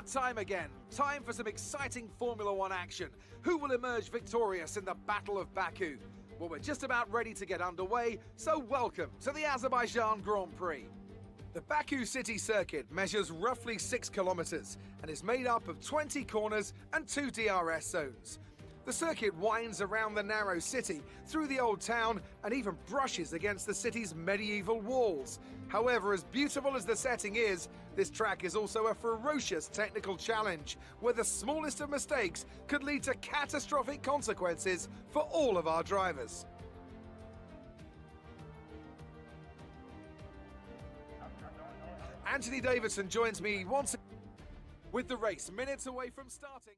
time again. Time for some exciting Formula One action. Who will emerge victorious in the Battle of Baku? Well, we're just about ready to get underway, so welcome to the Azerbaijan Grand Prix. The Baku city circuit measures roughly 6 kilometers and is made up of 20 corners and 2 DRS zones. The circuit winds around the narrow city, through the old town, and even brushes against the city's medieval walls. However, as beautiful as the setting is, this track is also a ferocious technical challenge, where the smallest of mistakes could lead to catastrophic consequences for all of our drivers. Anthony Davidson joins me once again with the race minutes away from starting.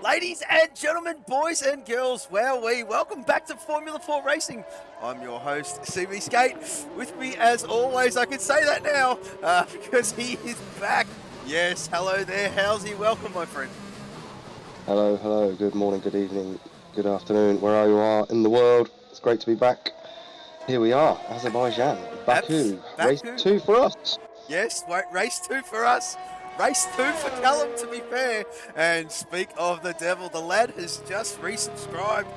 Ladies and gentlemen, boys and girls, welcome back to Formula 4 Racing. I'm your host, CV Skate. With me, as always, I can say that now, because he is back. Yes, hello there, how's he? Welcome, my friend. Hello, hello, good morning, good evening, good afternoon, wherever you are in the world. It's great to be back. Here we are, Azerbaijan, Baku. Race 2 for us. Yes, race 2 for us. Race 2 for Callum, to be fair. And speak of the devil, the lad has just resubscribed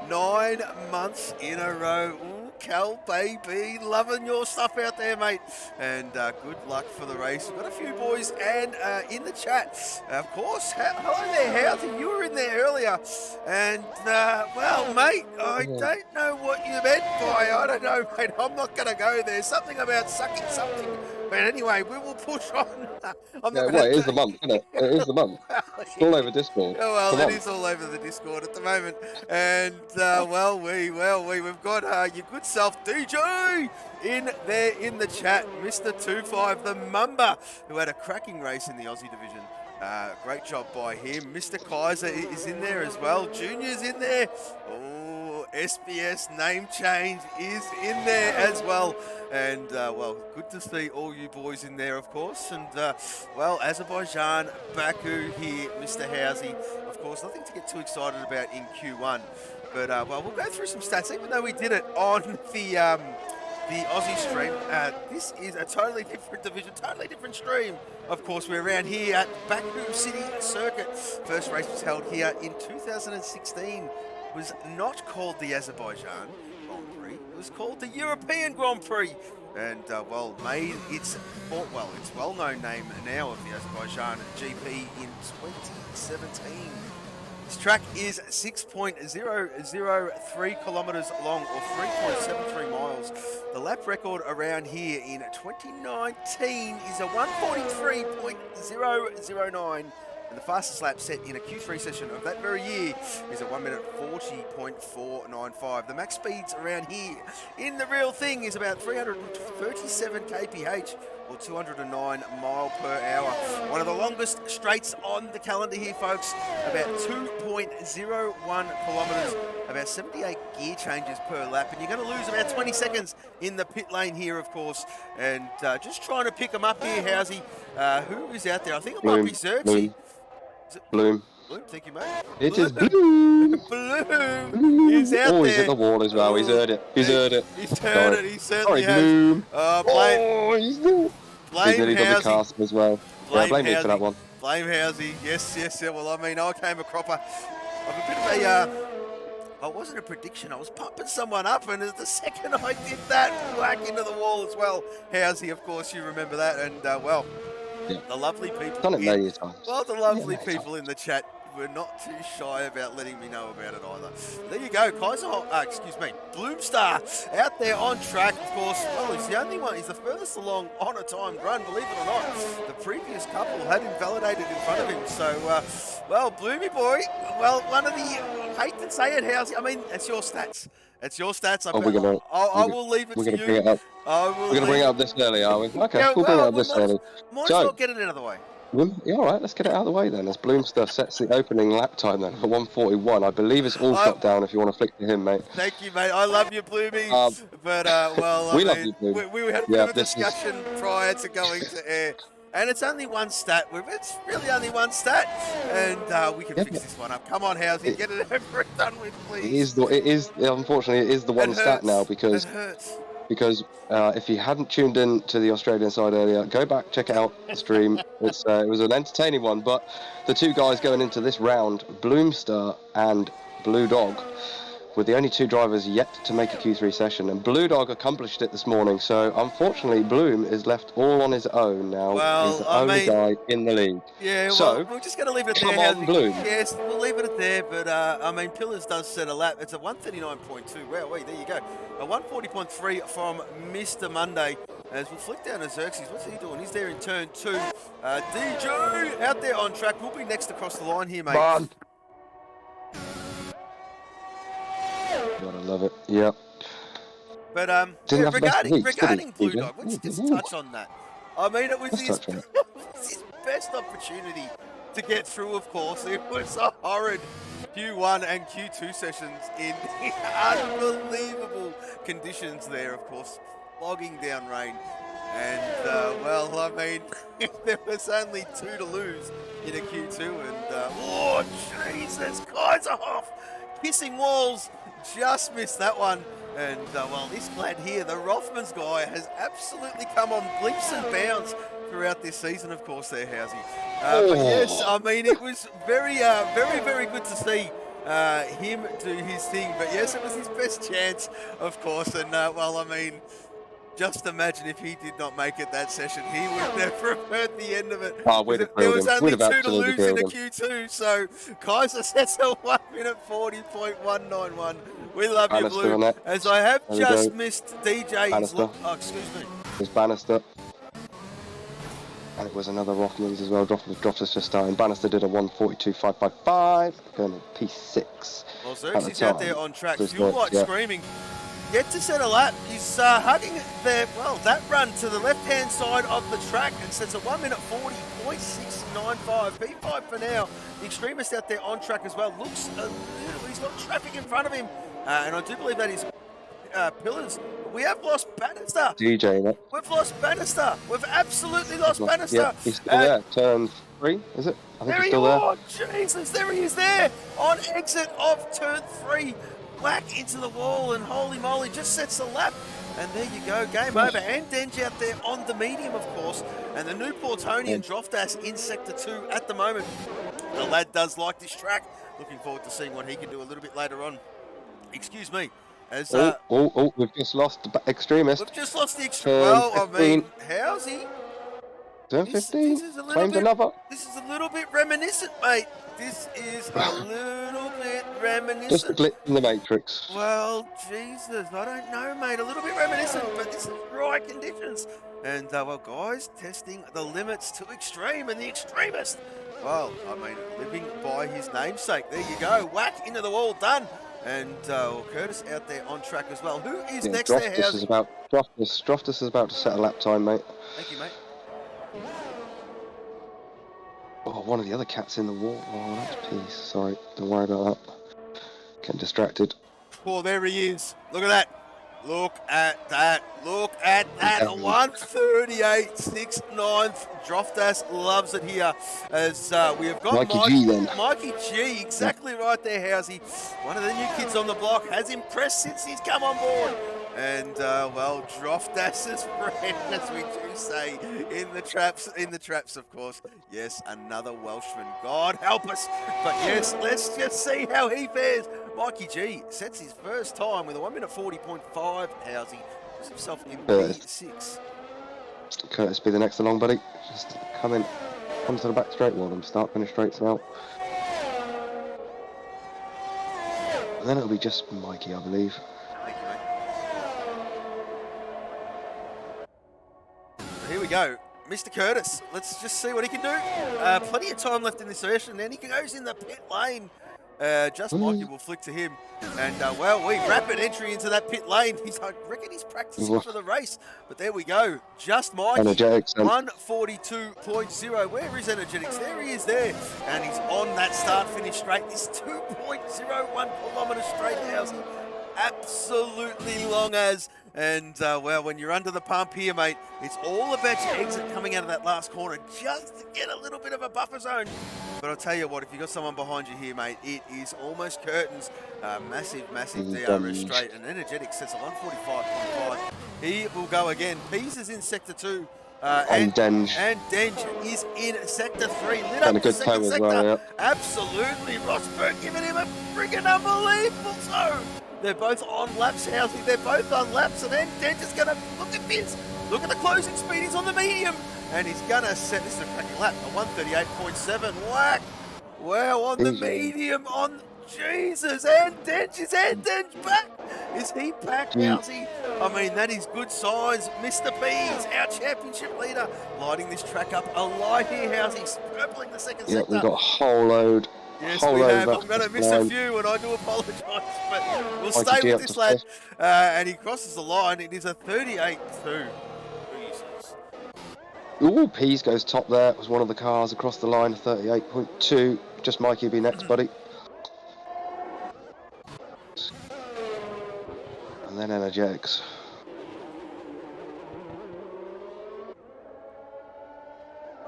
9 months in a row. Ooh, Cal, baby, loving your stuff out there, mate. And good luck for the race. We've got a few boys and in the chat, of course. Hello there, Howsy. You were in there earlier. And, well, mate, I don't know what you meant by, I don't know, mate. I'm not going to go there. Something about sucking something. But anyway, we will push on. It is the month, isn't it? It is the month. It's all over Discord. Oh, well, it is all over the Discord at the moment. And, we've got your good self, DJ, in there in the chat. Mr. 25, the Mumba, who had a cracking race in the Aussie division. Great job by him. Mr. Kaiser is in there as well. Junior's in there. Oh, SBS name change is in there as well. And, good to see all you boys in there, of course. And, Azerbaijan, Baku here, Mr. Housey. Of course, nothing to get too excited about in Q1. But, we'll go through some stats, even though we did it on the Aussie stream. This is a totally different division, totally different stream. Of course, we're around here at Baku City Circuit. First race was held here in 2016. Was not called the Azerbaijan Grand Prix. It was called the European Grand Prix. And, made its well-known name now of the Azerbaijan GP in 2017. This track is 6.003 kilometres long, or 3.73 miles. The lap record around here in 2019 is a 143.009. And the fastest lap set in a Q3 session of that very year is a 1 minute 40.495. The max speeds around here in the real thing is about 337 kph, or 209 mile per hour. One of the longest straights on the calendar here, folks. About 2.01 kilometres, about 78 gear changes per lap. And you're going to lose about 20 seconds in the pit lane here, of course. And just trying to pick them up here, Housey. Who is out there? I think it might be Xerxes. Bloom. Bloom, thank you, mate. It is Bloom. Bloom is out there. Oh, he's at the wall as well. He's heard it. He's heard it. He's heard it. He certainly has. Bloom. He's there. He's nearly done the cast as well. Blame me for that one. Blame Housey. Yes. Well, I mean, I came a cropper. I'm a bit of a... I wasn't a prediction. I was pumping someone up, and the second I did that, whack into the wall as well. Housey, of course, you remember that. And, the lovely people. Done it many times. Well, the lovely people in the chat were not too shy about letting me know about it either. There you go, Kaiser, Bloomstar out there on track, of course. Well, he's the only one, he's the furthest along on a timed run, believe it or not. The previous couple had invalidated in front of him. So, Bloomy boy, one of the, I hate to say it, Housey, I mean, it's your stats. It's your stats. I will leave it to you. We're going to bring it up this early, are we? Okay, we'll bring it up this early. Might as well get it out of the way. Yeah, all right, let's get it out of the way then. As Bloomster sets the opening lap time then for 1:41. I believe it's all shut down if you want to flick to him, mate. Thank you, mate. I love you, Bloomy. But, we love you, Bloomy. We had a bit of a discussion prior to going to air. And it's only one stat. It's really only one stat. And we can fix this one up. Come on, Housey, get it over and done with, please. Unfortunately, it is the one stat now because... It hurts. because if you hadn't tuned in to the Australian side earlier, go back, check it out, the stream. It was an entertaining one, but the two guys going into this round, Bloomster and Blue Dog, were the only two drivers yet to make a Q3 session, and Blue Dog accomplished it this morning, so unfortunately Bloom is left all on his own now. Well, he's the only guy in the league. Yeah, so, well, we're just going to leave it come there. on, Bloom. Yes, we'll leave it at there, but I mean, Pillars does set a lap. It's a 139.2. Wow, wait, there you go. A 140.3 from Mr. Monday. As we'll flick down to Xerxes. What's he doing? He's there in turn 2. DJ out there on track. We'll be next across the line here, mate. Come on. Gotta love it. Yep. But yeah, regarding Blue Dog, let's just touch on that. I mean, it was his best opportunity to get through, of course. It was a horrid Q1 and Q2 sessions in unbelievable conditions there, of course, logging down rain. And, well, I mean, there was only 2 to lose in a Q2. And, oh, Jesus, guys are off. Kissing walls, just missed that one. And, well, this lad here, the Rothmans guy, has absolutely come on leaps and bounds throughout this season, of course, there, Housey. But yes, I mean, it was very, very good to see him do his thing. But yes, it was his best chance, of course. And, well, I mean, just imagine if he did not make it that session. He would never have heard the end of it. Oh, there was only 2 to lose in a Q2. So Kaiser sets a 1 minute 40.191. We love you, Blue. As I have just missed DJ's look. Oh, excuse me. It was Bannister. And it was another Rothmans as well. Dropped just starting. Bannister did a 142.555, going to P6. Well, Xerxes out there on track. Fuel light screaming. Yet to set a lap. He's hugging there. Well, that run to the left-hand side of the track and sets a 1 minute 40.695. P5 for now. The Extremist out there on track as well. Looks a little. He's got traffic in front of him. And I do believe that is Pillars. We have lost Bannister. DJ, mate. We've lost Bannister. We've absolutely lost Bannister. Yeah, he's still there. Turn 3, is it? I think he's still there. Oh, Jesus, there he is there. On exit of turn 3. Whack into the wall, and holy moly, just sets the lap. And there you go, game over. And Denji out there on the medium, of course. And the new Portonian Droftas in Sector 2 at the moment. The lad does like this track. Looking forward to seeing what he can do a little bit later on. Excuse me. As, we've just lost the Extremist. We've just lost the Extremist. Well, I mean, how's he? Turn 15, claimed another. This is a little bit reminiscent, mate. This is a little bit reminiscent. Just a glitch in the Matrix. Well, Jesus, I don't know, mate. A little bit reminiscent, but this is dry conditions. And, well, guys, testing the limits to extreme, and the Extremist, well, I mean, living by his namesake. There you go. Whack into the wall, done. And Curtis out there on track as well. Who is next there, Housey? Droftas is about to set a lap time, mate. Thank you, mate. Oh, one of the other cats in the wall. Oh, that's peace. Sorry, don't worry about that. Getting distracted. Oh, there he is. Look at that. Look at that. Look at that. 138.69. Droftas loves it here. As we have got Mikey G then. Mikey G, exactly right there, Housey. One of the new kids on the block, has impressed since he's come on board. And, well, Droftas's friend, as we do say, in the traps, of course. Yes, another Welshman. God help us. But yes, let's just see how he fares. Mikey G sets his first time with a 1 minute 40.5. Housey puts himself in P6. Curtis, be the next along, buddy. Just come to the back straight. Well, start, finish straights out. And then it'll be just Mikey, I believe. Thank you, mate. Here we go. Mr. Curtis, let's just see what he can do. Plenty of time left in this session, and he goes in the pit lane. Just Mikey will flick to him. And, well, we rapid entry into that pit lane. I reckon he's practicing for the race. But there we go. Just Mikey. Energetics. 142.0. Where is Energetics? There he is there. And he's on that start-finish straight. This 2.01 kilometre straight, Housey. Absolutely long as. And, well, when you're under the pump here, mate, it's all about your exit coming out of that last corner just to get a little bit of a buffer zone. But I'll tell you what, if you've got someone behind you here, mate, it is almost curtains. Massive DRS straight. And Energetic sets a 145.5. He will go again. Pease is in sector 2. And Denge. And Denge is in sector 3. Lit And up a the good second toe as sector. well, yeah. Absolutely. Rosberg giving him a friggin' unbelievable toe. They're both on laps, Housey. They're both on laps. And then Denge is going to look at this. Look at the closing speed. He's on the medium. And he's going to set this a cracking lap. A 138.7. Whack. Wow, on the medium. On Jesus. And Denge back. Is he back, Housey? I mean, that is good signs. Mr. Pease, our championship leader, lighting this track up alive here, Housey, purpling the second sector. We've got a whole load. Yes, we have. I'm going to miss a few, and I do apologise, but we'll stay with this lad. And he crosses the line. It is a 38-2. Jesus. Ooh, Pease goes top there. It was one of the cars across the line, 38.2. Just Mikey be next, buddy. And then Energetics.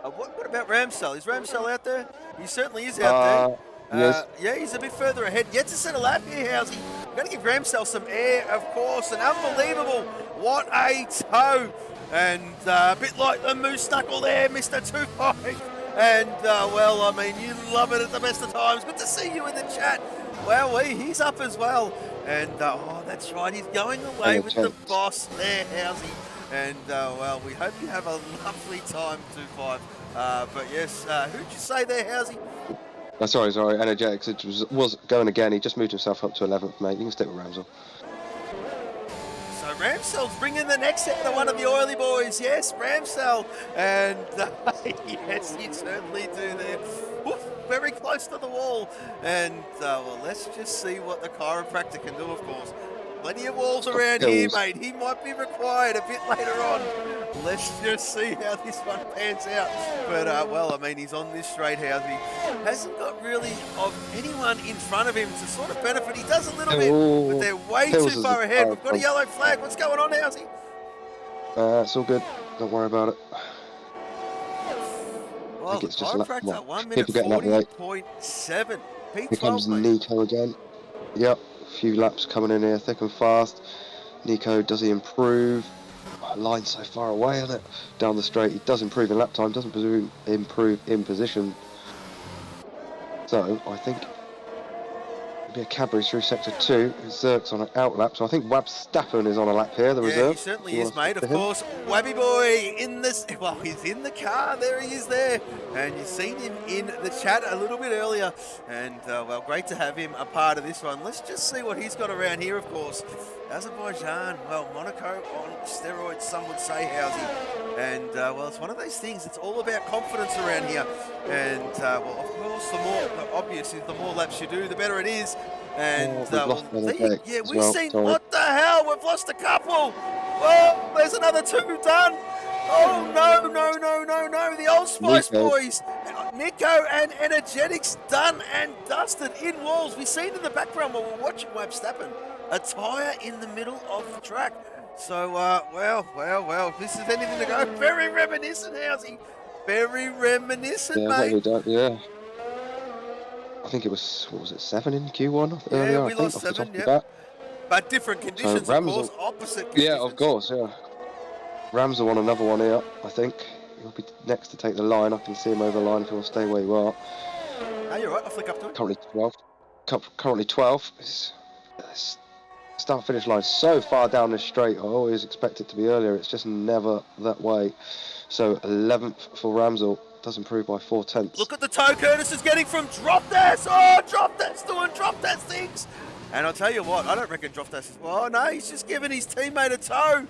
What about Ramsell? Is Ramsell out there? He certainly is out there. Yes. Yeah, he's a bit further ahead. Yet to set a lap here, Housey. Got to give Ramsell some air, of course. And unbelievable. What a toe. And a bit like the moose knuckle there, Mr. 25. And, well, I mean, you love it at the best of times. Good to see you in the chat. Well, he's up as well. And, oh, that's right. He's going away with the boss there, Housey. And, well, we hope you have a lovely time, 25. But, yes, who'd you say there, Housey? Sorry, Energetics. It was going again. He just moved himself up to 11th, mate. You can stick with Ramsell. So Ramsell's bringing the next sector, one of the oily boys. Yes, Ramsell. And, yes, you certainly do there. Oof, very close to the wall. And, well, let's just see what the chiropractor can do, of course. Plenty of walls around here, mate. He might be required a bit later on. Let's just see how this one pans out. But, well, I mean, he's on this straight, Housey. Hasn't got really of anyone in front of him to sort of benefit. He does a little bit, but they're way too far ahead. We've got a yellow flag. What's going on, Housey? It's all good. Don't worry about it. Well, I think it's just chiropractor, 1 minute 40.7. Here comes Nico again. Yep. A few laps coming in here, thick and fast. Nico, does he improve? Line's so far away, isn't it? Down the straight, he does improve in lap time, doesn't improve in position. So, I think it'll be a Cadbury through sector 2. Zerk's on an out lap, so I think Wab Stappen is on a lap here, the reserve. He certainly is, mate. Of course, Wabby boy in this. Well, he's in the car. There he is there. And you've seen him in the chat a little bit earlier. And, well, great to have him a part of this one. Let's just see what he's got around here, of course. Azerbaijan, well, Monaco on steroids, some would say, Housey. And, well, it's one of those things. It's all about confidence around here. And, well, of course, the more obvious is the more laps you do, the better it is. And, we've seen, what the hell? We've lost a couple. Oh, there's another 2 done. Oh, no. The Old Spice boys. Nico and Energetics done and dusted in walls. We've seen in the background while we're watching Wab Stappen. A tyre in the middle of the track. So, well, if this is anything to go, very reminiscent, Housey. Very reminiscent, mate. Yeah. I think it was, what was it, 7 in Q1 earlier? Yeah, we lost 7, yeah. But different conditions, so of course, opposite conditions. Yeah, of course, yeah. Ramsell on another one here, I think. He'll be next to take the line. I can see him over the line if you want to stay where you are. No, you're right, I'll flick up to it. Currently 12. Start-finish line so far down the straight. I always expect it to be earlier. It's just never that way. So 11th for Ramsell. Does improve by 4/10. Look at the toe Curtis is getting from Droftas. Oh, Droftas doing Droftas things. And I'll tell you what, I don't reckon Droftas is... Oh, no, he's just giving his teammate a toe.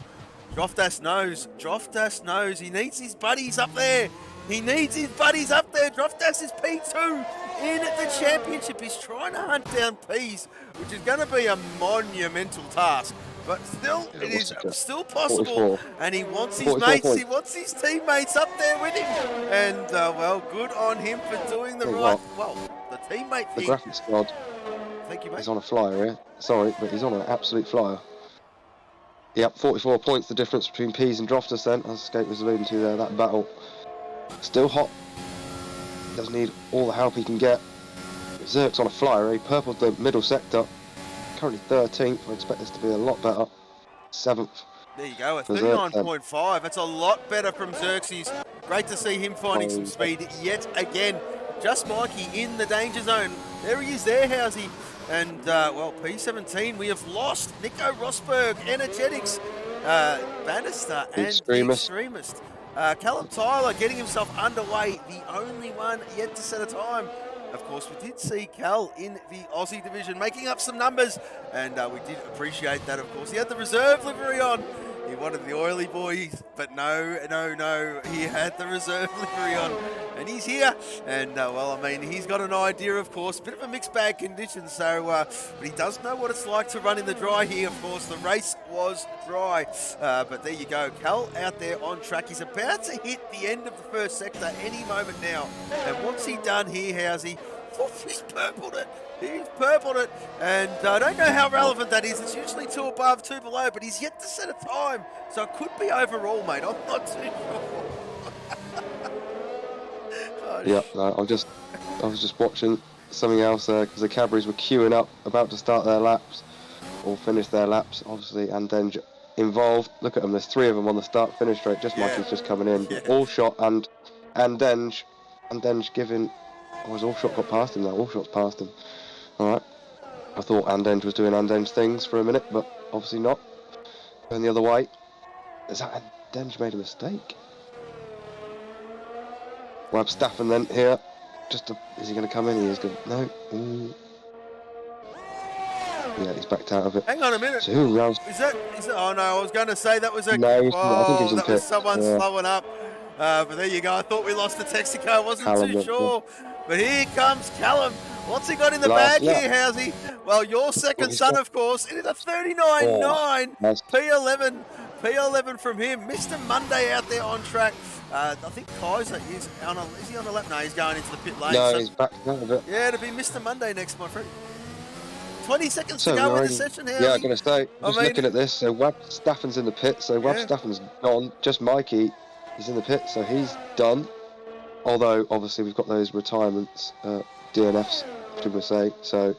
Droftas knows. He needs his buddies up there. Droftas is P2 in the championship. He's trying to hunt down Pease, which is going to be a monumental task. But still, it is still possible. 44. And he wants his mates, points. He wants his teammates up there with him. And, well, good on him for doing the right... Well, the teammate thing. The graphics squad. Thank you, mate. He's on a flyer here. Sorry, but he's on an absolute flyer. Yep, 44 points the difference between Pease and Droftas then, as Skate was alluding to there, that battle. Still hot. Does need all the help he can get. Zerk's on a flyer, he purpled the middle sector. Currently 13th, I expect this to be a lot better. 7th. There you go, a Berserk, 39.5. That's a lot better from Xerxes. Great to see him finding some speed yet again. Just Mikey in the danger zone. There he is there, Housey. And, well, P17, we have lost Nico Rosberg, Energetics, Bannister, and the Extremist. Callum Tyler getting himself underway, the only one yet to set a time. Of course, we did see Cal in the Aussie division making up some numbers, and we did appreciate that, of course. He had the reserve livery on. He wanted the oily boys, but no, he had the reserve livery on, and he's here. And, well, I mean, he's got an idea, of course, bit of a mixed bag condition, so, but he does know what it's like to run in the dry here, of course. The race was dry, but there you go. Cal out there on track. He's about to hit the end of the first sector any moment now. And what's he done here, Housey? Oh, he's purpled it. He's purpled it. And I don't know how relevant that is. It's usually 2 above, 2 below, but he's yet to set a time. So it could be overall, mate. I'm not too sure. Yeah, no, I was just watching something else because the Cadburys were queuing up, about to start their laps, or finish their laps, obviously, and then involved. Look at them, there's 3 of them on the start-finish straight. Just Mikey's just coming in. Yeah. All shot and Denge giving... Oh, his all-shot got past him now. All-shot's past him. Alright. I thought Andenge was doing Andenge things for a minute, but obviously not. Going the other way. Is that Andenge made a mistake? We'll have Staffen then here. Is he going to come in? He is going to... No. Yeah, he's backed out of it. Hang on a minute. So who else? Is that... Oh, no, I was going to say that was a... No, I think he was in that pit. was someone slowing up. But there you go. I thought we lost the Texico. I wasn't Callum too sure. But here comes Callum. What's he got in the bag here, Housey? Well, your second son, of course. It is a 39.9. Nice. P11 from him. Mr. Monday out there on track. I think Kaiser is he on the lap? No, he's going into the pit lane. No, so, he's backed out of it. yeah, it'll be Mr. Monday next, my friend. 20 seconds to go in the session, Housey. Yeah, I'm going to say, looking at this, so Wab Staffen's in the pit, so Wab Staffen's gone. Just Mikey, he's in the pit, so he's done. Although, obviously, we've got those retirements, DNFs, should we say, so...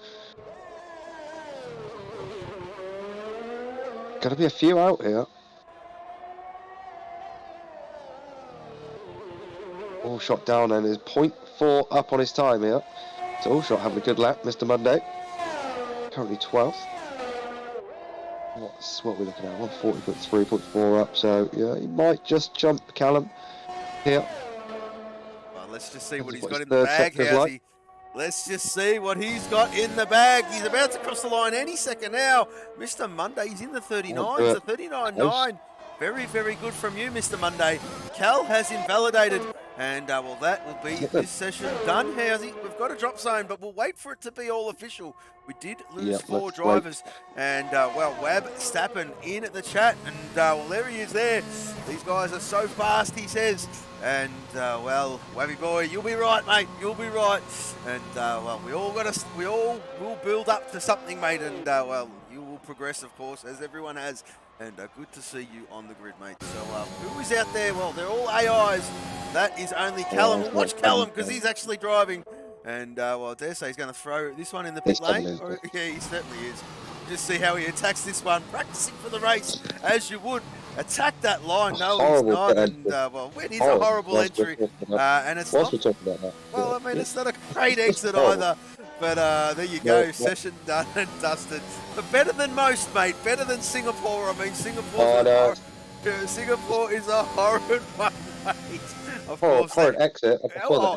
Got to be a few out here. All shot down and is 0.4 up on his time here. So all shot having a good lap, Mr. Monday. Currently 12th. What are we looking at? 140.3, 0.4 up. So yeah, he might just jump Callum here. Well, let's just see what he's got in the bag, Housey. Let's just see what he's got in the bag. He's about to cross the line any second now. Mr. Monday, he's in the 39s, the 39.9. Very, very good from you, Mr. Monday. Cal has invalidated. And, well, that will be this session done, Housey. We've got a drop zone, but we'll wait for it to be all official. We did lose 4 drivers. And, well, Wab Stappen in the chat. And, well, there he is there. These guys are so fast, he says. And, well, Wabby boy, you'll be right, mate. You'll be right. And, well, we all will build up to something, mate. And, well, you will progress, of course, as everyone has. And good to see you on the grid, mate. So, who is out there? Well, they're all AIs. That is only Callum. We'll watch Callum because he's actually driving. And, well, I dare say he's going to throw this one in the pit lane. Yeah, he certainly is. Just see how he attacks this one. Practicing for the race, as you would. Attack that line. No, he's not. And, well, it is a horrible entry. And it's not... Well, I mean, it's not a great exit either. But there you go, session done and dusted. But better than most, mate. Better than Singapore. I mean, Singapore is a horrid one, mate. Of course, exit.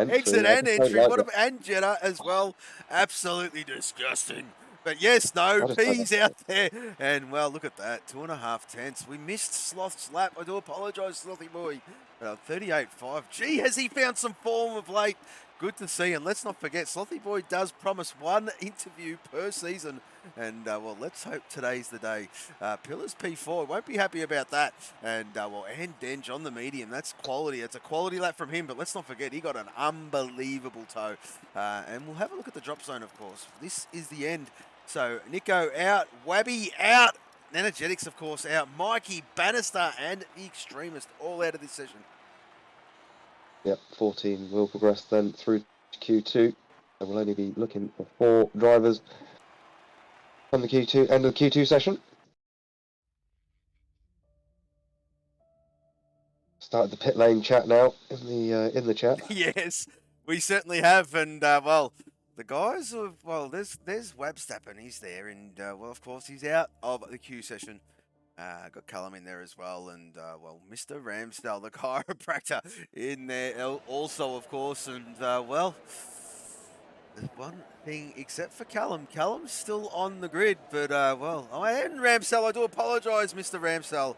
Exit and entry. And Jeddah as well. Absolutely disgusting. But yes, no, P's out there. And, well, look at that. 2.5 tenths. We missed Sloth's lap. I do apologise, Slothy boy. 38.5. Gee, has he found some form of late? Good to see. And let's not forget, Slothy boy does promise 1 interview per season. And, well, let's hope today's the day. Pillars P4, won't be happy about that. And, well, and Denge on the medium. That's quality. It's a quality lap from him. But let's not forget, he got an unbelievable toe. And we'll have a look at the drop zone, of course. This is the end. So, Nico out, Wabby out, Energetics, of course, out, Mikey, Bannister, and the Extremist all out of this session. Yep, 14 will progress then through to Q2. And we'll only be looking for 4 drivers on the Q2 end of the Q2 session. started the pit lane chat now in the chat. Yes, we certainly have. And, well, the guys have, well, there's Webstappen, he's there. And, well, of course, he's out of the Q session. Got Callum in there as well. And, well, Mr. Ramsdale, the chiropractor, in there also, of course. And, well, there's one thing, except for Callum. Callum's still on the grid, but, well, and Ramsdale, I do apologise, Mr. Ramsdale.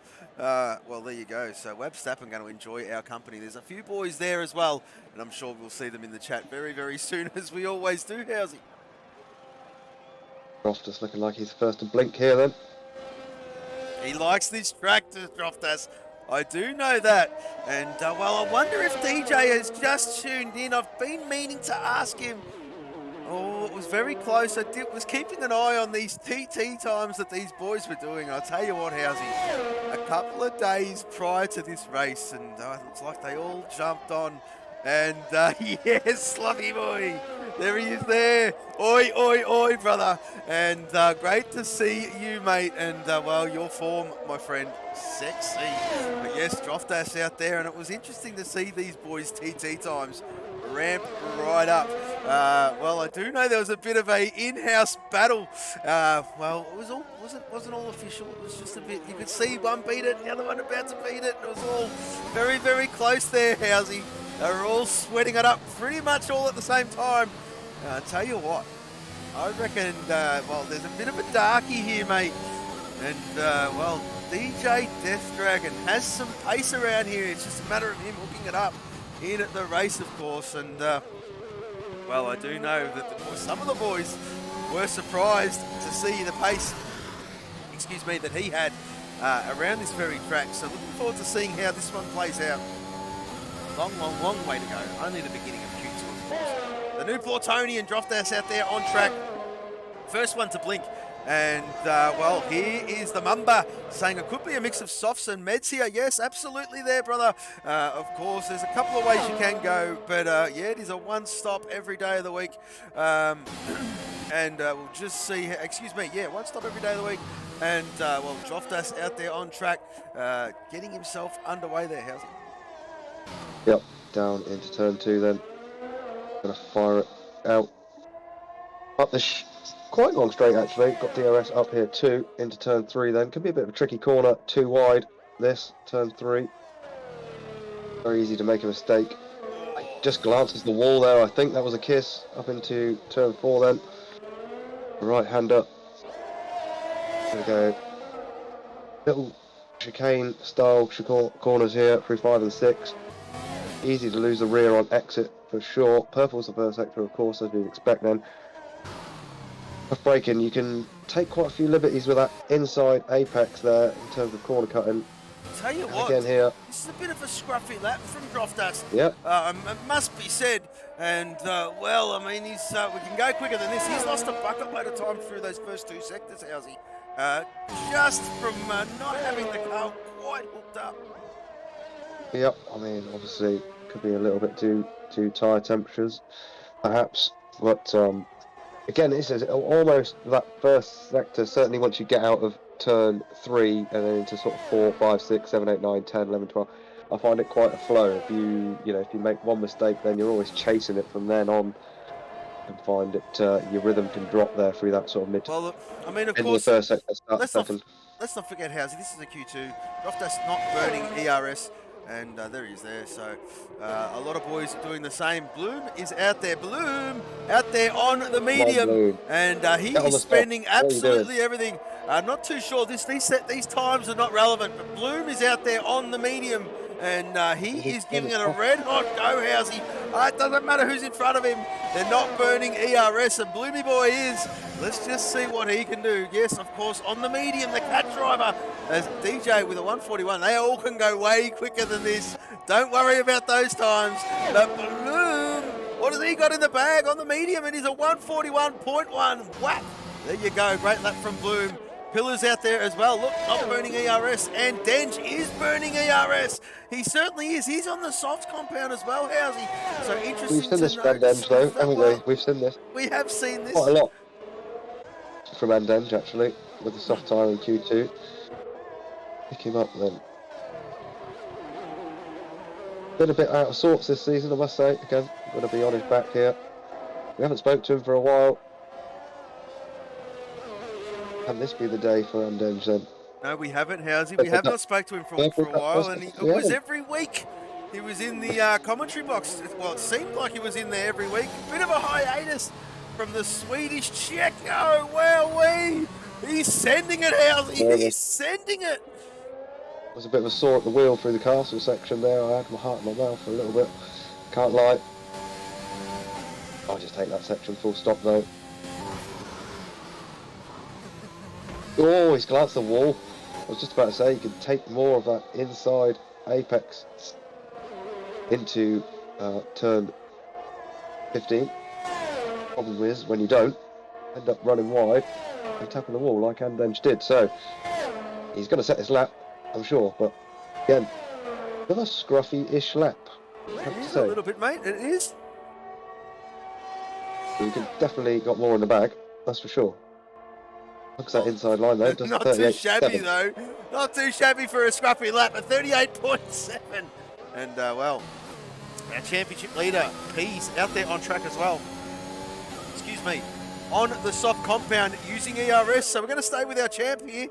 Well, there you go. So Webstappen going to enjoy our company. There's a few boys there as well, and I'm sure we'll see them in the chat very, very soon, as we always do, Housey. Loftus looking like he's first to blink here then. He likes this track to Loftus. I do know that. And, well, I wonder if DJ has just tuned in. I've been meaning to ask him. Oh, it was very close. I was keeping an eye on these TT times that these boys were doing. I'll tell you what, Housey, a couple of days prior to this race, and it looks like they all jumped on. And, yes, Sloppy boy, there he is there. Oi, oi, oi, brother. And great to see you, mate. And, well, your form, my friend, sexy. But, yes, Droftas out there, and it was interesting to see these boys' TT times ramp right up. Well, I do know there was a bit of a in-house battle. Well, it wasn't all official. It was just a bit. You could see one beat it, the other one about to beat it. It was all very, very close there, Housey. They were all sweating it up pretty much all at the same time. I tell you what, I reckon. Well, there's a bit of a darkie here, mate. And well, DJ Death Dragon has some pace around here. It's just a matter of him hooking it up in at the race, of course. And well, I do know that some of the boys were surprised to see the pace, excuse me, that he had around this very track. So looking forward to seeing how this one plays out. Long, long, long way to go. Only the beginning of Q2, of course. The new Plutonian Droftas out there on track. First one to blink. And, well, here is the Mamba saying it could be a mix of softs and meds here. Yes, absolutely there, brother. Of course, there's a couple of ways you can go. But, yeah, it is a one-stop every day of the week. And we'll just see, excuse me, yeah, one stop every day of the week. And, well, Droftas out there on track, getting himself underway there. How's it? Yep, down into turn 2 then. Gonna fire it out. Up this quite long straight actually. Got DRS up here too. Into turn 3 then. Could be a bit of a tricky corner. Too wide. This turn 3. Very easy to make a mistake. Just glances the wall there. I think that was a kiss. Up into turn 4 then. Right hand up. There we go. Little chicane style corners here through 5 and 6. Easy to lose the rear on exit for sure. Purple's the first sector, of course, as you'd expect then. Off braking, you can take quite a few liberties with that inside apex there in terms of corner cutting. Tell you what, again here, this is a bit of a scruffy lap from Droftas. Yeah. It must be said. And, well, I mean, we can go quicker than this. He's lost a bucket load of time through those first 2 sectors, how's he? Just from not having the car quite hooked up. Yep, I mean, obviously, could be a little bit too tyre temperatures, perhaps. But, again, this is almost that first sector, certainly once you get out of turn 3 and then into sort of 4, 5, 6, 7, 8, 9, 10, 11, 12, I find it quite a flow. If you make one mistake, then you're always chasing it from then on, and find it your rhythm can drop there through that sort of mid. Well, I mean, of end course, of the first sector, start the second. Let's not forget, Housey, this is a Q2. Droftas not burning ERS. And there he is there. So a lot of boys are doing the same. Bloom is out there. Bloom out there on the medium. And he is spending absolutely everything. Not too sure. These times are not relevant. But Bloom is out there on the medium. And he is giving it a red hot go, Housey. It doesn't matter who's in front of him. They're not burning ERS. And Bloomy Boy is. Let's just see what he can do. Yes, of course, on the medium, the cat driver. As DJ with a 141, they all can go way quicker than this. Don't worry about those times. But Bloom, what has he got in the bag on the medium? It is a 141.1. Whack. There you go. Great lap from Bloom. Pillars out there as well. Look, not burning ERS. And Dench is burning ERS. He certainly is. He's on the soft compound as well, Housey. So interesting. We've seen this from Dench though, haven't we? We've seen this. We have seen this. Quite a lot. From Dench actually, with the soft tyre in Q2. Pick him up then. Been a bit out of sorts this season, I must say. Again, I'm going to be on his back here. We haven't spoke to him for a while. Can this be the day for Andenge then? No, we haven't, Housey. We have not spoke to him for a while, and it was every week. He was in the commentary box. Well, it seemed like he was in there every week. Bit of a hiatus from the Swedish Czech. Oh, wow, he's sending it, Housey. He's sending it. Was a bit of a sore at the wheel through the castle section there. I had my heart in my mouth for a little bit. Can't lie. I'll just take that section full stop though. Oh, he's glanced the wall. I was just about to say you can take more of that inside apex into turn 15. Problem is when you don't, end up running wide and tapping the wall like Andenge did. So he's going to set his lap, I'm sure, but again, with a scruffy-ish lap. I have to say. A little bit, mate. It is. You can definitely got more in the bag, that's for sure. Looks at that inside line though. Not too shabby though. Not too shabby for a scruffy lap at 38.7. And well, our championship leader, Pease, out there on track as well. Excuse me. On the soft compound using ERS. So we're going to stay with our champ here.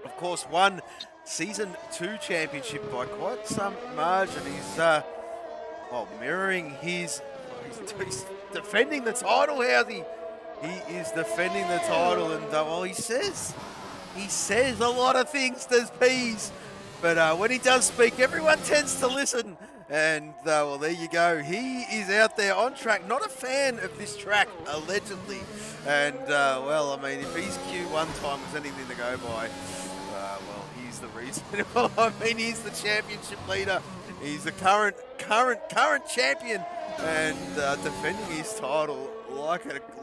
Of course, won Season 2 championship by quite some margin. He's well, mirroring his... He's defending the title, Housey. He is defending the title, and well, he says a lot of things, does Pease. But when he does speak, everyone tends to listen. And well, there you go. He is out there on track. Not a fan of this track, allegedly. And well, I mean, if his Q1 time was anything to go by, well, he's the reason. Well, I mean, he's the championship leader. He's the current champion, and defending his title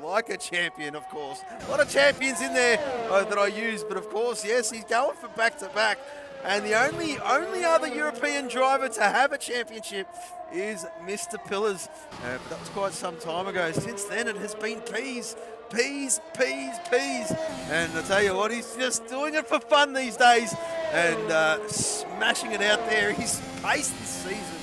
like a champion, of course. A lot of champions in there that I use, but of course, yes, he's going for back-to-back. And the only other European driver to have a championship is Mr. Pillars. But that was quite some time ago. Since then, it has been Pease. And I tell you what, he's just doing it for fun these days and smashing it out there. His pace this season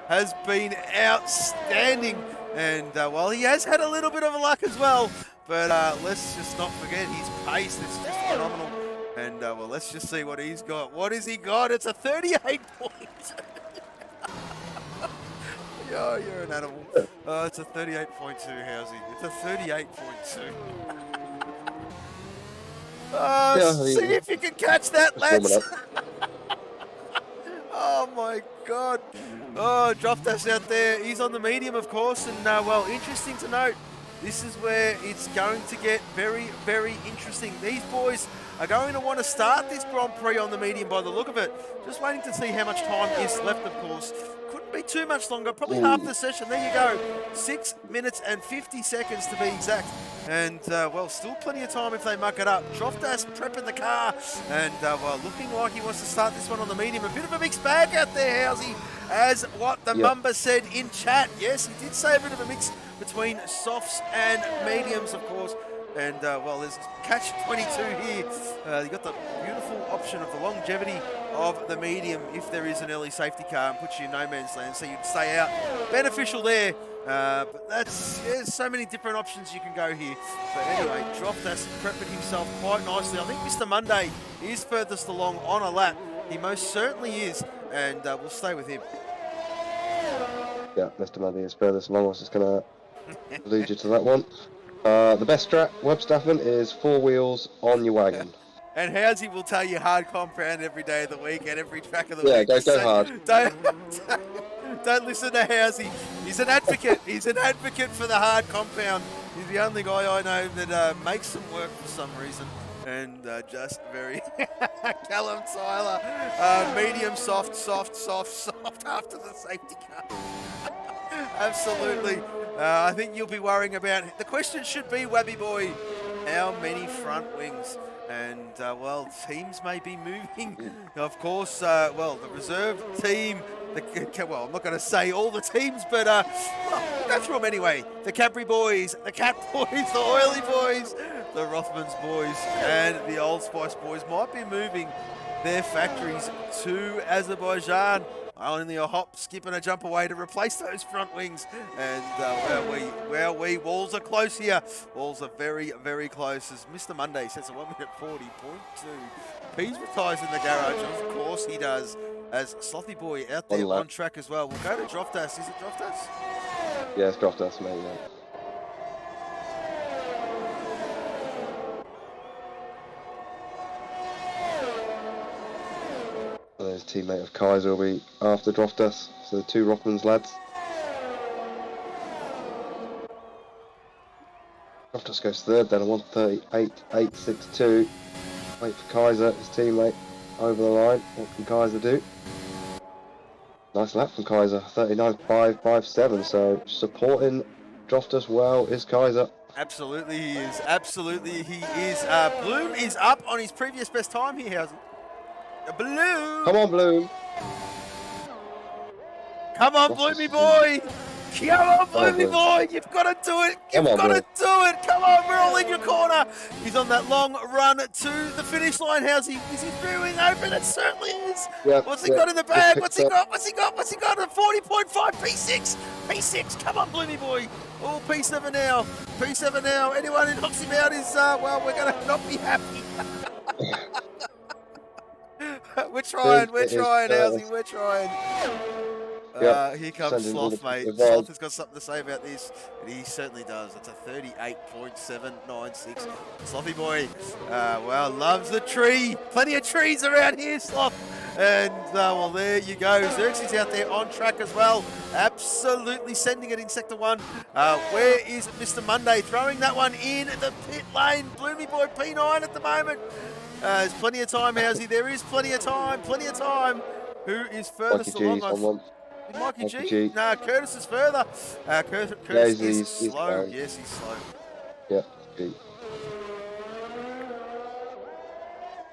has been outstanding. And well, he has had a little bit of luck as well. But let's just not forget his pace is just phenomenal. And well, let's just see what he's got. What has he got? It's a 38 points. Oh, you're an animal. It's a 38.2, Housey. It's a 38.2. See if you can catch that, lads. Oh, my God. Oh, dropped us out there. He's on the medium, of course. And, well, interesting to note, this is where it's going to get very, very interesting. These boys are going to want to start this Grand Prix on the medium by the look of it. Just waiting to see how much time is left, of course. Couldn't be too much longer, probably half the session. There you go. 6 minutes and 50 seconds to be exact. And, well, still plenty of time if they muck it up. Droftas prepping the car. And, well, looking like he wants to start this one on the medium. A bit of a mixed bag out there, Housey, as what the Mumba said in chat. Yes, he did say a bit of a mix between softs and mediums, of course. And, well, there's catch 22 here. You've got the beautiful option of the longevity of the medium if there is an early safety car and puts you in no man's land, so you'd stay out. Beneficial there. But there's so many different options you can go here. But anyway, Droftas prepping himself quite nicely. I think Mr. Monday is furthest along on a lap. He most certainly is. And we'll stay with him. Yeah, Mr. Monday is furthest along. I was just going to allude you to that one. The best web staffing is 4 wheels on your wagon. And Housey will tell you hard compound every day of the week and every track of the week. Yeah, go hard. Don't listen to Housey. He's an advocate. He's an advocate for the hard compound. He's the only guy I know that makes them work for some reason. And just very Callum Tyler, medium, soft after the safety car. Absolutely. I think you'll be worrying about... The question should be, Wabby boy, how many front wings? And, well, teams may be moving. Of course, well, the reserve team... well, I'm not going to say all the teams, but well, we'll go through them anyway. The Capri boys, the Cat boys, the Oily boys, the Rothmans boys, and the Old Spice boys might be moving their factories to Azerbaijan. Only a hop, skip and a jump away to replace those front wings. And walls are close here. Walls are very, very close as Mr. Monday sets a 1 minute 40.2. Pease retires in the garage. Of course he does. As Slothy Boy out there on track as well. We'll go to Droftas. Is it Droftas? Yeah, it's Droftas, mate, yeah. His teammate of Kaiser will be after Droftas, so the two Rothmans lads. Droftas goes third, then a 1:38.862. Wait for Kaiser, his teammate, over the line. What can Kaiser do? Nice lap from Kaiser, 39.557. So supporting Droftas well is Kaiser. Absolutely he is. Absolutely he is. Bloom is up on his previous best time here, Howsey. Bloom! Come on, Bloom! Come on, Bloomy boy! Come on, Bloomy boy! You've got to do it! You've got to do it! Come on, we're all in your corner! He's on that long run to the finish line. How's he? Is his rear wing open? It certainly is! Yep, What's he got in the bag? What's he got? What's he got? What's he got? A 40.5 P6! P6! Come on, Bloomy boy! Oh, P7 now! P7 now! Anyone who knocks him out is, well, we're going to not be happy. We're trying, Howsey, we're trying. Here comes Sloth, mate. Sloth has got something to say about this, and he certainly does. That's a 38.796. Slothy boy, well, loves the tree. Plenty of trees around here, Sloth. And, well, there you go. Xerxes out there on track as well. Absolutely sending it in Sector 1. Where is Mr. Monday? Throwing that one in the pit lane. Bloomy boy P9 at the moment. There's plenty of time, Howsey. There is plenty of time. Plenty of time. Who is furthest along? Mikey G? No, Curtis is further. Curtis is slow. Yes, he's slow. Yeah, G.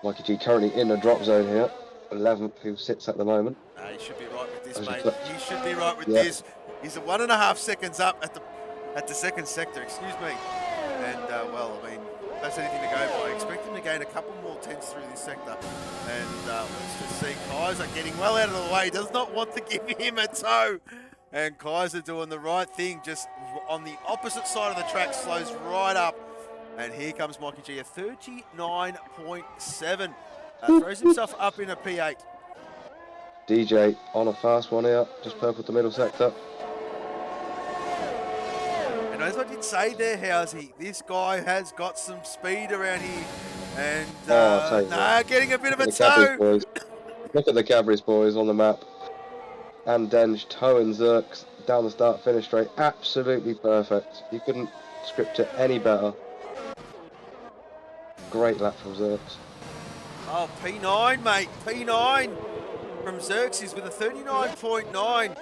Mikey G currently in the drop zone here. 11th, who sits at the moment. He should be right with this, mate. He should be right with this. He's at 1.5 seconds up at the second sector. Excuse me. And well, I mean, that's anything to go by. Expect him to gain a couple more tenths through this sector. And let's just see Kaiser getting well out of the way. Does not want to give him a toe. And Kaiser doing the right thing, just on the opposite side of the track, slows right up. And here comes Mikey G, a 39.7. Throws himself up in a P8. DJ on a fast one here, just purple to middle sector. And as I did say there, Howsey, this guy has got some speed around here. And getting a bit of a toe. Look at the Cabris boys on the map. And Denj towing Zerx down the start finish straight. Absolutely perfect. You couldn't script it any better. Great lap from Zerx. Oh, P9, mate. P9 from Xerxes with a 39.9.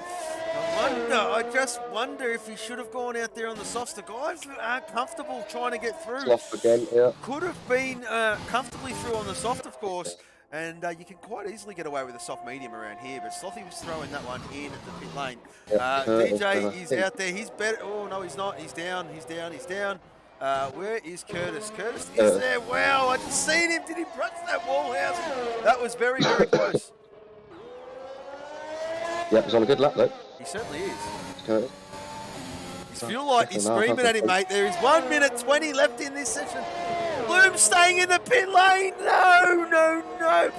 I just wonder if he should have gone out there on the softs. The guys aren't comfortable trying to get through. Soft again, yeah. Could have been comfortably through on the soft, of course. And you can quite easily get away with a soft medium around here. But Slothy was throwing that one in at the pit lane. DJ is out there. He's better. Oh, no, he's not. He's down. He's down. He's down. Where is Curtis? Curtis is there. Wow, I just seen him. Did he brush that wall house? That was very, very close. Yeah, he's on a good lap though. He certainly is. Curtis. His fuel light is screaming at him, mate. There is 1 minute 20 left in this session. Bloom's staying in the pit lane. No.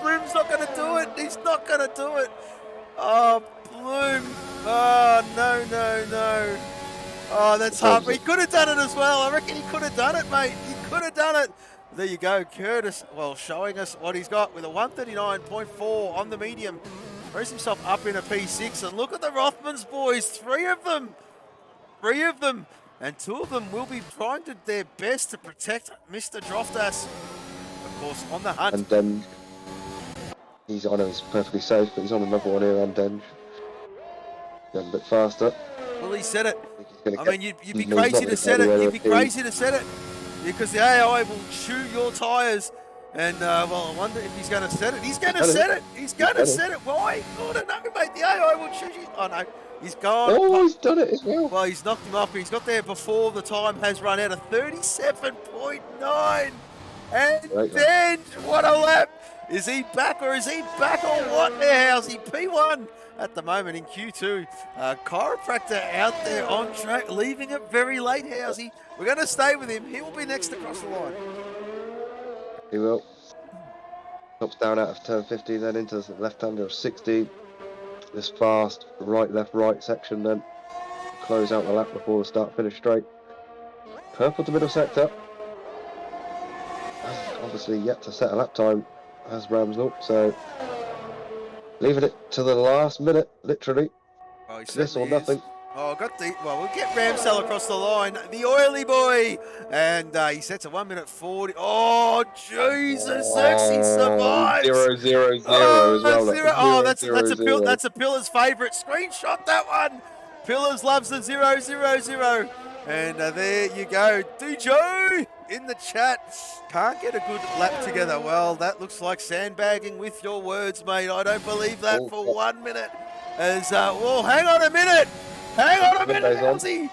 Bloom's not going to do it. He's not going to do it. Oh, Bloom. Oh, no. Oh, that's hard. But he could have done it as well. I reckon he could have done it, mate. He could have done it. There you go. Curtis, well, showing us what he's got with a 139.4 on the medium. Throws himself up in a P6. And look at the Rothmans, boys. Three of them. And two of them will be trying their best to protect Mr. Droftas. Of course, on the hunt. And then he's perfectly safe, but he's on another one here, and then a bit faster. Well, he said it. I mean, you'd be crazy to set it. You'd be crazy to set it because the AI will chew your tyres. And, well, I wonder if he's going to set it. He's going to set it. He's going to set it. Why? I don't know, mate. The AI will chew you. Oh, no. He's gone. Oh, he's done it as well. Well, he's knocked him off. He's got there before the time has run out of 37.9. And then, what a lap. Is he back or is he back or what there? How's he? P1 at the moment in Q2. Chiropractor out there on track, leaving it very late, Housey. We're going to stay with him. He will be next across the line. He will. Drops down out of turn 50, then into the left-hander of 60. This fast right, left, right section, then close out the lap before the start, finish straight. Purple to middle sector. Obviously yet to set a lap time as Ramsdell, so leaving it to the last minute, literally. Oh, This or nothing. Oh, we'll get Ramsdell across the line, the oily boy, and he sets a 1:40. Oh, Jesus, Xerxes survives. 0-0-0 as well. That's a Pillar's favourite. Screenshot that one. Pillars loves the 0-0-0. And there you go. DJ in the chat. Can't get a good lap together. Well, that looks like sandbagging with your words, mate. I don't believe that for 1 minute. As, well, hang on a minute. Hang on a minute, Elsie.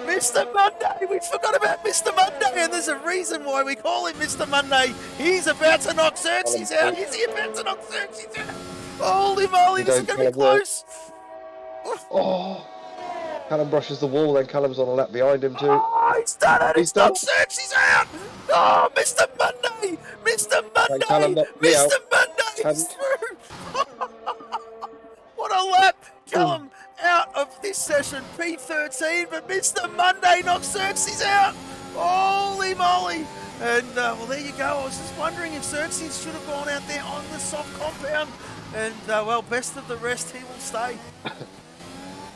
Mr. Monday. We forgot about Mr. Monday, and there's a reason why we call him Mr. Monday. He's about to knock Xerxes out. Is he about to knock Xerxes out? Holy moly, this is going to be close. Oh. Callum brushes the wall, then Callum's on a lap behind him too. Oh, he's done it! He's knocked Xerxes out! Oh, Mr. Monday! Mr. Monday! Mr. Monday! He's through! What a lap! Callum out of this session, P13, but Mr. Monday knocks Xerxes out! Holy moly! And, well, there you go. I was just wondering if Xerxes should have gone out there on the soft compound. And, well, best of the rest, he will stay.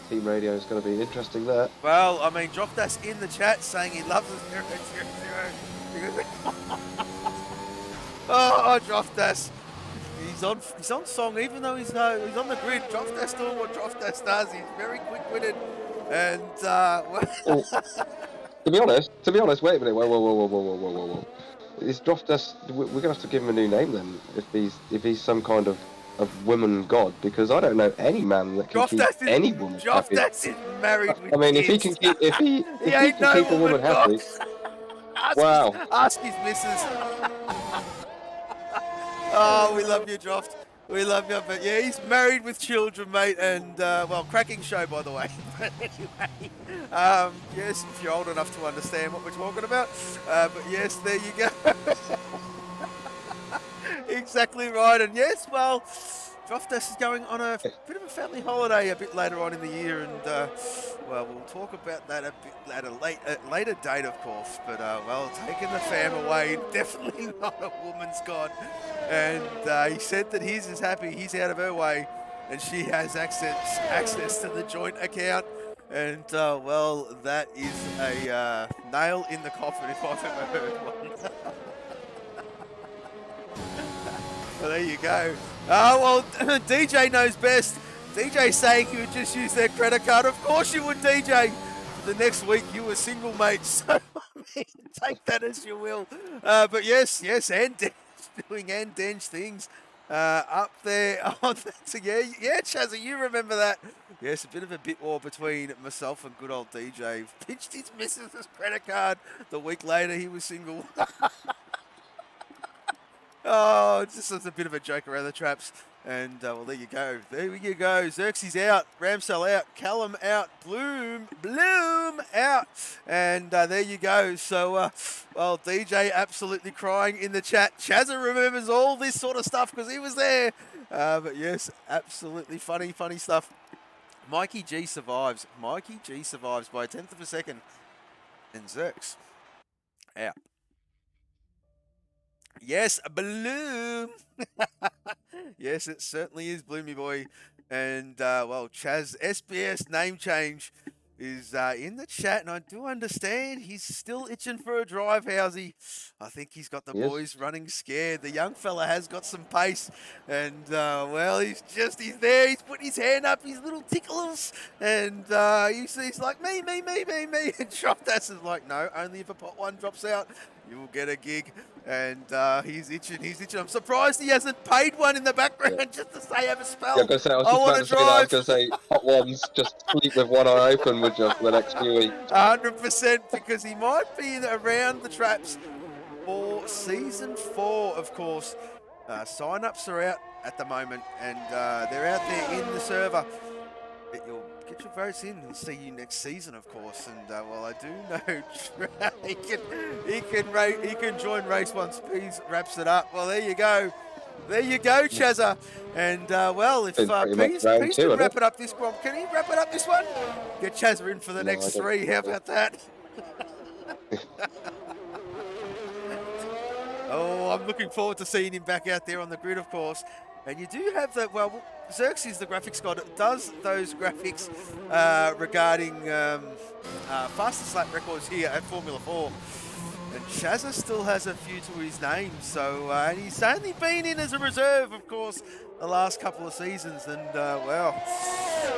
Team radio is going to be interesting there. Well, I mean, Joftas in the chat saying he loves the 0-0-0. Oh, Joftas. He's on song, even though he's on the grid. Joftas doing what Joftas does. He's very quick-witted. And, well... To be honest, wait a minute. Whoa. Is Joftas... We're going to have to give him a new name then, if he's some kind of woman god, because I don't know any man that can keep any woman happy. Joftas is married with I mean, kids. if he can keep a woman happy, wow. Ask his missus. Oh, we love you, Joft. We love you, but yeah, he's married with children, mate, and, well, cracking show, by the way. But anyway, yes, if you're old enough to understand what we're talking about, but yes, there you go. Exactly right, and yes, well, Joftas is going on a bit of a family holiday a bit later on in the year, and well, we'll talk about that a bit at a later date, of course. But well, taking the fam away, definitely not a woman's god. And he said that his is happy, he's out of her way, and she has access to the joint account. And well, that is a nail in the coffin if I've ever heard one. Well, there you go. Oh, well, DJ knows best. DJ saying you would just use their credit card. Of course you would, DJ. The next week you were single, mate. So, I mean, take that as you will. But yes, and doing and Dench things up there. Oh, yeah, Chazza, you remember that. Yes, a bit of a bit war between myself and good old DJ. Pitched his missus' credit card. The week later, he was single. Oh, just as a bit of a joke around the traps. And, well, there you go. There you go. Xerxes out. Ramsdell out. Callum out. Bloom out. And there you go. So, well, DJ absolutely crying in the chat. Chazza remembers all this sort of stuff because he was there. But, yes, absolutely funny stuff. Mikey G survives. Mikey G survives by a 10th of a second. And Xerx out. Yes, Bloom. Yes, it certainly is Bloomy Boy. And, well, Chaz, SBS name change is in the chat. And I do understand he's still itching for a drive, Housey. I think he's got the boys running scared. The young fella has got some pace. And, well, he's there. He's putting his hand up, his little tickles. And he's like, me. And Joftas is like, no, only if a pot one drops out, you'll get a gig. And he's itching. I'm surprised he hasn't paid one in the background just to say have a spell. Yeah, I was going to say hot ones, just sleep with one eye open with just the next few weeks. 100%, because he might be around the traps for season 4, of course. Sign-ups are out at the moment, and they're out there in the server. You'll get your votes in and see you next season, of course. And well, I do know he can join race once Pease wraps it up. Well, there you go. There you go, Chazza. And well, if Pease can wrap it up this one, can he wrap it up this one? Get Chazza in for the next 3. How about that? Oh, I'm looking forward to seeing him back out there on the grid, of course. And you do have that, well, Xerxes, the graphics god, does those graphics regarding fastest lap records here at Formula 4. And Chazza still has a few to his name, so and he's only been in as a reserve, of course, the last couple of seasons. And well,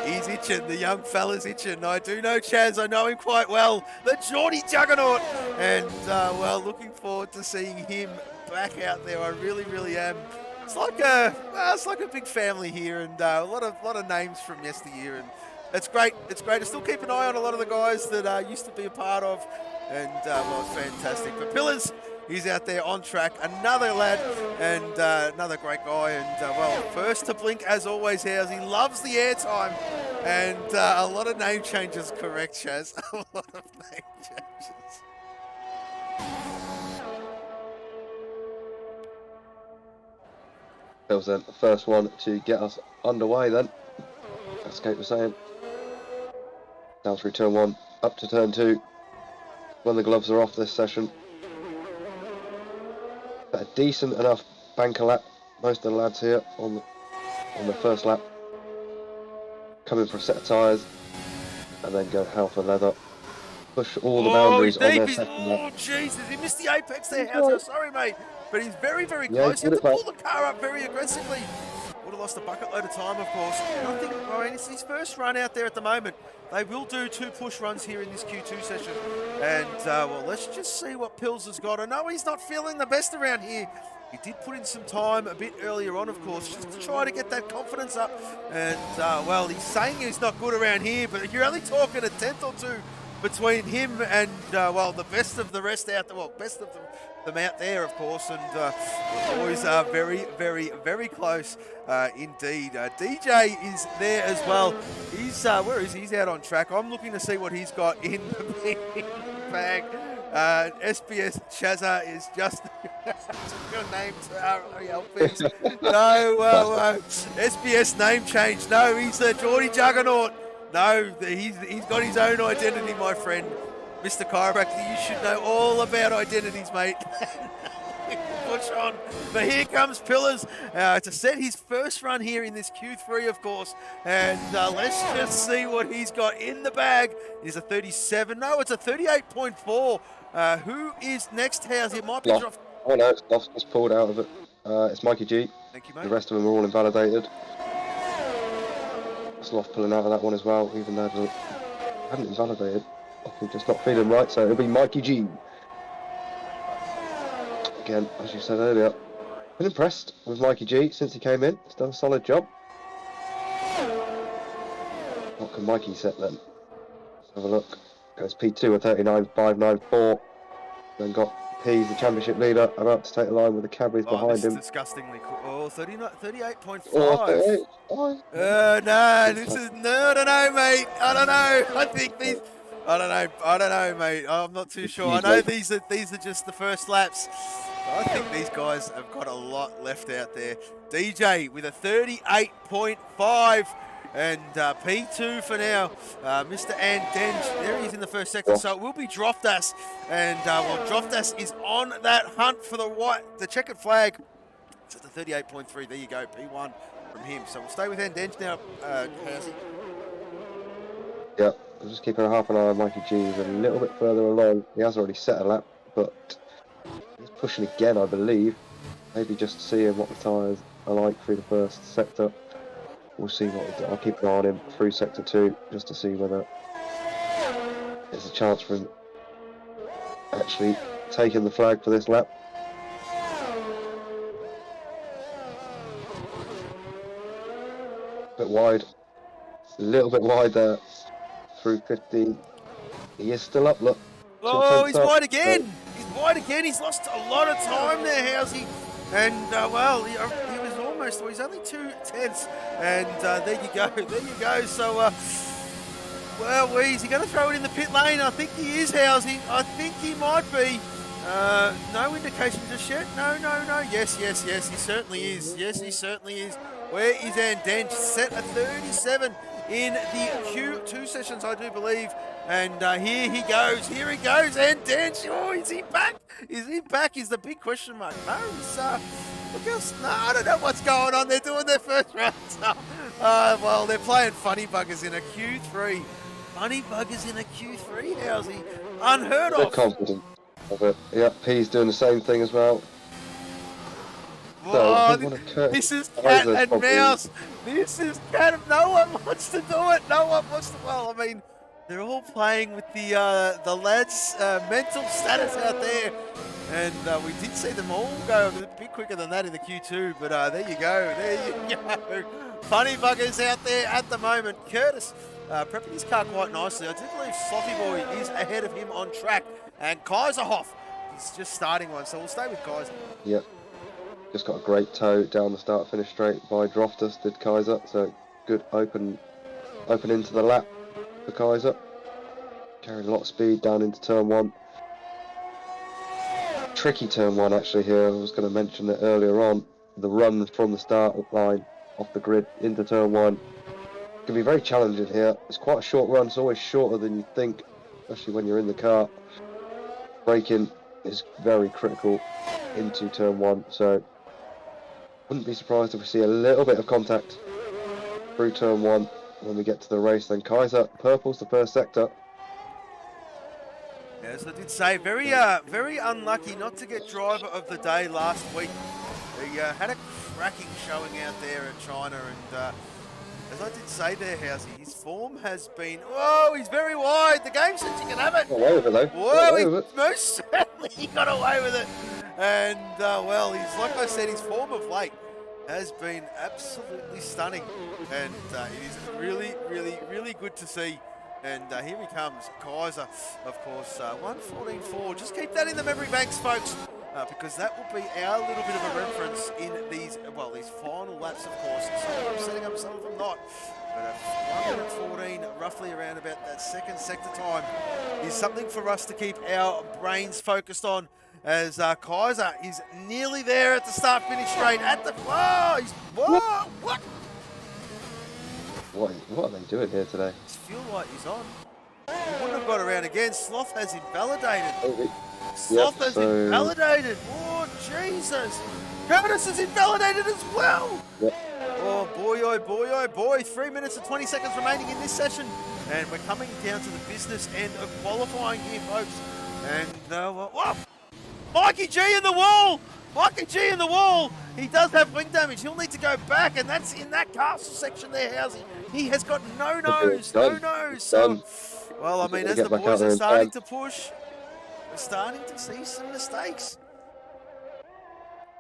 he's itching, the young fella's itching. I do know Chaz, I know him quite well, the Geordie juggernaut. And well, looking forward to seeing him back out there. I really, really am. It's like a big family here, and a lot of names from yesteryear, and it's great. It's great to still keep an eye on a lot of the guys that used to be a part of, and well, it's fantastic. But Pillars, he's out there on track, another lad, and another great guy, and well, first to blink as always. He loves the airtime, and a lot of name changes. Correct, Chaz. A lot of name changes. That was the first one to get us underway then, as Kate was saying. Down through turn 1, up to turn 2, when the gloves are off this session. A decent enough banker lap, most of the lads here on the first lap. Coming for a set of tyres, and then go hell for leather. Push all the boundaries on their second lap. Oh, Jesus, he missed the apex there, Hauser. Sorry, mate. But he's very, very close. He had to pull the car up very aggressively. Would have lost a bucket load of time, of course. I think, well, it's his first run out there at the moment. They will do 2 push runs here in this Q2 session. And, well, let's just see what Pills has got. I know he's not feeling the best around here. He did put in some time a bit earlier on, of course, just to try to get that confidence up. And, well, he's saying he's not good around here, but you're only talking a tenth or two between him and, well, the best of the rest out there. Well, best of them out there, of course, and the boys are very, very, very close indeed. DJ is there as well. He's where is he? He's out on track. I'm looking to see what he's got in the bag. SBS Chazza is just your name. Please. No, SBS name change. No, he's the Geordie juggernaut. No, he's got his own identity, my friend. Mr. Chiropractor, you should know all about identities, mate. Push on. But here comes Pillars to set his first run here in this Q3, of course. And let's just see what he's got in the bag. Is a 37. No, it's a 38.4. Who is next? How's it? Might be dropped. Oh no, it's Loft just pulled out of it. It's Mikey G. Thank you, mate. The rest of them are all invalidated. Sloth pulling out of that one as well, even though they hadn't invalidated. He's just not feeling right, so it'll be Mikey G. Again, as you said earlier, been impressed with Mikey G since he came in. He's done a solid job. What can Mikey set then? Let's have a look. Goes P2 at 39.594. Then got P's, the championship leader, about to take a line with the Cadburys behind him. Disgustingly cool. Oh, 38.5. Oh, no, this is no, mate. I don't know. I think these. I don't know, mate. I'm not too sure. I know these are just the first laps. I think these guys have got a lot left out there. DJ with a 38.5 and P2 for now. Mr. Andenge, there he is in the first sector. So it will be Droftas, and well, Droftas is on that hunt for the checkered flag. It's at the 38.3. There you go, P1 from him. So we'll stay with Andenge now, Hersey. Yeah, I'm just keeping half an eye on Mikey G. He's a little bit further along. He has already set a lap, but he's pushing again, I believe. Maybe just seeing what the tyres are like through the first sector. We'll see what I'll keep an eye on him through sector 2, just to see whether there's a chance for him actually taking the flag for this lap. A bit wide, a little bit wide there. Through 15, he is still up, look. Oh, he's wide again. He's wide again. He's lost a lot of time there, Housey. And, well, he was almost, well, he's only 2/10. And there you go, there you go. So, well, is he going to throw it in the pit lane? I think he is, Housey. I think he might be. No indication just yet. No. Yes, he certainly is. Yes, he certainly is. Where is Andench? Set at 37 in the Q2 sessions, I do believe. And here he goes, Andench. Oh, is he back? Is he back? Is the big question mark. No, he's, look else. No, I don't know what's going on. They're doing their first round. Well, they're playing funny buggers in a Q3. Funny buggers in a Q3, Housey. Unheard of. They're confident of it. Yep, P's doing the same thing as well. Oh, this is cat and mouse. This is cat and no one wants to do it. No one wants to. Well, I mean, they're all playing with the lads' mental status out there. And we did see them all go a bit quicker than that in the Q2. But there you go. There you go. Funny buggers out there at the moment. Curtis prepping his car quite nicely. I do believe Slothy Boy is ahead of him on track. And Kaiserhoff is just starting one. So we'll stay with Kaiser. Yep. Just got a great toe down the start-finish straight by Droftus, did Kaiser. So good open into the lap for Kaiser. Carrying a lot of speed down into turn 1. Tricky turn 1 actually here. I was going to mention it earlier on. The run from the start line off the grid into turn 1 can be very challenging here. It's quite a short run. It's always shorter than you think, especially when you're in the car. Braking is very critical into turn 1. So wouldn't be surprised if we see a little bit of contact through turn 1 when we get to the race. Then Kaiser purples the first sector. As I did say, very unlucky not to get driver of the day last week. He had a cracking showing out there in China, and as I did say there, Housey, his form has been. Whoa, he's very wide. The game says you can have it. Got away with it though. Whoa, most certainly he got away with it. And well, he's like I said, his form of late has been absolutely stunning, and it is really good to see. And here he comes, Kaiser, of course, 1:14.4. Just keep that in the memory banks, folks, because that will be our little bit of a reference in these final laps, of course. Some of them setting up, some of them not. But 1:14, roughly around about that second sector time, is something for us to keep our brains focused on, as Kaiser is nearly there at the start-finish straight at the. Whoa! What? What are they doing here today? His fuel light is on. He wouldn't have got around again. Sloth has invalidated. Sloth has invalidated. Oh, Jesus. Curtis is invalidated as well. Yep. Oh, boy. 3 minutes and 20 seconds remaining in this session. And we're coming down to the business end of qualifying here, folks. And, whoa. Mikey G in the wall. Mikey G in the wall. He does have wing damage. He'll need to go back, and that's in that castle section there, Housey. He has got no nose. So, well, I mean, as the boys are starting to push, we're starting to see some mistakes.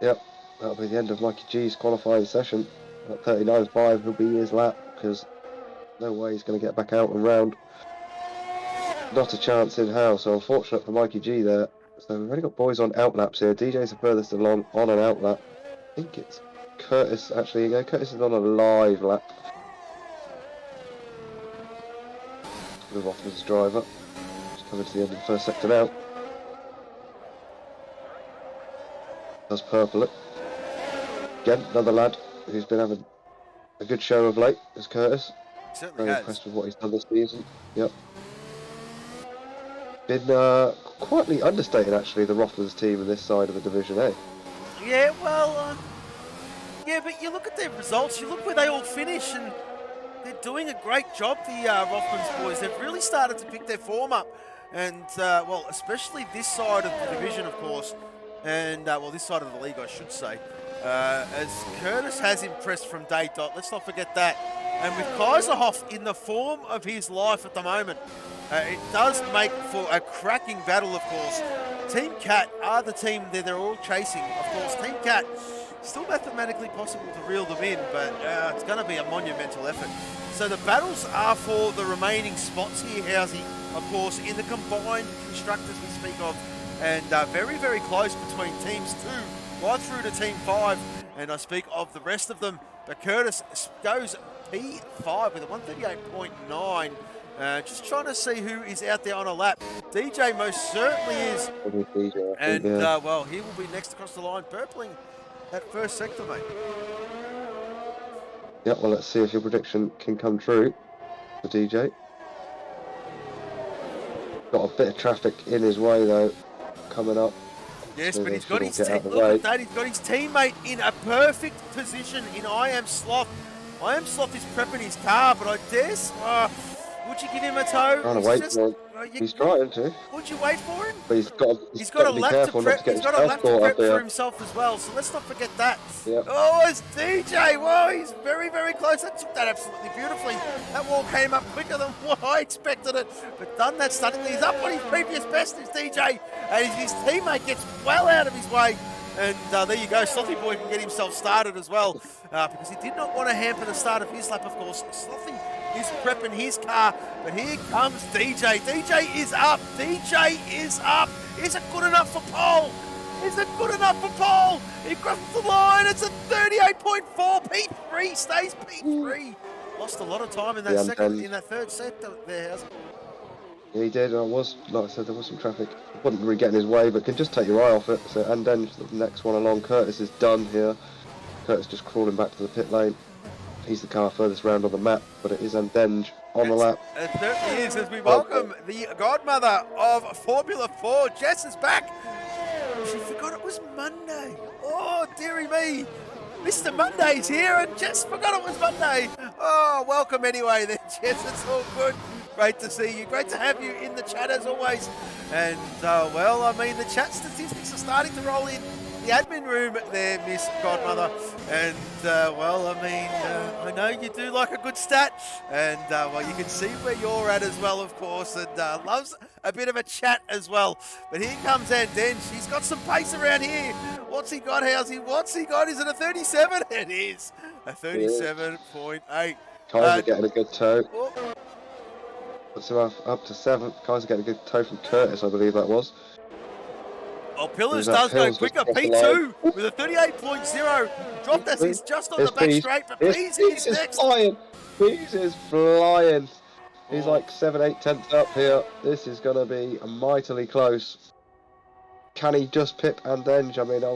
Yep, that'll be the end of Mikey G's qualifying session. At 39.5, he'll be his lap, because no way he's going to get back out and round. Not a chance in hell, so unfortunate for Mikey G there. So we've already got boys on out laps here. DJ's the furthest along on an out lap. I think it's Curtis, actually. Yeah, Curtis is on a live lap. Move off as a driver. Just coming to the end of the first sector now. Does purple it. Again, another lad who's been having a good show of late is Curtis. Certainly Very impressed with what he's done this season. Yep. Been quietly understated, actually, the Rothmans team in this side of the Division A. Yeah, well, yeah, but you look at their results, you look where they all finish, and they're doing a great job, the Rothmans boys. They've really started to pick their form up, and, well, especially this side of the division, of course, and, well, this side of the league, I should say, as Curtis has impressed from day dot. Let's not forget that. And with Kaiserhoff in the form of his life at the moment, it does make for a cracking battle, of course. Team Cat are the team that they're all chasing. Of course, Team Cat, still mathematically possible to reel them in, but it's going to be a monumental effort. So the battles are for the remaining spots here, Housey, of course, in the combined constructors we speak of. And very close between teams 2 right through to Team 5. And I speak of the rest of them. But Curtis goes P5 with a 138.9. Just trying to see who is out there on a lap. DJ most certainly is. Probably DJ, I think, And, yeah. well, he will be next across the line, purpling that first sector, mate. Yeah, well, let's see if your prediction can come true for DJ. Got a bit of traffic in his way, though, coming up. Yes, So but they he's got should all his get out of the look way. at that. He's got his teammate in a perfect position in I Am Sloth. I Am Sloth is prepping his car, but I guess would you give him a tow? Trying to wait for him. He's trying to, Would you wait for him? but he's got a to be lap to careful not to prep. get He's his got a lap to caught prep up for here. himself as well. So let's not forget that. Yep. Oh, it's DJ. Whoa, he's very, very close. That took that absolutely beautifully. That wall came up quicker than what I expected it, but done that stunningly. He's up on his previous best, is DJ, and his teammate gets well out of his way. And there you go, Slothy Boy can get himself started as well, because he did not want to hamper the start of his lap, of course. Slothy is prepping his car, but here comes DJ. DJ is up. DJ is up. Is it good enough for pole? Is it good enough for pole? He crosses the line. It's a 38.4. P3 stays P3. Lost a lot of time in that third sector there. Yeah, he did. Like I said, there was some traffic. Wasn't really getting his way, but can just take your eye off it. So, and then the next one along, Curtis is done here. Curtis just crawling back to the pit lane. He's the car furthest round on the map, but it is Andenge on the lap. It certainly is, as we welcome the godmother of Formula 4. Jess is back. She forgot it was Monday. Oh, dearie me. Mr. Monday's here, and Jess forgot it was Monday. Oh, welcome anyway there, Jess. It's all good. Great to see you. Great to have you in the chat as always. And, well, I mean, the chat statistics are starting to roll in the admin room there, Miss Godmother. And, well, I mean, I know you do like a good stat. And, well, you can see where you're at as well, of course. And loves a bit of a chat as well. But here comes Andenge. She's got some pace around here. What's he got, Housey? What's he got? Is it a 37? It is a 37.8. Kaiser getting a good tow. Oh. So up to 7th. Kaiser getting a good tow from Curtis, I believe that was. Oh, Pillars does go quicker. P2 with a 38.0. Dropped us. He's just on the back straight, but Pease is next. Flying. Pease is flying. He's like 7-8 tenths up here. This is going to be mightily close. Can he just pip Andenge? I mean, I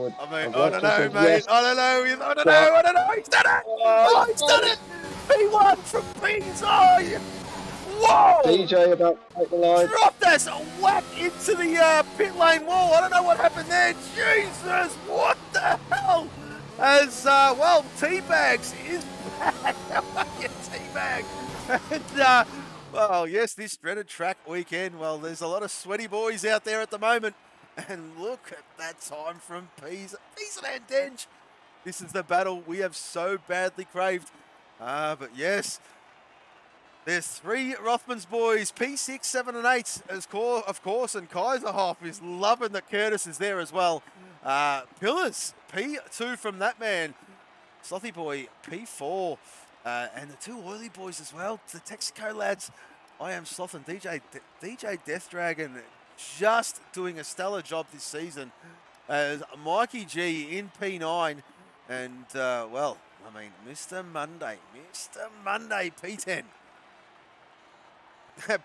don't know, mate. Yes. I don't know. He's done it. Oh, he's done it. P1 from Pease. Oh, yeah. Whoa! DJ about to take the line. Dropped us a whack into the pit lane wall. I don't know what happened there. Jesus, what the hell? As, well, Teabags is back. How are you, Teabag? And, well, yes, this dreaded track weekend. Well, there's a lot of sweaty boys out there at the moment. And look at that time from Pease and Andenge. This is the battle we have so badly craved. But yes, there's 3 Rothmans boys, P6, 7 and 8, of course, and Kaiserhoff is loving that Curtis is there as well. Pillars, P2 from that man. Slothy boy, P4. And the 2 oily boys as well, the Texaco lads. I Am Sloth and DJ Death Dragon just doing a stellar job this season. As Mikey G in P9. And, well, I mean, Mr. Monday, P10.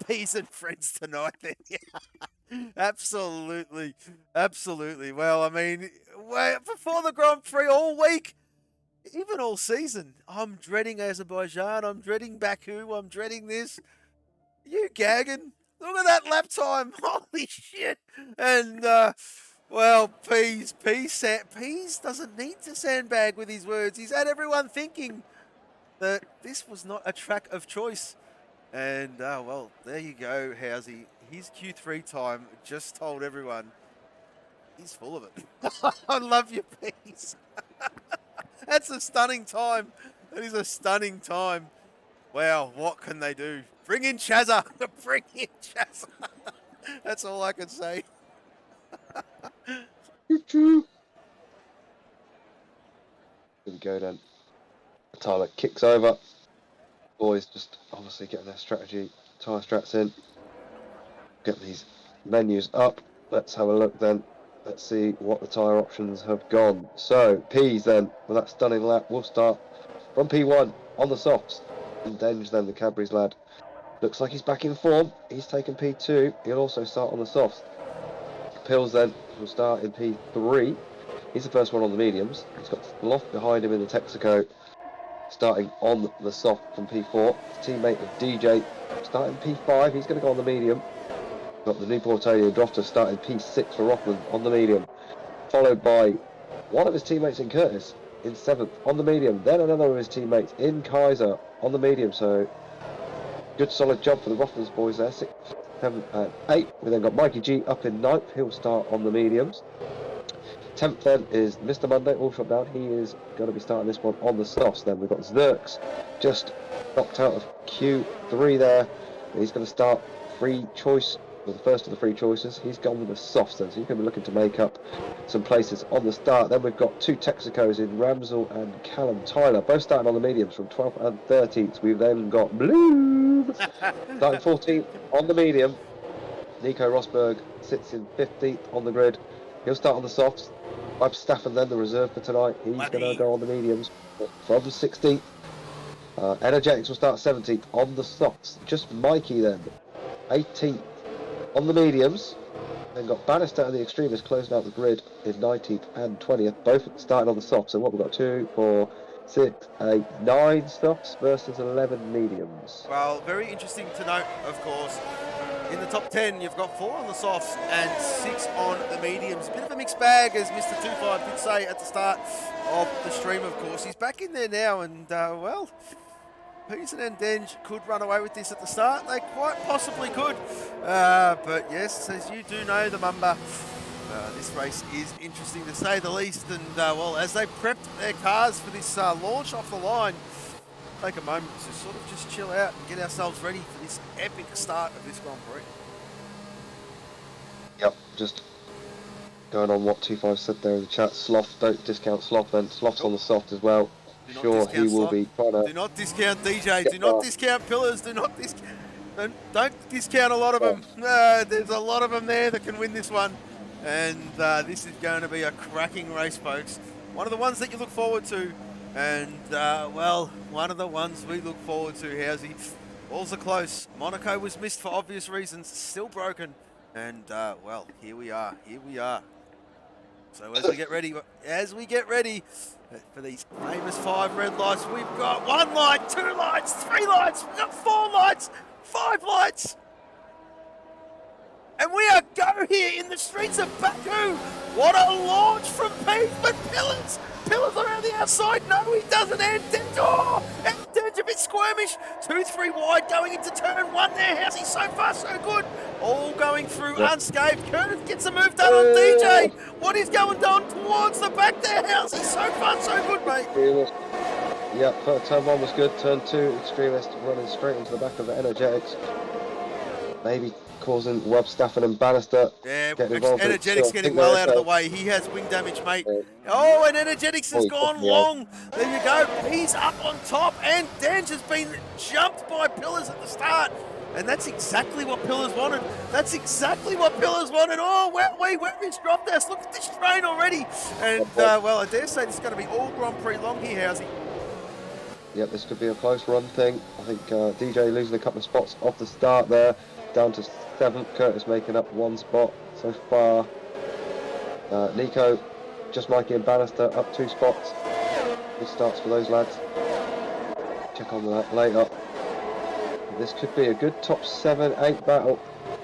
Peace and friends tonight then. Absolutely. Well, I mean, before the Grand Prix all week, even all season, I'm dreading Azerbaijan, I'm dreading Baku, I'm dreading this. You gagging? Look at that lap time. Holy shit. And, well, Pease doesn't need to sandbag with his words. He's had everyone thinking that this was not a track of choice. And, well, there you go, Housey. His Q3 time just told everyone he's full of it. I love you, Pease. That's a stunning time. That is a stunning time. Wow, what can they do? Bring in Chazza. Bring in Chazza. That's all I can say. Here we go then. Tyler kicks over. Boys just obviously getting their strategy, tyre strats in. Get these menus up. Let's have a look then. let's see what the tyre options have gone. So, P's then, with that stunning lap, will start from P1 on the softs. And Denge then, the Cadbury's lad, looks like he's back in form. He's taken P2. He'll also start on the softs. Pills then will start in P3. He's the first one on the mediums. He's got Sloth behind him in the Texaco, starting on the soft from P4. His teammate of DJ starting P5. He's going to go on the medium. Got the Newport Tony and Drofter starting P6 for Rothman on the medium, followed by one of his teammates in Curtis in 7th on the medium, then another of his teammates in Kaiser on the medium. So good solid job for the Rothmans boys there. 6th, 7th and 8th. We then got Mikey G up in 9th. He'll start on the mediums. 10th then is Mr. Monday, all shot down. He is going to be starting this one on the softs. Then we've got Zerks just knocked out of Q3 there. He's going to start free choice, the first of the free choices. He's gone with the softs then, so he's going to be looking to make up some places on the start. Then we've got 2 Texacos in Ramsell and Callum Tyler, both starting on the mediums from 12th and 13th. We've then got Bloom starting 14th on the medium. Nico Rosberg sits in 15th on the grid. He'll start on the softs. Webb Staffen then, the reserve for tonight. He's going to go on the mediums from 16th. Energetics will start 17th on the softs. Just Mikey then, 18th on the mediums. Then got Bannister and the Extremists closing out the grid in 19th and 20th, both starting on the softs. So what we've got 2, 4, 6, 8, 9 softs versus 11 mediums. Well, very interesting to note, of course. In the top 10, you've got 4 on the softs and 6 on the mediums. A bit of a mixed bag, as Mr. 25 did say at the start of the stream, of course. He's back in there now, and, well, Peterson and Denge could run away with this at the start. They quite possibly could. But, yes, as you do know, the Mumba, this race is interesting to say the least. And, well, as they prepped their cars for this launch off the line, take a moment to sort of just chill out and get ourselves ready for this epic start of this Grand Prix. Yep, just going on what 25 said there in the chat. Sloth, don't discount Sloth, then Sloth's on the soft as well. Sure, he will be trying to... Do not discount DJ, do not discount Pillars, do not discount... Don't discount a lot of them. There's a lot of them there that can win this one. And this is going to be a cracking race, folks. One of the ones that you look forward to. And, well, one of the ones we look forward to, Housey. Balls are close. Monaco was missed for obvious reasons. Still broken. And, well, here we are. Here we are. So as we get ready for these famous 5 red lights, we've got 1 light, 2 lights, 3 lights, we've got 4 lights, 5 lights. And we are go here in the streets of Baku. What a launch from Pete, but Pillars around the outside. No, he doesn't. And Denge a bit squirmish. 2-3 wide going into turn 1 there. How's he so far so good? All going through unscathed. Curtis gets a move done on DJ. What is going down towards the back there? How's he so far so good, mate? Yeah, turn 1 was good. Turn 2, Extremist running straight into the back of the Energetics. Maybe causing Webb, Staffen and Bannister. Yeah, involved. Energetics getting well out of the way. He has wing damage, mate. Oh, and Energetics has gone long. There you go. He's up on top, and Denge has been jumped by Pillars at the start. And that's exactly what Pillars wanted. That's exactly what Pillars wanted. Oh, where is dropped us? Look at this train already. And, well, I dare say this is going to be all Grand Prix long here, Housey. Yep, this could be a close run thing. I think DJ losing a couple of spots off the start there. Down to 7th, Curtis making up 1 spot so far. Nico, just Mikey and Bannister up 2 spots. Good starts for those lads. Check on that later. This could be a good top 7-8 battle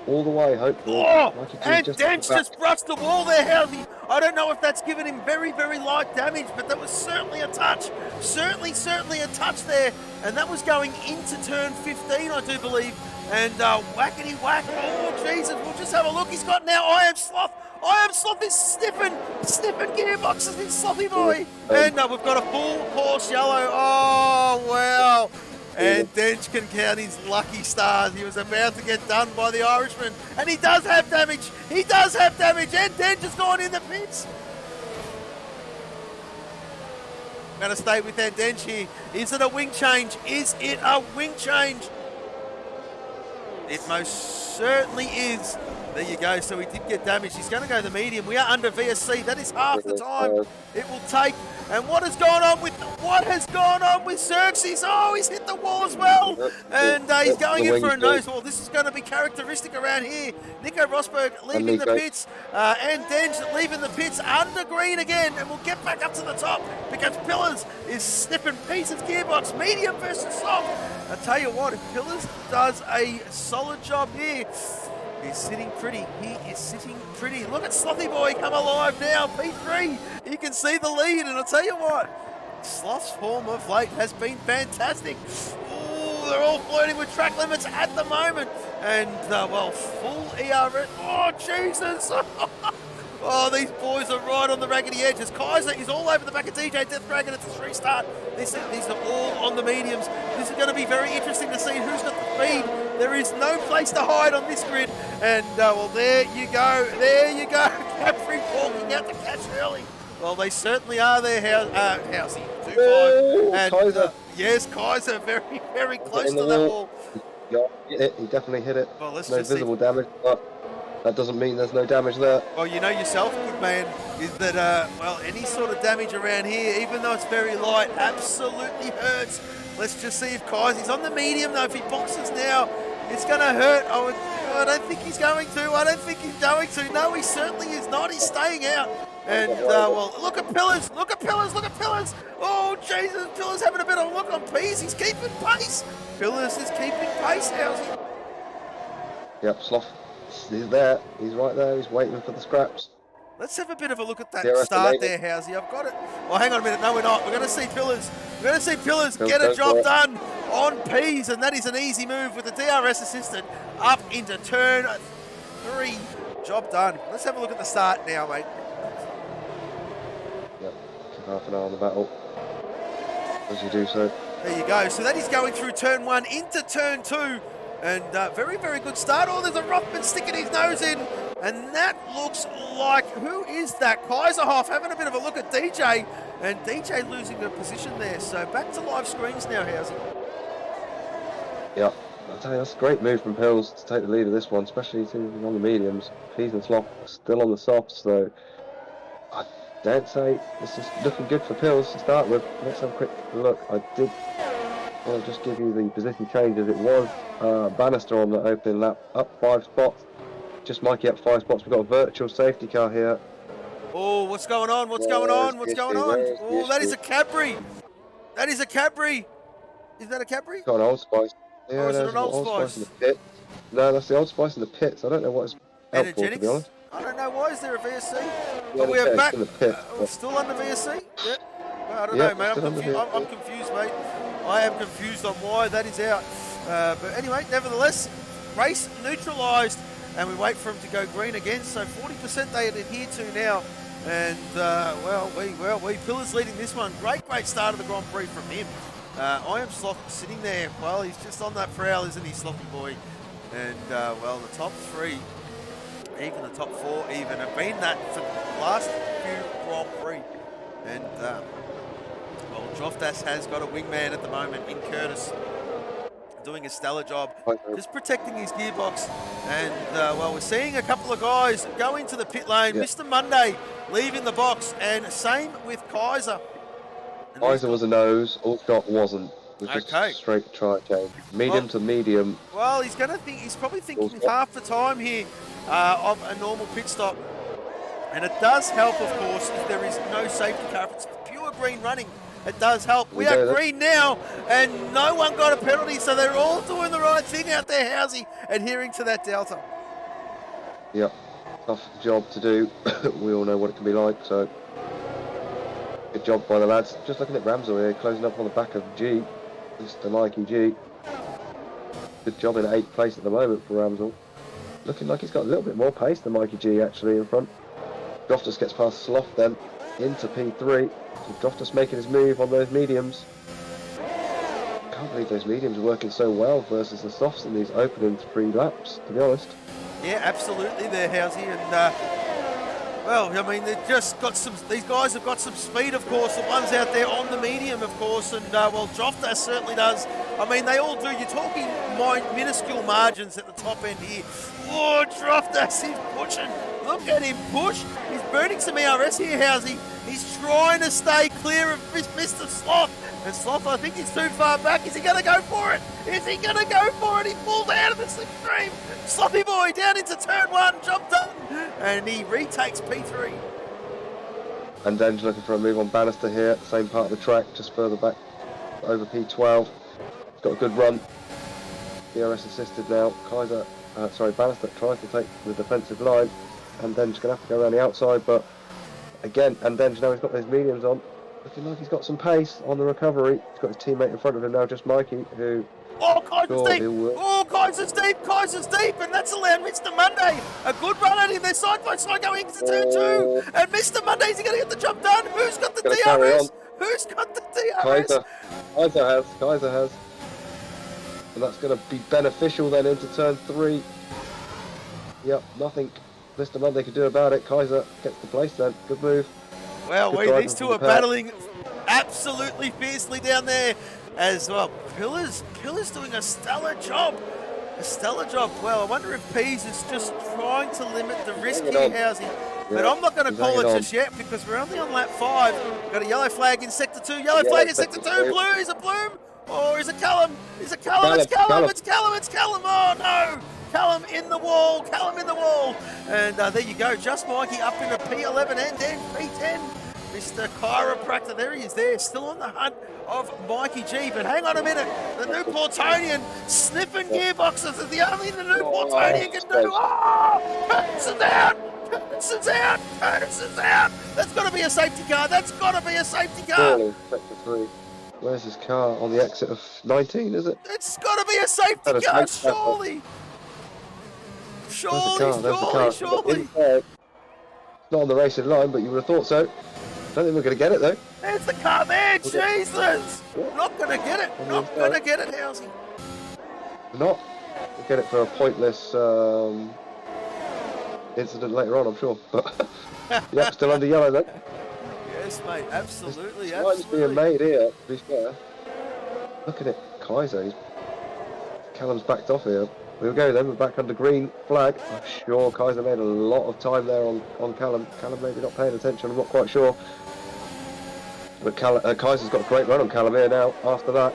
all the way, hopefully. Oh, and Denge just brushed the wall there, Housey. I don't know if that's given him very, very light damage, but that was certainly a touch. Certainly a touch there. And that was going into turn 15, I do believe. And whackety whack. Oh, Jesus. We'll just have a look. He's got now I Am Sloth. I Am Sloth is sniffing gearboxes, this slothy boy. And we've got a full course yellow. Oh, wow. And Denge can count his lucky stars. He was about to get done by the Irishman. And he does have damage. He does have damage. And Denge has gone in the pits. I'm going to stay with Denge here. Is it a wing change? Is it a wing change? It most certainly is. There you go. So he did get damaged. He's going to go the medium. We are under VSC. That is half the time it will take. And what has gone on with Xerxes? Oh, he's hit the wall as well. And he's going in for a nose wall. This is going to be characteristic around here. Nico Rosberg leaving the pits. And Denge leaving the pits under green again. And we'll get back up to the top because Pillars is snipping pieces gearbox. Medium versus soft. I tell you what, if Pillars does a solid job here, he's sitting pretty. He is sitting pretty. Look at Slothy Boy come alive now. P3. You can see the lead. And I'll tell you what, Sloth's form of late has been fantastic. Ooh, they're all flirting with track limits at the moment. And, well, full ERS. Oh, Jesus. Oh, these boys are right on the raggedy edges. Kaiser is all over the back of DJ Death Dragon. It's a restart. These are all on the mediums. This is going to be very interesting to see who's got the feed. There is no place to hide on this grid. And, well, there you go. There you go. Capri walking out to catch early. Well, they certainly are there, Housey. 2-5. And, Kaiser. Yes, Kaiser very, very close to that wall. Yeah, he definitely hit it. Well, let's no just visible damage, but that doesn't mean there's no damage there. Well, you know yourself, good man, is that, well, any sort of damage around here, even though it's very light, absolutely hurts. Let's just see if Kaiser's on the medium, though. If he boxes now, it's going to hurt. I don't think he's going to. I don't think he's going to. No, he certainly is not. He's staying out. And, well, look at Pillars. Look at Pillars. Look at Pillars. Oh, Jesus. Pillars having a bit of a look on Peas. He's keeping pace. Pillars is keeping pace, Housey. Yep, Sloth. He's there. He's right there. He's waiting for the scraps. Let's have a bit of a look at that start there, Housey. I've got it. Oh, hang on a minute. No, we're not. We're going to see Pillars. We're going to see Pillars get a job done on Peas, and that is an easy move with the DRS assistant up into turn 3. Job done. Let's have a look at the start now, mate. Yep, keep half an eye on the battle as you do so. There you go. So that is going through turn 1 into turn 2. And very, very good start. Oh, there's a Rothman sticking his nose in. And that looks like, who is that? Kaiserhoff having a bit of a look at DJ. And DJ losing a position there. So back to live screens now, Housey. Yeah, I'll tell you, that's a great move from Pills to take the lead of this one, especially on the mediums. Peas and Sloth still on the softs, so I dare say this is looking good for Pills to start with. Let's have a quick look. I'll just give you the position changes. It was Bannister on the opening lap, up 5 spots. Just Mikey up 5 spots. We've got a virtual safety car here. Oh, what's going on? What's going on? What's going on? Oh, that is a Cadbury. That is a Cadbury. Is that a Cadbury? Got an Old Spice. Yeah, or is it an Old Spice? In the pit. No, that's the Old Spice in the pits. I don't know what it's out for, to be honest. I don't know. Why is there a VSC? Yeah, we're back. in the pit, We're still under VSC? Yep. Well, I don't know, mate. I'm confused, mate. I am confused on why that is out. But anyway, nevertheless, race neutralised, and we wait for him to go green again. So 40% they adhere to now. And, we Pillars leading this one. Great start of the Grand Prix from him. I am Sloth sitting there. Well, he's just on that prowl, isn't he, Slothy boy? And, well, the top 3, even the top 4 even, have been that for the last few Grand Prix. And, well, Droftas has got a wingman at the moment in Curtis, doing a stellar job, just protecting his gearbox. And, well, we're seeing a couple of guys go into the pit lane. Yeah. Mr. Monday leaving the box, and same with Kaiser. Kaiser was a nose, Allshot wasn't. It was just a straight try change. Medium to medium. Well, he's probably thinking half the time here of a normal pit stop. And it does help, of course, if there is no safety car. If it's pure green running, it does help. We are green now, and no one got a penalty, so they're all doing the right thing out there, Housey, adhering to that delta. Yep, tough job to do. We all know what it can be like, so good job by the lads. Just looking at Ramsel here, closing up on the back of G. Mr. Mikey G. Good job in 8th place at the moment for Ramsel. Looking like he's got a little bit more pace than Mikey G actually in front. Droftus gets past Sloth then, into P3. So Droftus making his move on those mediums. Can't believe those mediums are working so well versus the softs in these opening 3 laps, to be honest. Yeah, absolutely there, Housey. And, well, I mean, they've just got these guys have got some speed, of course. The ones out there on the medium, of course. And, well, Droftas certainly does. I mean, they all do. You're talking minuscule margins at the top end here. Oh, Droftas, he's pushing. Look at him push. He's burning some ERS here, Housey. He's trying to stay clear of Mr. Sloth. And Sloth, I think he's too far back. Is he going to go for it? Is he going to go for it? He pulled out of the slipstream. Sloppy boy down into turn 1, jump done. And he retakes P3. And Den's looking for a move on Bannister here, same part of the track, just further back over P12. He's got a good run. DRS assisted now. Bannister tries to take the defensive line, and Den's going to have to go around the outside, but again, and Den's now he's got those mediums on. Looking like he's got some pace on the recovery. He's got his teammate in front of him now, just Mikey, who... Oh, Kaiser's deep! Oh, Kaiser's deep! And that's allowed Mr. Monday a good run at him. They're side by side going into turn 2. And Mr. Monday's going to get the job done. Who's got the DRS? Who's got the DRS? Kaiser has. And that's going to be beneficial then into turn 3. Yep, nothing Mr. Monday could do about it. Kaiser gets the place then. Good move. Well, these two are battling absolutely fiercely down there as well. Pillar's doing a stellar job. Well, I wonder if Pease is just trying to limit the risk here, Housey. But I'm not going to call it just yet because we're only on lap 5. Got a yellow flag in sector 2. Yellow flag in sector 2. Blue. Is it Bloom? Or is it Callum? It's Callum. It's Callum. Oh, no. Callum in the wall. And there you go. Just Mikey up into P11 and then P10. Mr. Chiropractor, there he is there, still on the hunt of Mikey G. But hang on a minute, the new Portonian sniffing gearboxes is the only thing the new Portonian can do. Oh, Patterson's out. That's got to be a safety car. Surely, sector 3. Where's his car? On the exit of 19, is it? It's got to be a safety car, surely. Surely. Not on the racing line, but you would have thought so. Don't think we're going to get it though. There's the car there, Jesus! Not going to get it, Housey. We'll get it for a pointless incident later on, I'm sure. But yep, still under yellow then. Yes, mate, absolutely. Line's being made here, to be fair. Look at it, Kaiser. Callum's backed off here. We'll go then, we're back under green flag. I'm sure Kaiser made a lot of time there on Callum. Callum maybe not paying attention, I'm not quite sure. But Kaiser's got a great run on Callum here now, after that.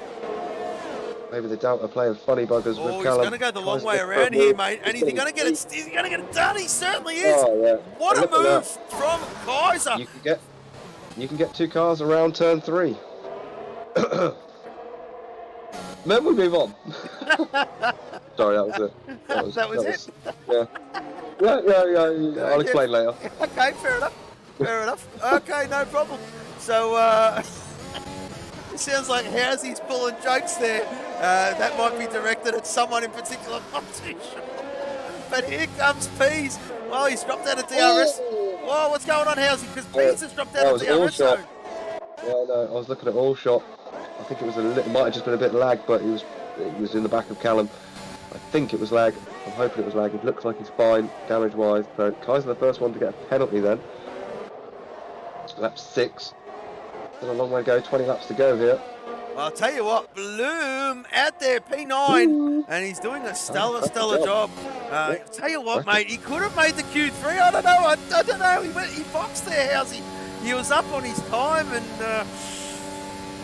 Maybe the doubt are playing funny buggers with Callum. He's going to go the long way around here, mate. And is he going to get it done? He certainly is. Oh, yeah. What a move from Kaiser. You can get 2 cars around turn 3. Then we move on. Sorry, that was it. That was it? Yeah. I'll explain later. Okay, fair enough. Okay, no problem. So, it sounds like Housey's pulling jokes there. That might be directed at someone in particular. I'm not too sure. But here comes Pease. Well, he's dropped out of DRS. Whoa, what's going on, Housey? Because Pease has dropped out of DRS zone. Yeah, no, I was looking at all shot. I think it was might have just been a bit lag, but he was in the back of Callum. I think it was lag. I'm hoping it was lag. It looks like he's fine, damage-wise. So Kaiser the first one to get a penalty then. Lap 6. Still a long way to go. 20 laps to go here. Well, I'll tell you what, Bloom out there, P9, and he's doing a stellar job. I'll tell you what, mate, he could have made the Q3. I don't know. I don't know. He boxed there, Housey. He was up on his time, and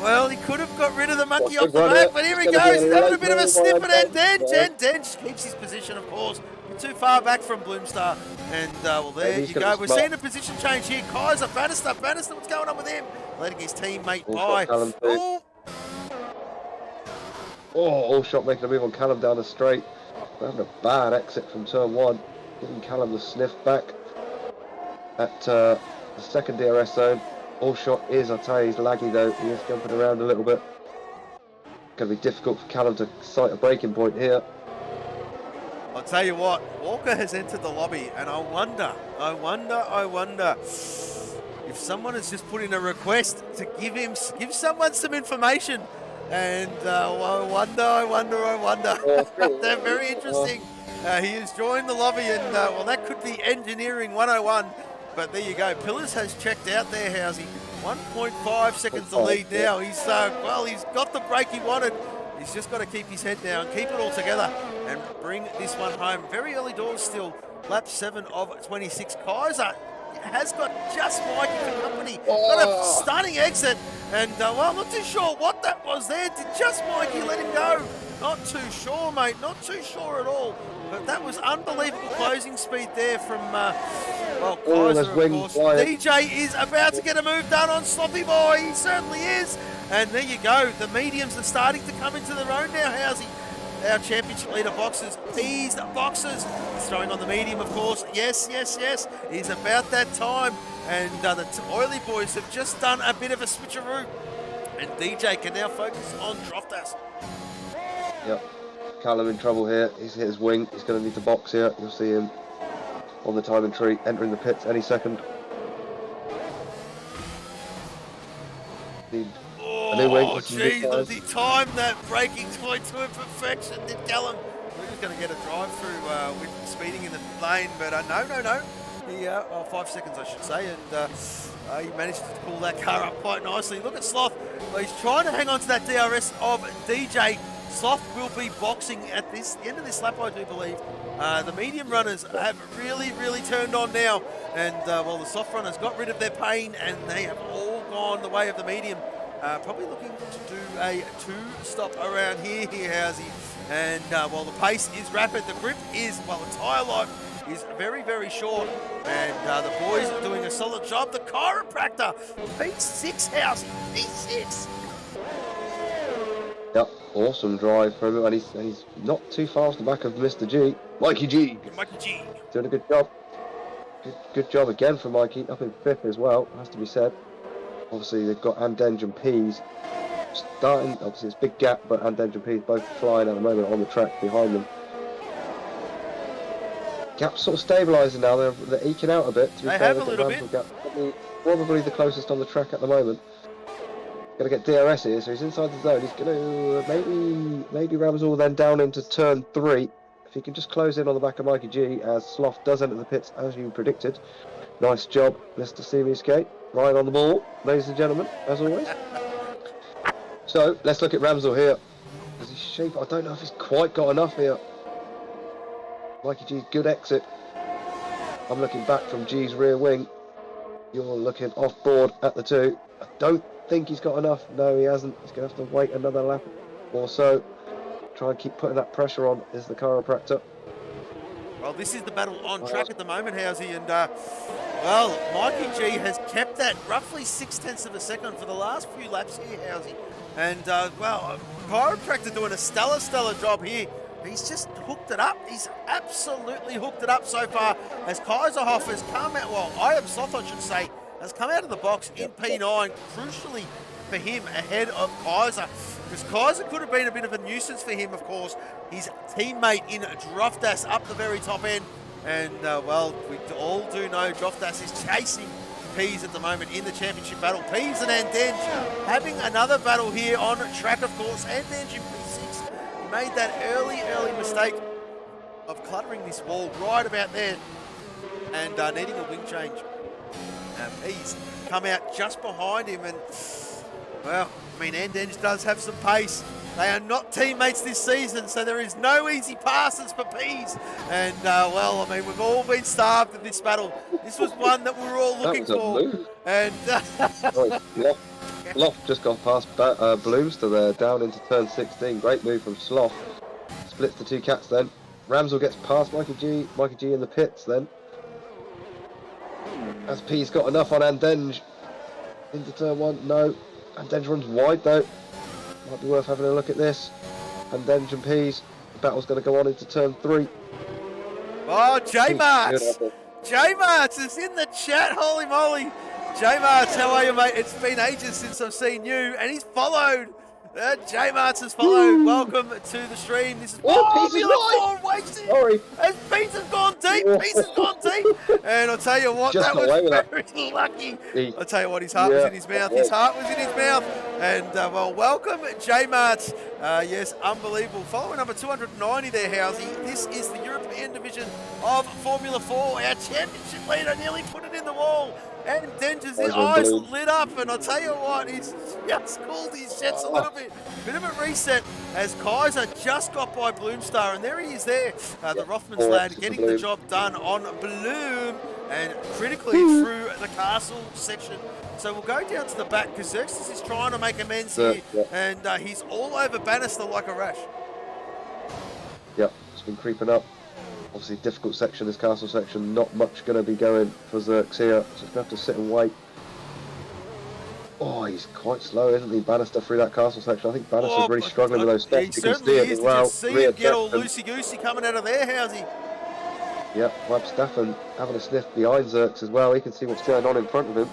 well, he could have got rid of the monkey off the back, but here he goes, having a bit of a snippet, and Dench keeps his position, of course, too far back from Bloomstar, and well, there you go. We're seeing a position change here. Kaiser, Bannister, what's going on with him? Letting his teammate by. All shot making a move on Callum down the straight. We're having a bad exit from turn 1, giving Callum the sniff back at the second DRS zone. All shot is, I'll tell you, he's laggy though. He is jumping around a little bit. Going to be difficult for Callum to sight a breaking point here. I'll tell you what, Walker has entered the lobby, and I wonder if someone has just put in a request to give someone some information. And I wonder. They're very interesting. He has joined the lobby, and well, that could be engineering 101. But there you go. Pillars has checked out there, Housey. 1.5 seconds to lead now. He's well, he's got the break he wanted. He's just got to keep his head down, keep it all together, and bring this one home. Very early doors still. Lap 7 of 26. Kaiser has got just Mikey for company. Got a stunning exit, and well, not too sure what that was there. Did just Mikey let him go? Not too sure, mate. Not too sure at all. But that was unbelievable closing speed there from, well, Kaiser, of course. DJ is about to get a move done on Sloppy Boy. He certainly is. And there you go. The mediums are starting to come into their own now, Housey. Our championship leader boxers, teased boxers. He's throwing on the medium, of course. Yes, yes, yes. It's about that time. And the oily boys have just done a bit of a switcheroo. And DJ can now focus on Droftas. Yep. Callum in trouble here. He's hit his wing. He's going to need to box here. You'll see him on the timing tree, entering the pits any second. Oh, jeez, he timed that braking point to a perfection, did Callum. We're just going to get a drive through with speeding in the lane, but no. He, 5 seconds, I should say, and he managed to pull that car up quite nicely. Look at Sloth. Well, he's trying to hang on to that DRS of DJ. Sloth will be boxing at the end of this lap, I do believe. The medium runners have really turned on now, and well, the soft runners got rid of their pain, and they have all gone the way of the medium. Probably looking to do a 2-stop around here, Housey. And while the pace is rapid, the grip is, well, the tyre life is very short. And the boys are doing a solid job. The chiropractor, P6, Housey, P6. Yep, awesome drive from him, and he's not too far off the back of Mr. G. Mikey G. Mikey G. Doing a good job. Good job again for Mikey, up in 5th as well, has to be said. Obviously, they've got Andenge and Pease starting. Obviously, it's a big gap, but Andenge and Pease both flying at the moment on the track behind them. Gap's sort of stabilising now. They're eking out a bit. They have a little bit. Gap. Probably the closest on the track at the moment. Going to get DRS here, so he's inside the zone. He's going to maybe Ramsell then down into turn 3. If he can just close in on the back of Mikey G, as Sloth does enter the pits as you predicted. Nice job, Mr. Seameyscape. Right on the ball, ladies and gentlemen, as always. So, let's look at Ramsell here. Does he shape? I don't know if he's quite got enough here. Mikey G's good exit. I'm looking back from G's rear wing. You're looking off board at the 2. I don't think he's got enough. No, he hasn't. He's going to have to wait another lap or so. Try and keep putting that pressure on, is the chiropractor. Well, this is the battle on track at the moment, Housey, and well, Mikey G has kept that roughly 0.6 of a second for the last few laps here, Housey. And, well, chiropractor doing a stellar job here. He's just hooked it up. He's absolutely hooked it up so far as Kaiserhoff has come out, well, I am Sloth, I should say, has come out of the box in P9, crucially for him ahead of Kaiser. Because Kaiser could have been a bit of a nuisance for him, of course. His teammate in Droftas up the very top end. And, well, we all do know Droftas is chasing Pease at the moment in the championship battle. Pease and Andenge having another battle here on track, of course. Andenge in P6. He made that early mistake of cluttering this wall right about there and needing a wing change. Pease come out just behind him, and, well, I mean, Andenge does have some pace. They are not teammates this season, so there is no easy passes for Pease. And, well, I mean, we've all been starved in this battle. This was one that we were all looking for. And Sloth just got past Bloomster there, down into turn 16. Great move from Sloth. Splits the 2 cats then. Ramsell gets past Mikey G in the pits then. Has Pease got enough on Andenge? Into turn 1, no. Andenge runs wide though. Might be worth having a look at this. Andenge and Pease. The battle's going to go on into turn 3. Oh, J-Marts! J-Marts is in the chat, holy moly! J-Marts, how are you, mate? It's been ages since I've seen you, and he's followed. J-Marts has followed. Welcome to the stream. This is Pease Sorry. And Pease has gone deep. Pease has gone deep. And I'll tell you what, Just that was very lucky. I'll tell you what, his heart was in his mouth. His heart was in his mouth. And, well, welcome, J-Marts. Yes, unbelievable. Follower number 290 there, Housey. This is the European division of Formula 4. Our championship leader nearly put it in the wall. And Denger's Eyes are eyes blue. lit up, and I'll tell you what, he's just cooled his jets a little bit. Bit of a reset as Kaiser just got by Bloomstar, and there he is there. The Rothmans Four lad X's for getting the Bloom. job done on Bloom and critically through the castle section. So we'll go down to the back because Xerxes is trying to make amends here, and he's all over Bannister like a rash. Yep, it's been creeping up. Obviously, difficult section, this castle section. Not much going to be going for Xerx here, so he's going to have to sit and wait. Oh, he's quite slow, isn't he, Bannister, through that castle section? I think Bannister's really struggling with those steps. He You can certainly see it is. as Did well. you see him get all loosey-goosey coming out of there, Housey? Yep, Webstaffen having a sniff behind Xerx as well. He can see what's going on in front of him.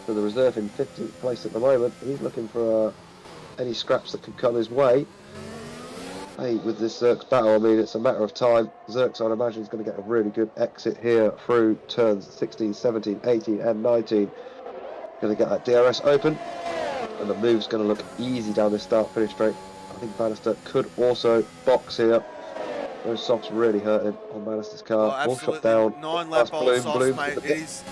So the reserve in 15th place at the moment. He's looking for any scraps that could come his way. Hey, with this Xerx battle, I mean, it's a matter of time. Xerx, I'd imagine, is going to get a really good exit here through turns 16, 17, 18 and 19. Going to get that DRS open, and the move's going to look easy down this start-finish straight. I think Bannister could also box here. Those softs really hurting on Bannister's car. All shot down. 9-lap old Bloom, softs, Bloom mate.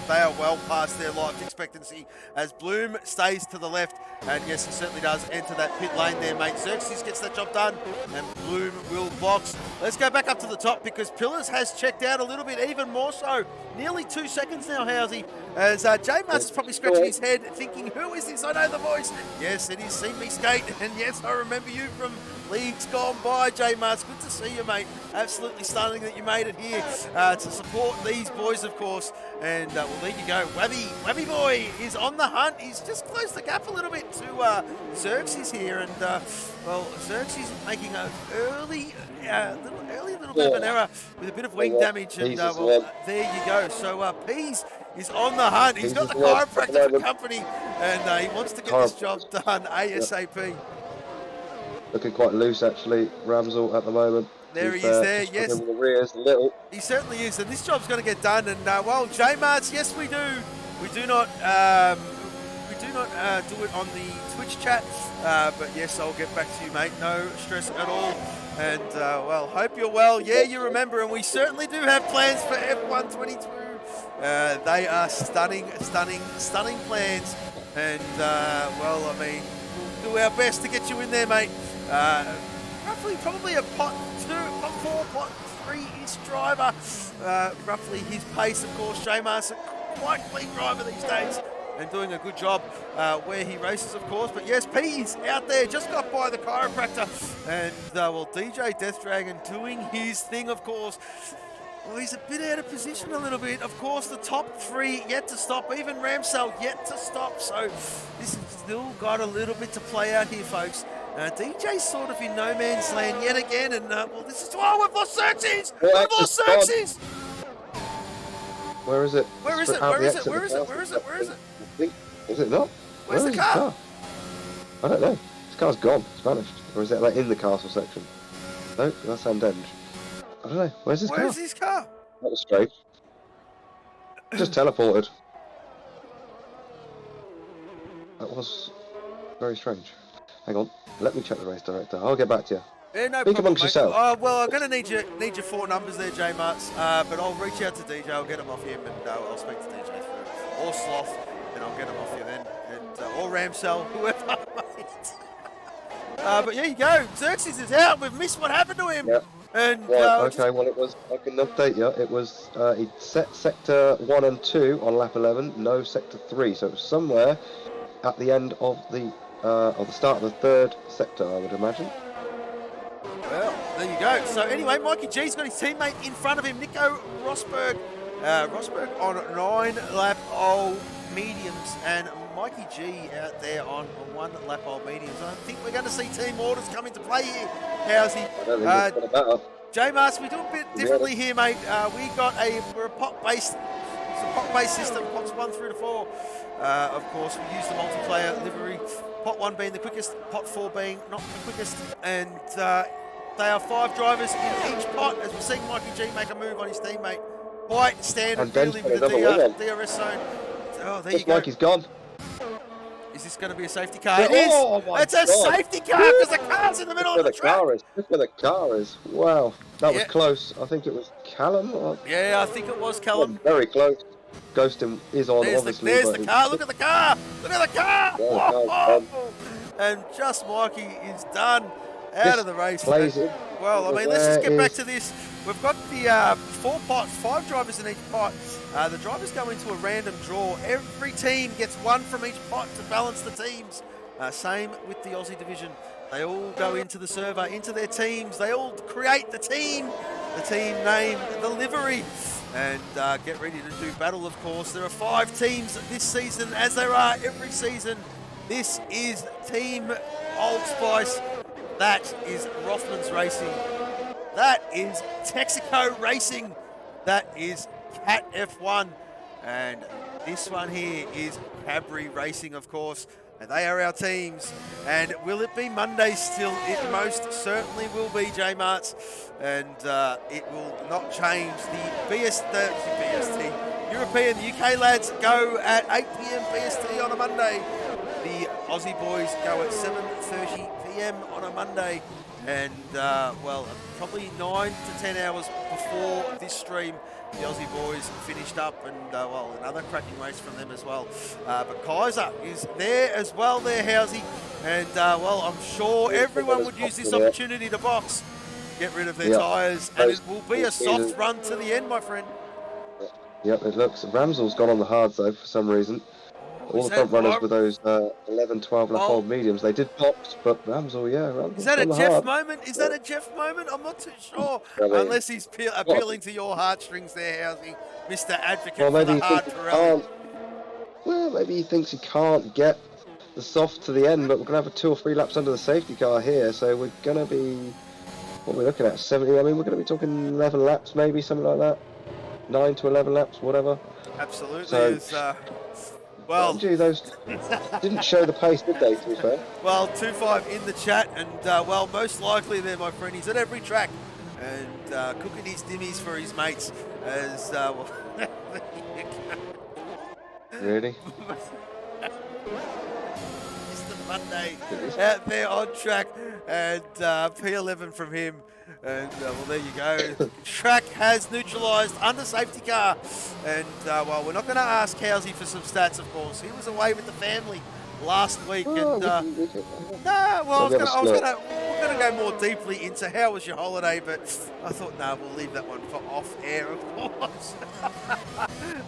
They are well past their life expectancy as Bloom stays to the left. And yes, he certainly does enter that pit lane there, mate. Xerxes gets that job done, and Bloom will box. Let's go back up to the top because Pillars has checked out a little bit, even more so. Nearly 2 seconds now, Housey. As J Mars is probably scratching his head, thinking, who is this? I know the voice. Yes, it is Seen Me Skate. And yes, I remember you from leagues gone by, J Mars. Good to see you, mate. Absolutely stunning that you made it here to support these boys, of course. And well, there you go. Wabby Boy is on the hunt. He's just closed the gap a little bit to Xerxes here. And well, Xerxes making an early little bit of an error with a bit of wing damage. And well, there you go. So Pease is on the hunt. He's got the chiropractor for company, and he wants to get this job done ASAP. Looking quite loose, actually, Ramsel at the moment. There he is there, yes. The rears a little. He certainly is, and this job's going to get done. And well, J-Marts, yes we do. We do not do it on the Twitch chat, but yes, I'll get back to you, mate. No stress at all. And well, hope you're well. Yeah, you remember, and we certainly do have plans for F122. They are stunning plans. And well, I mean, we'll do our best to get you in there, mate. Roughly, probably a pot 2, pot 4, pot 3-ish driver. Roughly his pace, of course. J-Mars, a quite clean driver these days and doing a good job where he races, of course. But yes, P's out there, just got by the chiropractor. And well, DJ Death Dragon doing his thing, of course. Well, he's a bit out of position a little bit. Of course, the top 3 yet to stop. Even Ramsell yet to stop. So this has still got a little bit to play out here, folks. DJ's sort of in no man's land yet again. And well, this is... Oh, we've lost Xerxes! We've lost Xerxes! Where is it? Where is it? Where is it? Where is it? Where is it? Where is it? Is it not? Where's the car? I don't know. This car's gone. It's vanished. Or is it like in the castle section? No, that's Andenge. I don't know. Where's his car? Where's his car? That was straight. Just teleported. That was very strange. Hang on. Let me check the race director. I'll get back to you. Yeah, no Speak problem, amongst mate. yourself. Well, I'm going to need your 4 numbers there, J-Marts. But I'll reach out to DJ. I'll get them off him, and I'll speak to DJ through. Or Sloth, and I'll get them off you then. And or Ramsell, whoever, mate. But there you go. Xerxes is out. We've missed what happened to him. Yep. And right, okay, well it was, I can update you, it was, he set sector 1 and 2 on lap 11, no sector 3, so it was somewhere at the end of the start of the 3rd sector, I would imagine. Well, there you go. So anyway, Mikey G's got his teammate in front of him, Nico Rosberg. Rosberg on 9-lap old mediums, and Mikey G out there on 1-lap old mediums. I think we're going to see team orders come into play here. How's he? I don't think it's gonna matter. J-Mars, we do a bit differently here, mate. We're a pot-based system, pots 1 through to 4. Of course, we use the multiplayer livery. Pot 1 being the quickest, pot 4 being not the quickest, and they are 5 drivers in each pot. As we're seeing Mikey G make a move on his teammate, quite standard, really, with the DRS zone. Oh, there you go. Mikey's gone. Is this going to be a safety car? It is! It's a safety car because the car's in the middle of the track! Just where the car is. Wow, that was close. I think it was Callum. Yeah, I think it was Callum. Very close. Ghosting is on, There's obviously. there's the car. Look at the car. Look at the car. Yeah, the car's And just Mikey is done out This of the race. plays in. Well, I mean, let's just get There back is- to this. We've got the 4 pots, 5 drivers in each pot. The drivers go into a random draw. Every team gets 1 from each pot to balance the teams. Same with the Aussie division. They all go into the server, into their teams. They all create the team name, the livery. And get ready to do battle, of course. There are 5 teams this season, as there are every season. This is Team Old Spice. That is Rothmans Racing. That is Texaco Racing. That is Cat F1. And this one here is Cadbury Racing, of course. And they are our teams. And will it be Monday still? It most certainly will be, J-Marts. And it will not change. The BST, European, the UK lads go at 8 p.m. BST on a Monday. The Aussie boys go at 7:30 p.m. on a Monday. And, well, probably 9 to 10 hours before this stream, the Aussie boys finished up, and, well, another cracking race from them as well. But Kaiser is there as well there, Housey. And, well, I'm sure everyone would use this opportunity to box, get rid of their tyres, and it will be a soft run to the end, my friend. Yep, it looks. Ramsel's gone on the hards, though, for some reason. All Is the front that- runners with those 11, 12 lap Oh. hold mediums, they did box, but Ramsel, yeah. Ramsel's Is that a on the Jeff hard. moment? Is that a Jeff moment? I'm not too sure. I mean, Unless he's appealing to your heartstrings there, Housey. Mr. Advocate Well, for maybe the he hard thinks he Pirelli. can't. Well, maybe he thinks he can't get the soft to the end, but we're going to have 2 or 3 laps under the safety car here, so we're going to be, what are we looking at, 70? I mean, we're going to be talking 11 laps, maybe, something like that. 9 to 11 laps, whatever. Absolutely. So- Is, well, Gee, those didn't show the pace, did they, to be fair? well, 2-5 in the chat, and, well, most likely there, my friend. He's at every track and cooking his dimmies for his mates as, well, Really? Mr. Monday out there on track, and P11 from him. And, well, there you go. Track has neutralised under safety car. And, well, we're not going to ask Housey for some stats, of course. He was away with the family last week. Oh, And, we can- no, well, We'll we're going to go more deeply into how was your holiday, but I thought, no, we'll leave that one for off air, of course.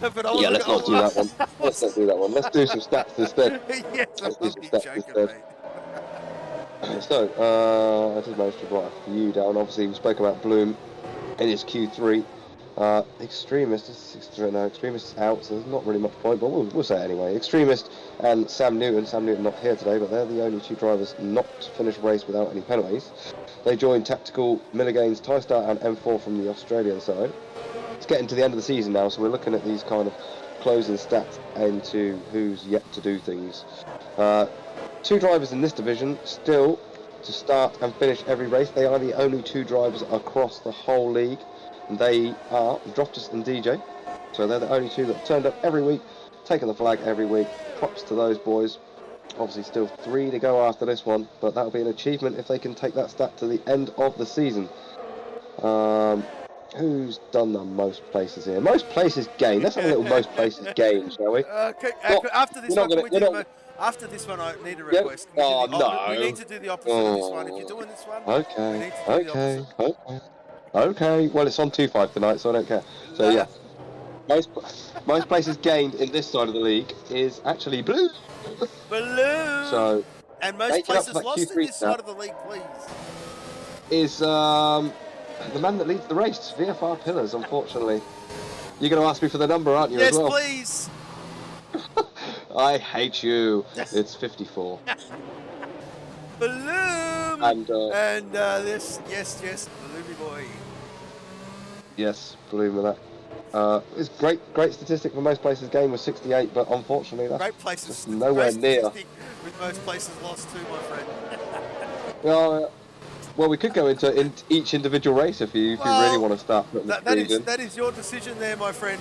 But I Yeah, wasn't let's not do gonna- that one. Let's not do that one. Let's do some stats instead. Yes, I'm Let's do some only stats joking, instead. mate. So, I did manage to write a few down. Obviously, we spoke about Bloom in his Q3. Extremist is out, so there's not really much point, but we'll say it anyway. Extremist and Sam Newton not here today, but they're the only 2 drivers not to finish a race without any penalties. They joined Tactical, Milligains, TieStar and M4 from the Australian side. It's getting to the end of the season now, so we're looking at these kind of closing stats into who's yet to do things. 2 drivers in this division still to start and finish every race. They are the only 2 drivers across the whole league. And they are Droftus and DJ. So they're the only 2 that turned up every week, taking the flag every week. Props to those boys. Obviously still 3 to go after this one, but that'll be an achievement if they can take that stat to the end of the season. Who's done the most places here? Most places gained. Let's have a little most places gained, shall we? Okay, Not- after this we're one, not can we gonna- do we're the not- after this one, I need a Yep. request. Oh, We no. need to do the opposite of this one. If you're doing this one, we Okay, need to do the okay, opposite. okay. Well, it's on 2-5 tonight, so I don't care. So yeah, most places gained in this side of the league is actually Blue. Balloon. So and most making up places for that lost in Q3 this stat. side of the league, please. is the man that leads the race, VFR Pillars. Unfortunately, you're going to ask me for the number, aren't you? Yes, as well? please. I hate you. Yes. It's 54. Balloon. And this, yes, Balloony boy. yes, Bloom with that. It's great statistic for most places game was 68, but unfortunately that's Great places. just nowhere great near. statistic With most places lost too, my friend. Well, we could go into each individual race if you Well, really want to start putting the screens in. That is your decision there, my friend.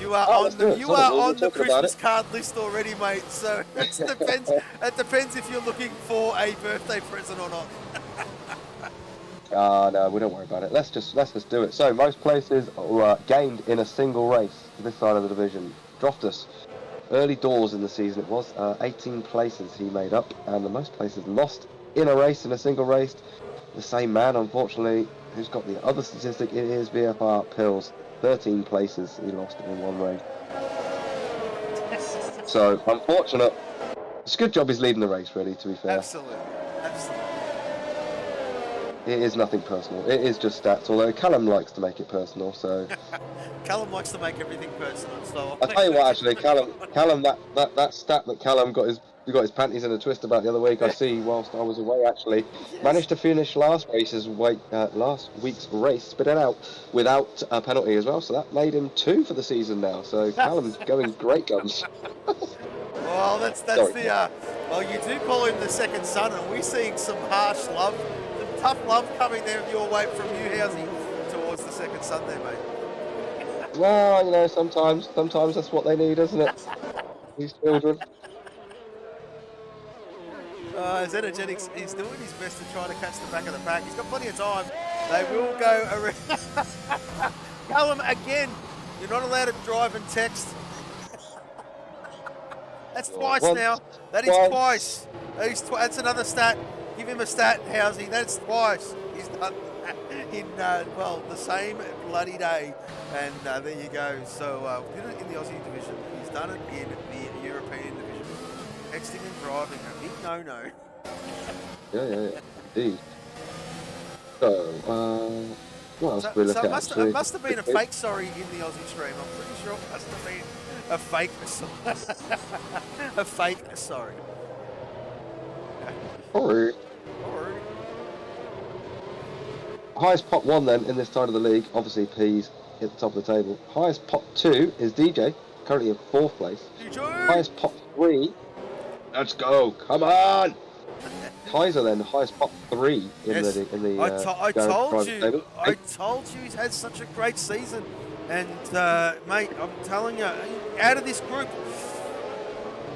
You are Oh, on let's do it. you Someone are will be on the talking about Christmas it. card list already, mate. So it depends. It depends if you're looking for a birthday present or not. No, we don't worry about it. Let's just do it. So most places gained in a single race this side of the division. Droftus. Early doors in the season it was, 18 places he made up, and the most places lost in a race, in a single race. The same man, unfortunately, who's got the other statistic, it is VFR Pills. 13 places he lost in one race. So, unfortunate. It's a good job he's leading the race, really, to be fair. Absolutely. Absolutely. It is nothing personal. It is just stats, although Callum likes to make it personal, so... Callum likes to make everything personal, so... I'll tell you what, actually, Callum, that stat that Callum got his panties in a twist about the other week, I see whilst I was away, actually, managed to finish last week's race, spit it out, without a penalty as well, so that made him 2 for the season now, so Callum's going great guns. Well, that's the... well, you do call him the second son, and we're seeing some harsh love, some tough love coming there your way from you, Housey, towards the second son there, mate. Well, you know, sometimes that's what they need, isn't it? These children. His energetics, he's doing his best to try to catch the back of the pack. He's got plenty of time. They will go around. Callum, again, you're not allowed to drive and text. That's twice now. That is twice. That's another stat. Give him a stat, Housey. That's twice. He's done that in, well, the same bloody day. And there you go. So, did it in the Aussie division. He's done it in the European division. Texting and driving, a big no-no. Yeah, indeed. So, what else do we look at? It must have been a fake sorry in the Aussie stream. I'm pretty sure it must have been a fake sorry. A fake sorry. Sorry. Highest pot 1 then in this side of the league, obviously P's at the top of the table. Highest pot 2 is DJ, currently in 4th place. DJ! Highest pot 3, let's go, come on! Kaiser then, highest pot 3 in the I told you, table. I told you he's had such a great season. And mate, I'm telling you, out of this group,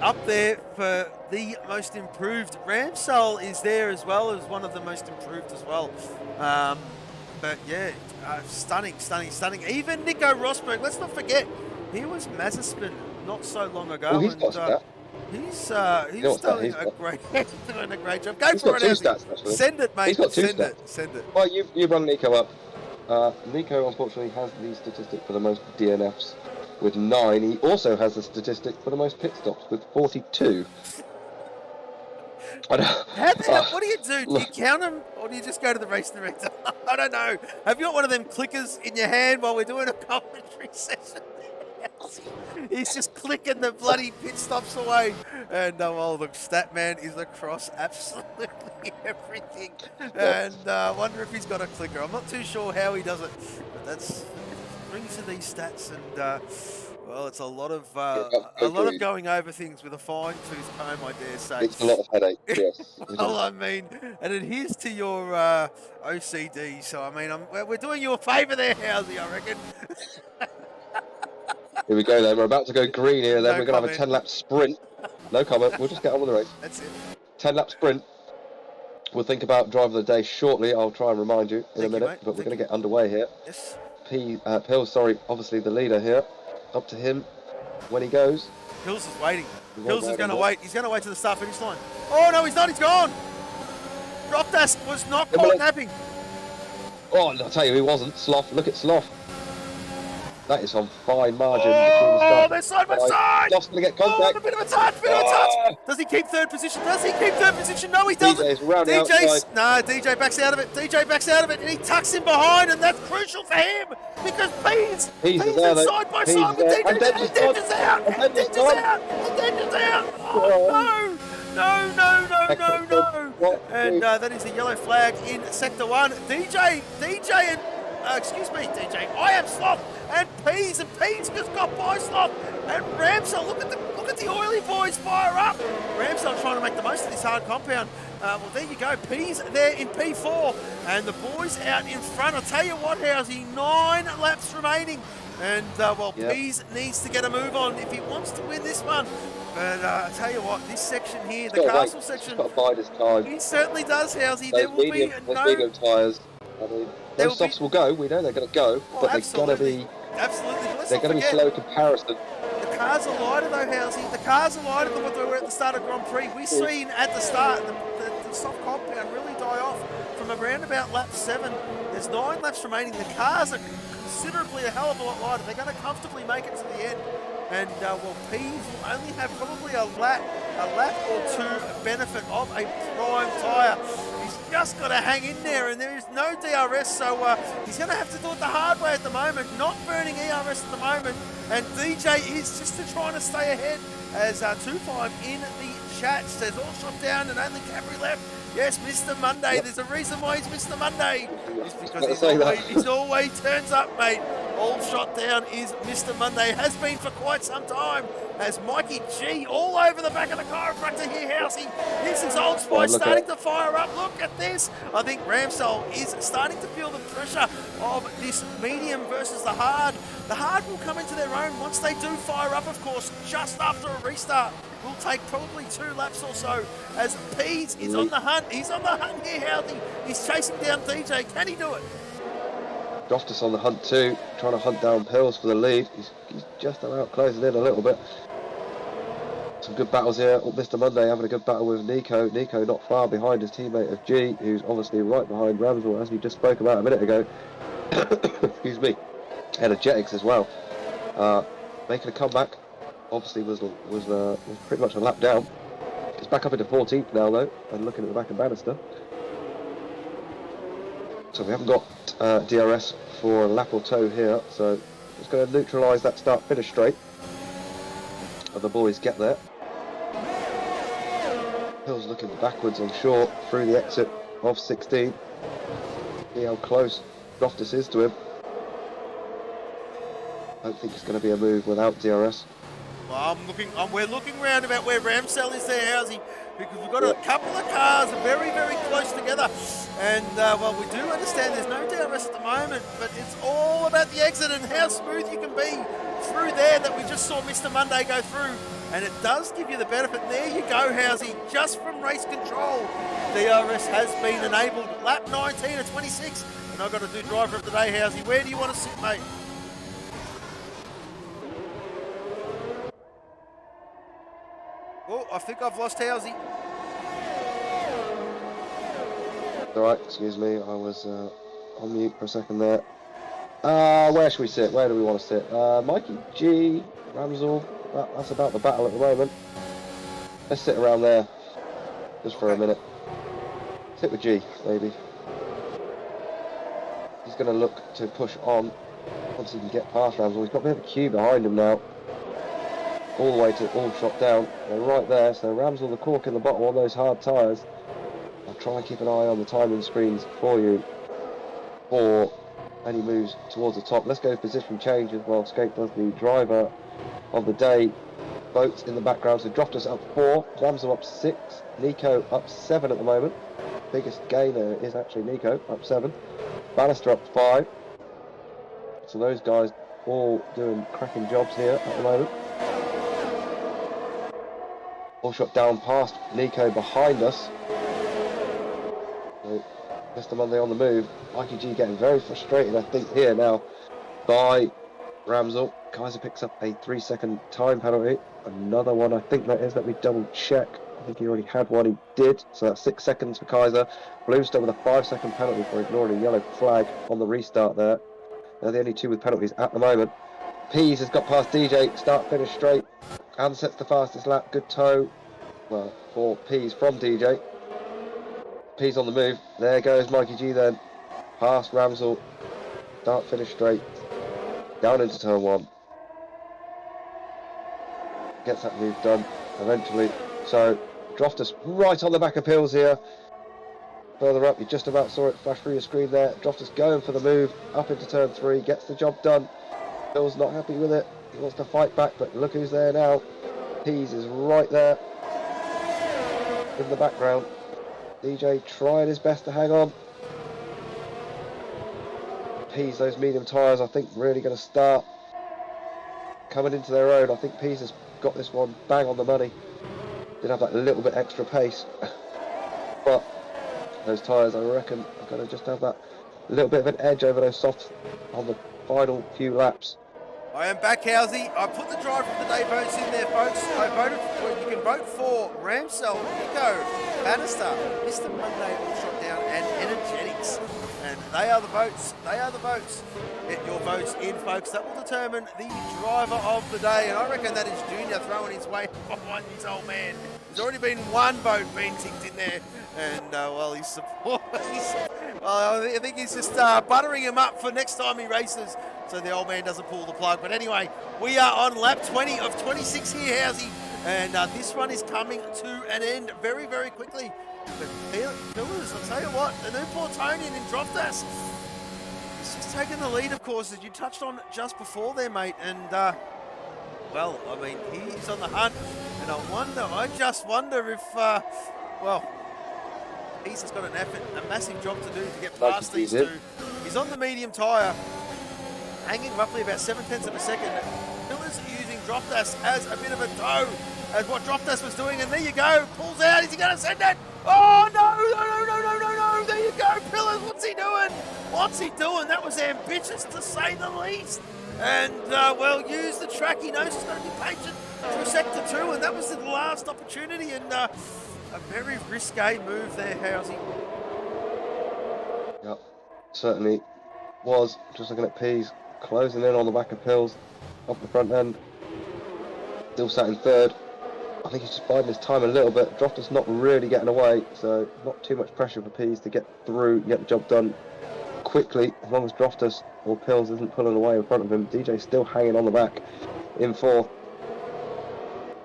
up there for the most improved. Ramsell is there as well as one of the most improved as well. But yeah, stunning. Even Nico Rosberg, let's not forget, he was Mazepin not so long ago. Well, he's got stats. He's doing a great job. Go He's for got it, 2 Andy. stats, actually. Send it, mate. He's got 2 Send stats. it. Send it. Well, you run Nico up. Nico, unfortunately, has the statistic for the most DNFs with 9. He also has the statistic for the most pit stops with 42. What do you do? Do you count them, or do you just go to the race director? I don't know. Have you got one of them clickers in your hand while we're doing a commentary session? He's just clicking the bloody pit stops away. And well, the stat man is across absolutely everything. And I wonder if he's got a clicker. I'm not too sure how he does it, but that's brings you these stats. And well, it's a lot of going over things with a fine-tooth comb, I dare say. It's a lot of headache. Yes. Well, I mean, and adheres to your OCD. So I mean, we're doing you a favour there, Housey, I reckon. Here we go then, we're about to go green here then, No we're going to have a 10-lap sprint. No comment, we'll just get on with the race. That's it. 10-lap sprint. We'll think about driver of the day shortly, I'll try and remind you in a minute, but we're going to get underway here. Yes. Pills, obviously the leader here. Up to him when he goes. Hills is waiting. Hills is going to wait. He's going to wait to the start-finish line. Oh, no, he's not. He's gone. Droftus was not caught napping. Oh, I'll tell you, he wasn't. Sloth, look at Sloth. That is on fine margin. Oh, they're side by side. Sloth's going to get contact. Oh, a bit of a touch, Does he keep third position? No, he doesn't. DJ's round outside. No, DJ backs out of it. And he tucks him behind, and that's crucial for him because Pease is side by side with DJ. And Denger's out. Oh, no. And that is a yellow flag in sector 1. DJ, and I am Sloth, and Pease just got by Sloth, and Ramsell, look at the oily boys fire up. Ramsell trying to make the most of this hard compound. Well, there you go, Pease there in P4, and the boys out in front. I'll tell you what, Housey, 9 laps remaining, and Pease needs to get a move on if he wants to win this one. But I tell you what, this section here, the castle section, he's got to bide his time. He certainly does, Housey. Those medium tyres. I mean, those softs will go. We know they're going to go, but they're going to be. Absolutely. They're going to be slow in comparison. The cars are lighter though, Housey. The cars are lighter than what they were at the start of Grand Prix. We've seen at the start the soft compound really die off from around about lap 7. There's 9 laps remaining. The cars are considerably a hell of a lot lighter. They're going to comfortably make it to the end. And well, Pease will only have probably a lap or two benefit of a prime tyre. He's just got to hang in there, and there is no DRS, so he's going to have to do it the hard way at the moment, not burning ERS at the moment. And DJ is just trying to stay ahead, as 2-5 in the chat says all shot down and only Capri left. Yes, Mr. Monday. Yep. There's a reason why he's Mr. Monday. It's because he's always turns up, mate. All shot down is Mr. Monday. Has been for quite some time. As Mikey G all over the back of the chiropractor here, Housey. This is Old Spice starting to fire up. Look at this. I think Ramsell is starting to feel the pressure of this medium versus the hard. The hard will come into their own once they do fire up, of course, just after a restart. Will take probably 2 laps or so, as Pease is on the hunt. He's on the hunt here, Housey. He's chasing down DJ. Can he do it? Droftus on the hunt too, trying to hunt down Pills for the lead. He's just about closing in a little bit. Some good battles here. Mr. Monday having a good battle with Nico. Nico not far behind his teammate of G, who's obviously right behind Ramsell, as we just spoke about a minute ago. Excuse me. Energetics as well. Making a comeback. Obviously was pretty much a lap down. It's back up into 14th now though, and looking at the back of Bannister. So we haven't got DRS for a lap or two here, so it's going to neutralise that start-finish straight. And the boys get there. Hill's looking backwards, I'm sure, through the exit of 16. See how close Droftus is to him. I don't think it's going to be a move without DRS. Well, we're looking round about where Ramsell is there, Housey, because we've got a couple of cars very, very close together. And, well, we do understand there's no DRS at the moment, but it's all about the exit and how smooth you can be through there that we just saw Mr. Monday go through. And it does give you the benefit. And there you go, Housey, just from race control. DRS has been enabled. Lap 19 of 26. And I've got to do driver of the day, Housey. Where do you want to sit, mate? Oh, I think I've lost Housey. Alright, excuse me, I was on mute for a second there. Where should we sit? Where do we want to sit? Mikey G, Ramsell, that's about the battle at the moment. Let's sit around there, just for a minute. Sit with G, maybe. He's going to look to push on once he can get past Ramsell. He's got a bit of a queue behind him now. All the way to all shot down. They're right there, so Ramsell the cork in the bottom on those hard tyres. I'll try and keep an eye on the timing screens for you for any moves towards the top. Let's go position changes while Skate does the driver of the day. Boats in the background, so Droftus up 4, Ramsell up 6, Nico up 7 at the moment. Biggest gainer is actually Nico, up 7. Bannister up 5. So those guys all doing cracking jobs here at the moment. All shot down past Nico behind us. So Mr. Monday on the move. Mikey G getting very frustrated, I think, here now by Ramsell. Kaiser picks up a 3-second time penalty. Another one, I think that is. Let me double check. I think he already had one. He did. So that's 6 seconds for Kaiser. Bloomstone with a 5-second penalty for ignoring a yellow flag on the restart there. They're the only two with penalties at the moment. Pease has got past DJ. Start, finish straight. And sets the fastest lap. Good toe. Well, for Pease from DJ. Pease on the move. There goes Mikey G then. Past Ramsell. Start, finish straight. Down into turn 1. Gets that move done eventually. So Droftus right on the back of Pills here. Further up, you just about saw it flash through your screen there. Droftus going for the move up into turn 3. Gets the job done. Pills not happy with it. He wants to fight back, but look who's there now. Pease is right there in the background. DJ trying his best to hang on. Pease, those medium tyres, I think, really going to start coming into their own. I think Pease has got this one bang on the money. Did have that little bit extra pace, but those tyres, I reckon, are going to just have that little bit of an edge over those softs on the final few laps. I am back, Housey. I put the drive of the day votes in there, folks. I voted for, you can vote for Ramsell, Nico, Bannister, Mr. Monday, All Shot Down, and Energetics. And they are the votes. They are the votes. Get your votes in, folks. That will determine the driver of the day. And I reckon that is Junior throwing his weight behind his old man. There's already been one vote being ticked in there. And, well, he's support. Well, I think he's just buttering him up for next time he races, so the old man doesn't pull the plug. But anyway, we are on lap 20 of 26 here, Housey, and this one is coming to an end very, very quickly. But Pillars, I'll tell you what, the new Portonian in Droftas, he's just taking the lead, of course, as you touched on just before there, mate. And, well, I mean, he's on the hunt, and I just wonder if, well, He's got a massive job to do to get past these two. He's on the medium tyre, hanging roughly about 7/10 of a second. Miller's using Droftas as a bit of a tow, as what Droftas was doing, and there you go, pulls out, is he going to send it? Oh, no, there you go, Pillars, what's he doing? What's he doing? That was ambitious, to say the least. And, well, use the track, he knows he's got to be patient through Sector 2, and that was the last opportunity, and, a very risque move there, Housey. Yep, certainly was. Just looking at Pease, closing in on the back of Pills, off the front end. Still sat in third. I think he's just biding his time a little bit. Droftas not really getting away, so not too much pressure for Pease to get through, get the job done quickly. As long as Droftas or Pills isn't pulling away in front of him, DJ's still hanging on the back in fourth.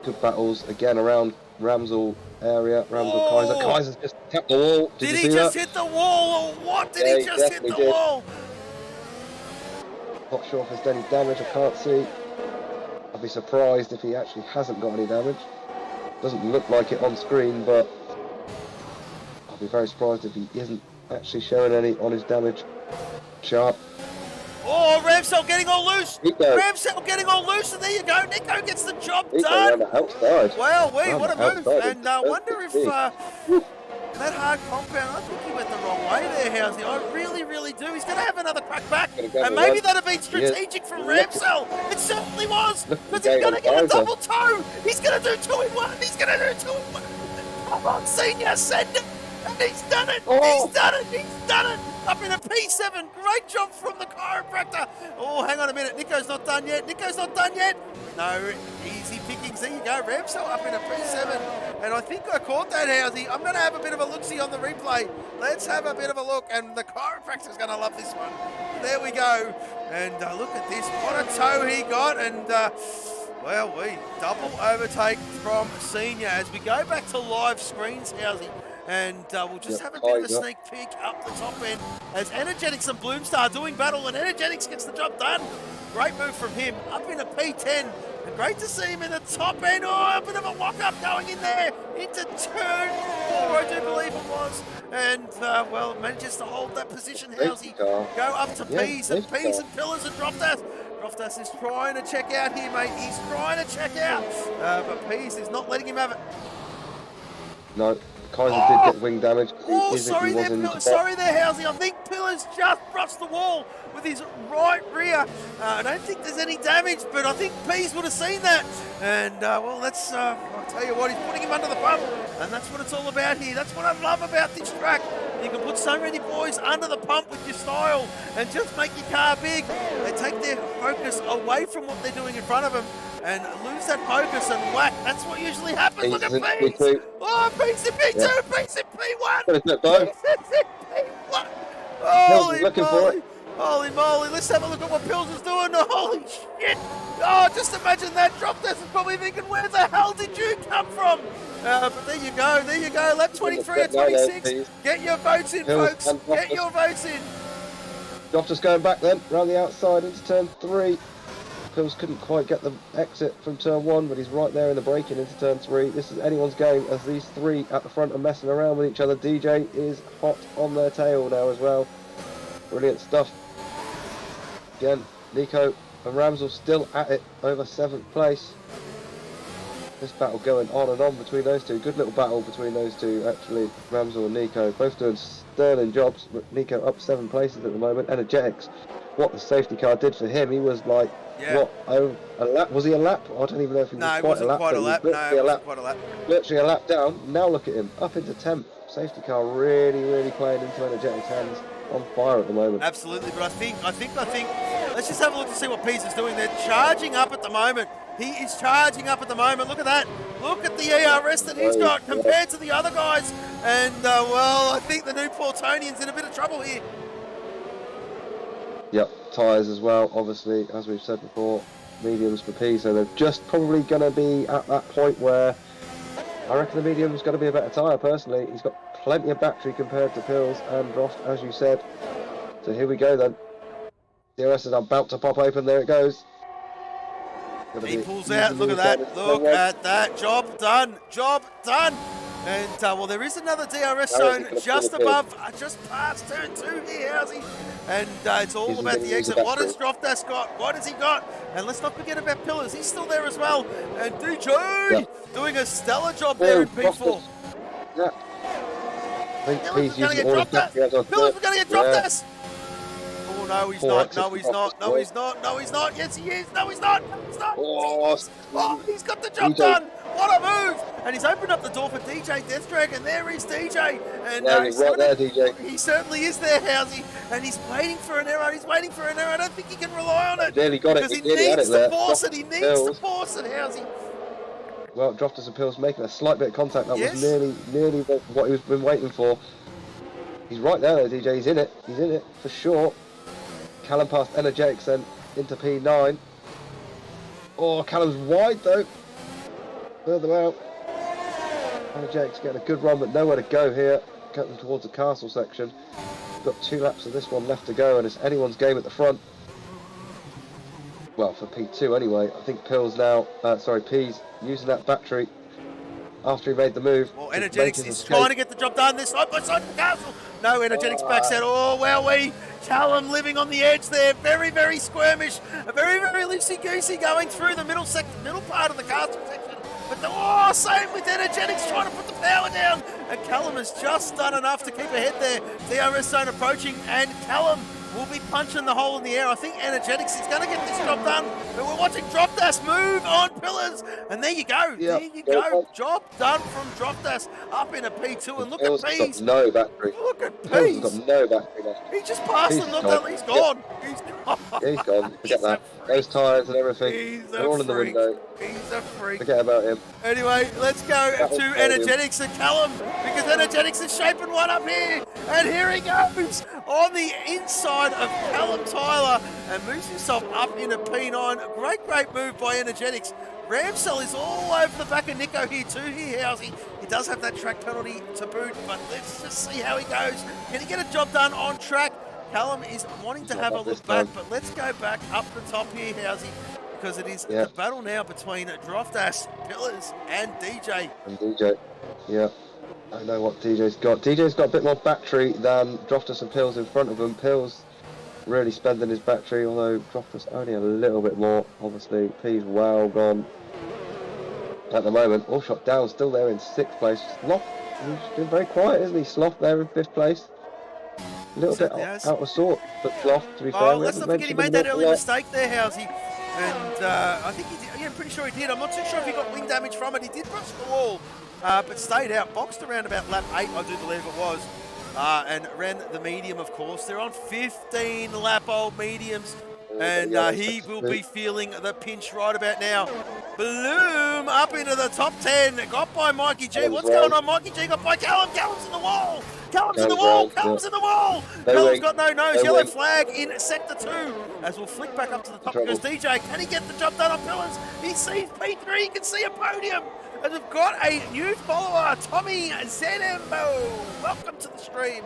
Good battles again around Ramsell area. Ramsell, Kaiser. Kaiser's just tapped the wall. Did he just hit the wall, or what? Did he just hit the wall? Not sure if there's any damage, I can't see. I'd be surprised if he actually hasn't got any damage. Doesn't look like it on screen, but I'll be very surprised if he isn't actually showing any on his damage chart. Oh, Ramsell getting all loose. Ramsell getting all loose, and there you go. Nico gets the job done. Well, what a move. And I wonder if that hard compound, I think he went the wrong way there, Housey. I really, really do. He's going to have another crack back. And maybe that had been strategic from Ramsell. It certainly was. Because he's going to get a double toe. He's going to do 2 in 1. He's going to do 2 in 1. Come on, Senior, send it. And he's done it. He's done it. He's done it. Up in a P7. Great job from the chiropractor. Oh, hang on a minute. Nico's not done yet. Nico's not done yet. No, easy pickings. There you go. Ramsell up in a P7. And I think I caught that, Housey. I'm going to have a bit of a look-see on the replay. Let's have a bit of a look. And the chiropractor's going to love this one. There we go. And look at this. What a toe he got. And, well, we double overtake from Senior as we go back to live screens, Housey. And we'll just have a bit of a sneak peek up the top end as Energetics and Bloomstar doing battle, and Energetics gets the job done. Great move from him, up in a P10. And great to see him in the top end. Oh, a bit of a walk-up going in there into turn 4, I do believe it was. And, well, manages to hold that position, Housey. Go up to Pease and Pillars and Droftas. Droftas is trying to check out here, mate. He's trying to check out. But Pease is not letting him have it. No. Kaiser did get wing damage. Sorry there, Housey. I think Pillars just brushed the wall with his right rear. I don't think there's any damage, but I think Pease would have seen that. And, well, that's, I'll tell you what, he's putting him under the pump. And that's what it's all about here. That's what I love about this track. You can put so many boys under the pump with your style and just make your car big. They take their focus away from what they're doing in front of them and lose that focus and whack. That's what usually happens. Look at Pease. Oh, Pease in P2, Pease in P1. Pease in P1. Holy moly. Holy moly. Let's have a look at what Pills is doing. Holy shit. Oh, just imagine that. Droftas is probably thinking, where the hell did you come from? But there you go. Lap 23 or 26. Get your votes in, folks. Get your votes in. Droftas going back then, around the outside into turn 3. Pills couldn't quite get the exit from turn 1, but he's right there in the braking into turn 3. This is anyone's game as these three at the front are messing around with each other. DJ is hot on their tail now as well. Brilliant stuff. Again, Nico and Ramsell still at it over 7th place. This battle going on and on between those two. Good little battle between those two, actually. Ramsell and Nico both doing sterling jobs, but Nico up 7 places at the moment. Energetics what the safety car did for him. He was like, what, a lap? Was he a lap? I don't even know if he was No, it quite wasn't a lap. quite a lap. No, it wasn't quite a lap. Literally a lap down. Now look at him, up into 10th. Safety car really playing into Energetic's hands. On fire at the moment. Absolutely, but I think, let's just have a look to see what Pease is doing. They're charging up at the moment. He is charging up at the moment. Look at that. Look at the ERS that he's got compared to the other guys. And, well, I think the new Portonian's in a bit of trouble here. Yep, tyres as well, obviously, as we've said before, mediums for P, so they're just probably going to be at that point where I reckon the medium's going to be a better tyre, personally. He's got plenty of battery compared to Pills and Droft, as you said. So here we go then. DRS is about to pop open, there it goes. He pulls out, look at that, look at that, job done, job done. And, well, there is another DRS zone just above, just past turn 2 here, Housey. And it's all about the exit. What has Droftas got? What has he got? And let's not forget about Pillars. He's still there as well. And DJ doing a stellar job there in P4. Yeah. Pillars are going to get Droftas. Pillars are going to get Droftas. Oh, no, he's not. No, he's not. No, he's not. No, he's not. Yes, he is. No, he's not. No, he's not. Oh, he's got the job done. What a move. And he's opened up the door for DJ Deathdrag, and there is DJ. And he's right there, DJ. He certainly is there, Housey. And he's waiting for an error. He's waiting for an error. I don't think he can rely on it. Nearly got it. Because he needs to force it. He needs to force it, Housey. Well, Droftas and Pills making a slight bit of contact. That was nearly what he's been waiting for. He's right there, though, DJ. He's in it. He's in it for sure. Callum past Energetics then into P9. Oh, Callum's wide though. Further out. Energetics getting a good run, but nowhere to go here. Getting towards the castle section. Got 2 laps of this one left to go, and it's anyone's game at the front. Well, for P2 anyway. I think Pills now, P's using that battery after he made the move. Well, Energetics is trying to get the job done this side by side of the castle. No, Energetics backs out. Oh, well, Callum living on the edge there. Very squirmish. Very loosey-goosey going through the middle part of the castle section. But same with Energetics trying to put the power down. And Callum has just done enough to keep ahead there. DRS zone approaching, and Callum will be punching the hole in the air. I think Energetics is going to get this job done. But we're watching Droftas move on Pillars. And there you go. There you go. Job done from Droftas up in a P2. And look at Pease. No battery. Look at Pease. He's got no battery left. He just passed him. He's gone. He's gone. Yeah, he's gone. Forget that. Those tyres and everything. They're all in the window. He's a freak. Forget about him. Anyway, let's go to Energetics and Callum, because Energetics is shaping one up here. And here he goes on the inside of Callum Tyler and moves himself up into P9. Great move by Energetics. Ramsell is all over the back of Nico here too, Housey. He does have that track penalty to boot, but let's just see how he goes. Can he get a job done on track? Callum is wanting to have a look back, but let's go back up the top here, Housey, because it is the battle now between Droftas, Pillars, and DJ. Yeah. I know what DJ's got. DJ's got a bit more battery than Droftas and Pills in front of him. Pills really spending his battery, although Droftas only a little bit more, obviously. P's well gone at the moment. All shot down, still there in 6th place. Sloth, he's been very quiet, isn't he? Sloth there in 5th place. A little bit out of sort, but Sloth, to be fair. Oh, let's not forget he made that early mistake there, Housey. And I think he did. Yeah, I'm pretty sure he did. I'm not too sure if he got wing damage from it. He did brush the wall, but stayed out. Boxed around about lap 8, I do believe it was. And ran the medium, of course. They're on 15 lap old mediums. And he will be feeling the pinch right about now. Bloom up into the top 10. Got by Mikey G. What's going on? Mikey G got by Callum. Callum's in the wall. Callum's in the wall. Callum's in the wall. Callum's got no nose. Yellow flag in sector 2. As we'll flick back up to the top because DJ, can he get the job done on Pillars? He sees P3. He can see a podium. And we've got a new follower, Tommy Zenembo. Welcome to the stream.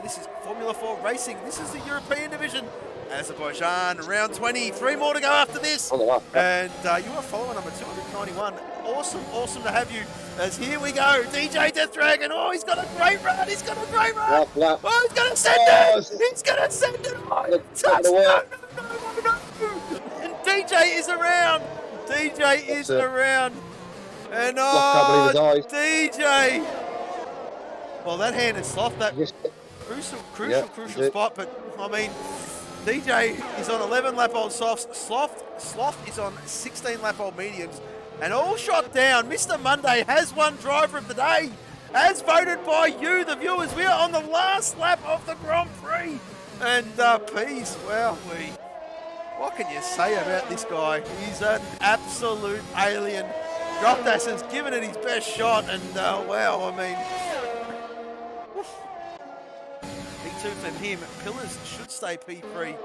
This is4MULA4Racing. This is the European division. Azerbaijan, round 20. 3 more to go after this. And you are follower number 291. Awesome to have you. As here we go. DJ Death Dragon. Oh, he's got a great run. He's got a great run. Oh, he's going to send it. He's going to send it. Oh, touch. No. And DJ is around. DJ is around. And DJ. Well, that hand is soft. That crucial spot. But I mean, DJ is on 11 lap old softs. Sloth is on 16 lap old mediums. And all shot down. Mr. Monday has won driver of the day. As voted by you, the viewers. We are on the last lap of the Grand Prix. And Pease, well, what can you say about this guy? He's an absolute alien. Dropdash has given it his best shot. And wow, I mean, P2 for him. Pillars should stay P3.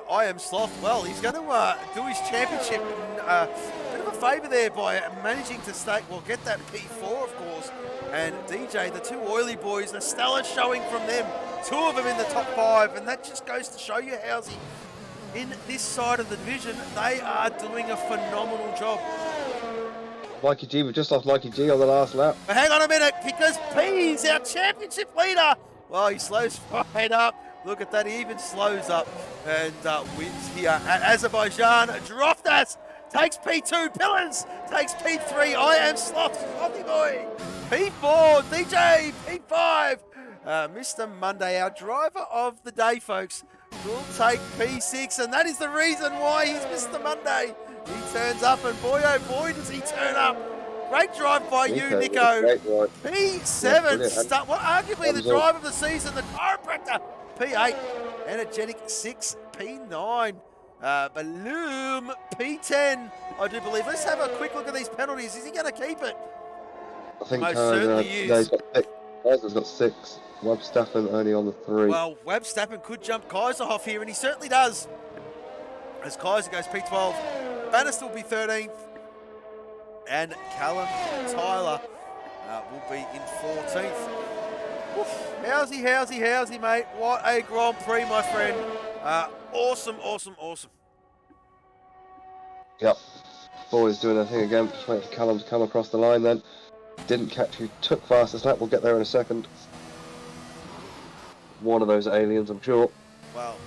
I am Sloth. Well, he's going to do his championship a bit of a favour there by managing to get that P4, of course. And DJ, the two oily boys, the stellar showing from them. Two of them in the top 5, and that just goes to show you, Housey, in this side of the division, they are doing a phenomenal job. Mikey G, we've just lost Mikey G on the last lap. But hang on a minute, because P's our championship leader. Well, he slows right up. Look at that, he even slows up and wins here at Azerbaijan. Droftas takes P2, Pillars takes P3. I am Sloth, Slothy boy. P4, DJ, P5. Mr. Monday, our driver of the day, folks, will take P6, and that is the reason why he's Mr. Monday. He turns up, and boy, oh boy, does he turn up. Great drive by you, Nico. P7, arguably the drive of the season, the chiropractor. P8, energetic 6, P9. Balloom, P10, I do believe. Let's have a quick look at these penalties. Is he going to keep it? I think Most certainly is. Kaiser's got 6. Webstappen only on the 3. Well, Webstappen could jump Kaiser off here, and he certainly does. As Kaiser goes P12, Bannister will be 13th, and Callum Tyler will be in 14th. Oof. Housey, mate. What a Grand Prix, my friend. Awesome. Yep. Boys doing their thing again. Just waiting for Callum to come across the line then. Didn't catch who took fastest lap. We'll get there in a second. One of those aliens, I'm sure. Well,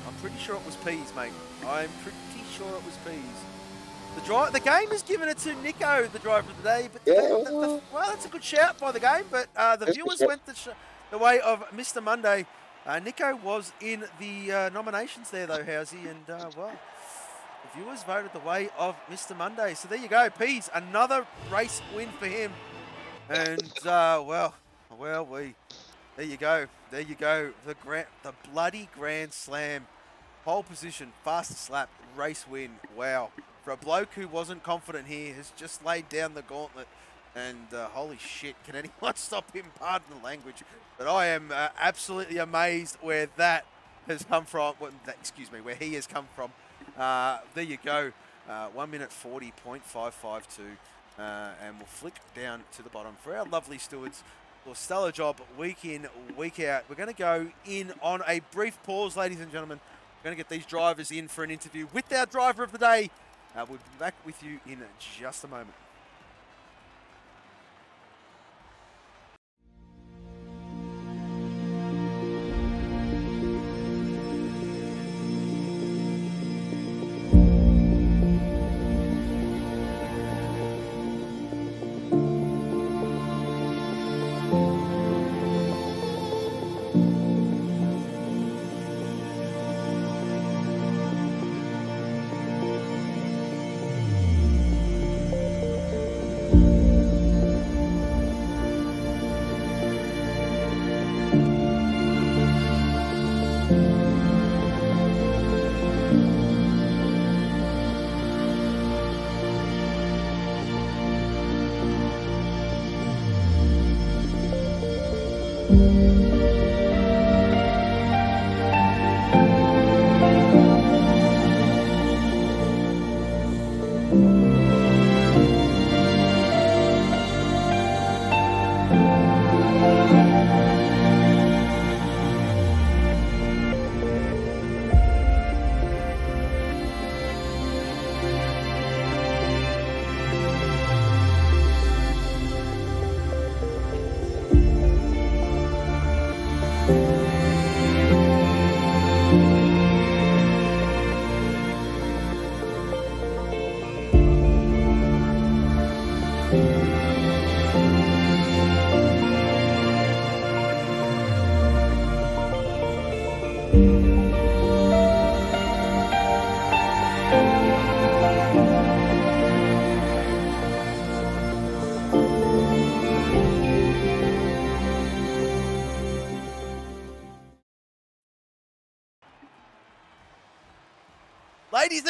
I'm pretty sure it was Peas, mate. I'm pretty sure it was Peas. The game has given it to Nico, the driver of the day. But well, that's a good shout by the game. But the viewers went the way of Mr. Monday. Nico was in the nominations there, though, Housey. And, well, the viewers voted the way of Mr. Monday. So there you go. Peas, another race win for him. And, well, there you go. The bloody Grand Slam. Pole position, fastest lap, race win. Wow. For a bloke who wasn't confident here, has just laid down the gauntlet. And holy shit, can anyone stop him? Pardon the language. But I am absolutely amazed where that has come from. Where he has come from. There you go. 1 minute 40.552. And we'll flick down to the bottom for our lovely stewards. Well, stellar job week in, week out. We're going to go in on a brief pause, ladies and gentlemen. We're going to get these drivers in for an interview with our driver of the day. We'll be back with you in just a moment.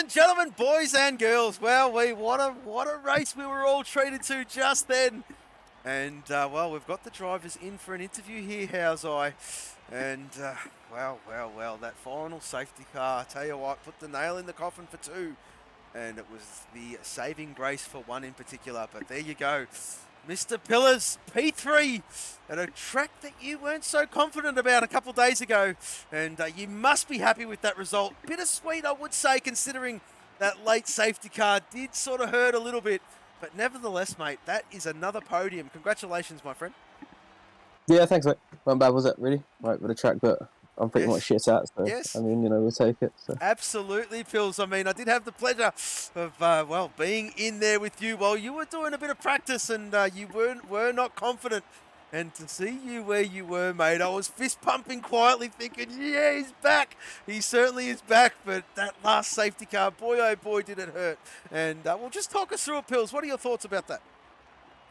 and gentlemen, boys and girls, well, what a race we were all treated to just then. And, well, we've got the drivers in for an interview here, how's I? And, well, that final safety car, I tell you what, put the nail in the coffin for two. And it was the saving grace for one in particular. But there you go. Mr. Pillars, P3, at a track that you weren't so confident about a couple days ago. And you must be happy with that result. Bittersweet, I would say, considering that late safety car did sort of hurt a little bit. But nevertheless, mate, that is another podium. Congratulations, my friend. Yeah, thanks, mate. Not bad, was it, really? Right, with the track, but I'm pretty much shit out, so, yes. I mean, we'll take it. So. Absolutely, Pills. I mean, I did have the pleasure of, well, being in there with you while you were doing a bit of practice and you were not confident. And to see you where you were, mate, I was fist pumping quietly thinking, yeah, he's back. He certainly is back. But that last safety car, boy, oh boy, did it hurt. And well, just talk us through it, Pills. What are your thoughts about that?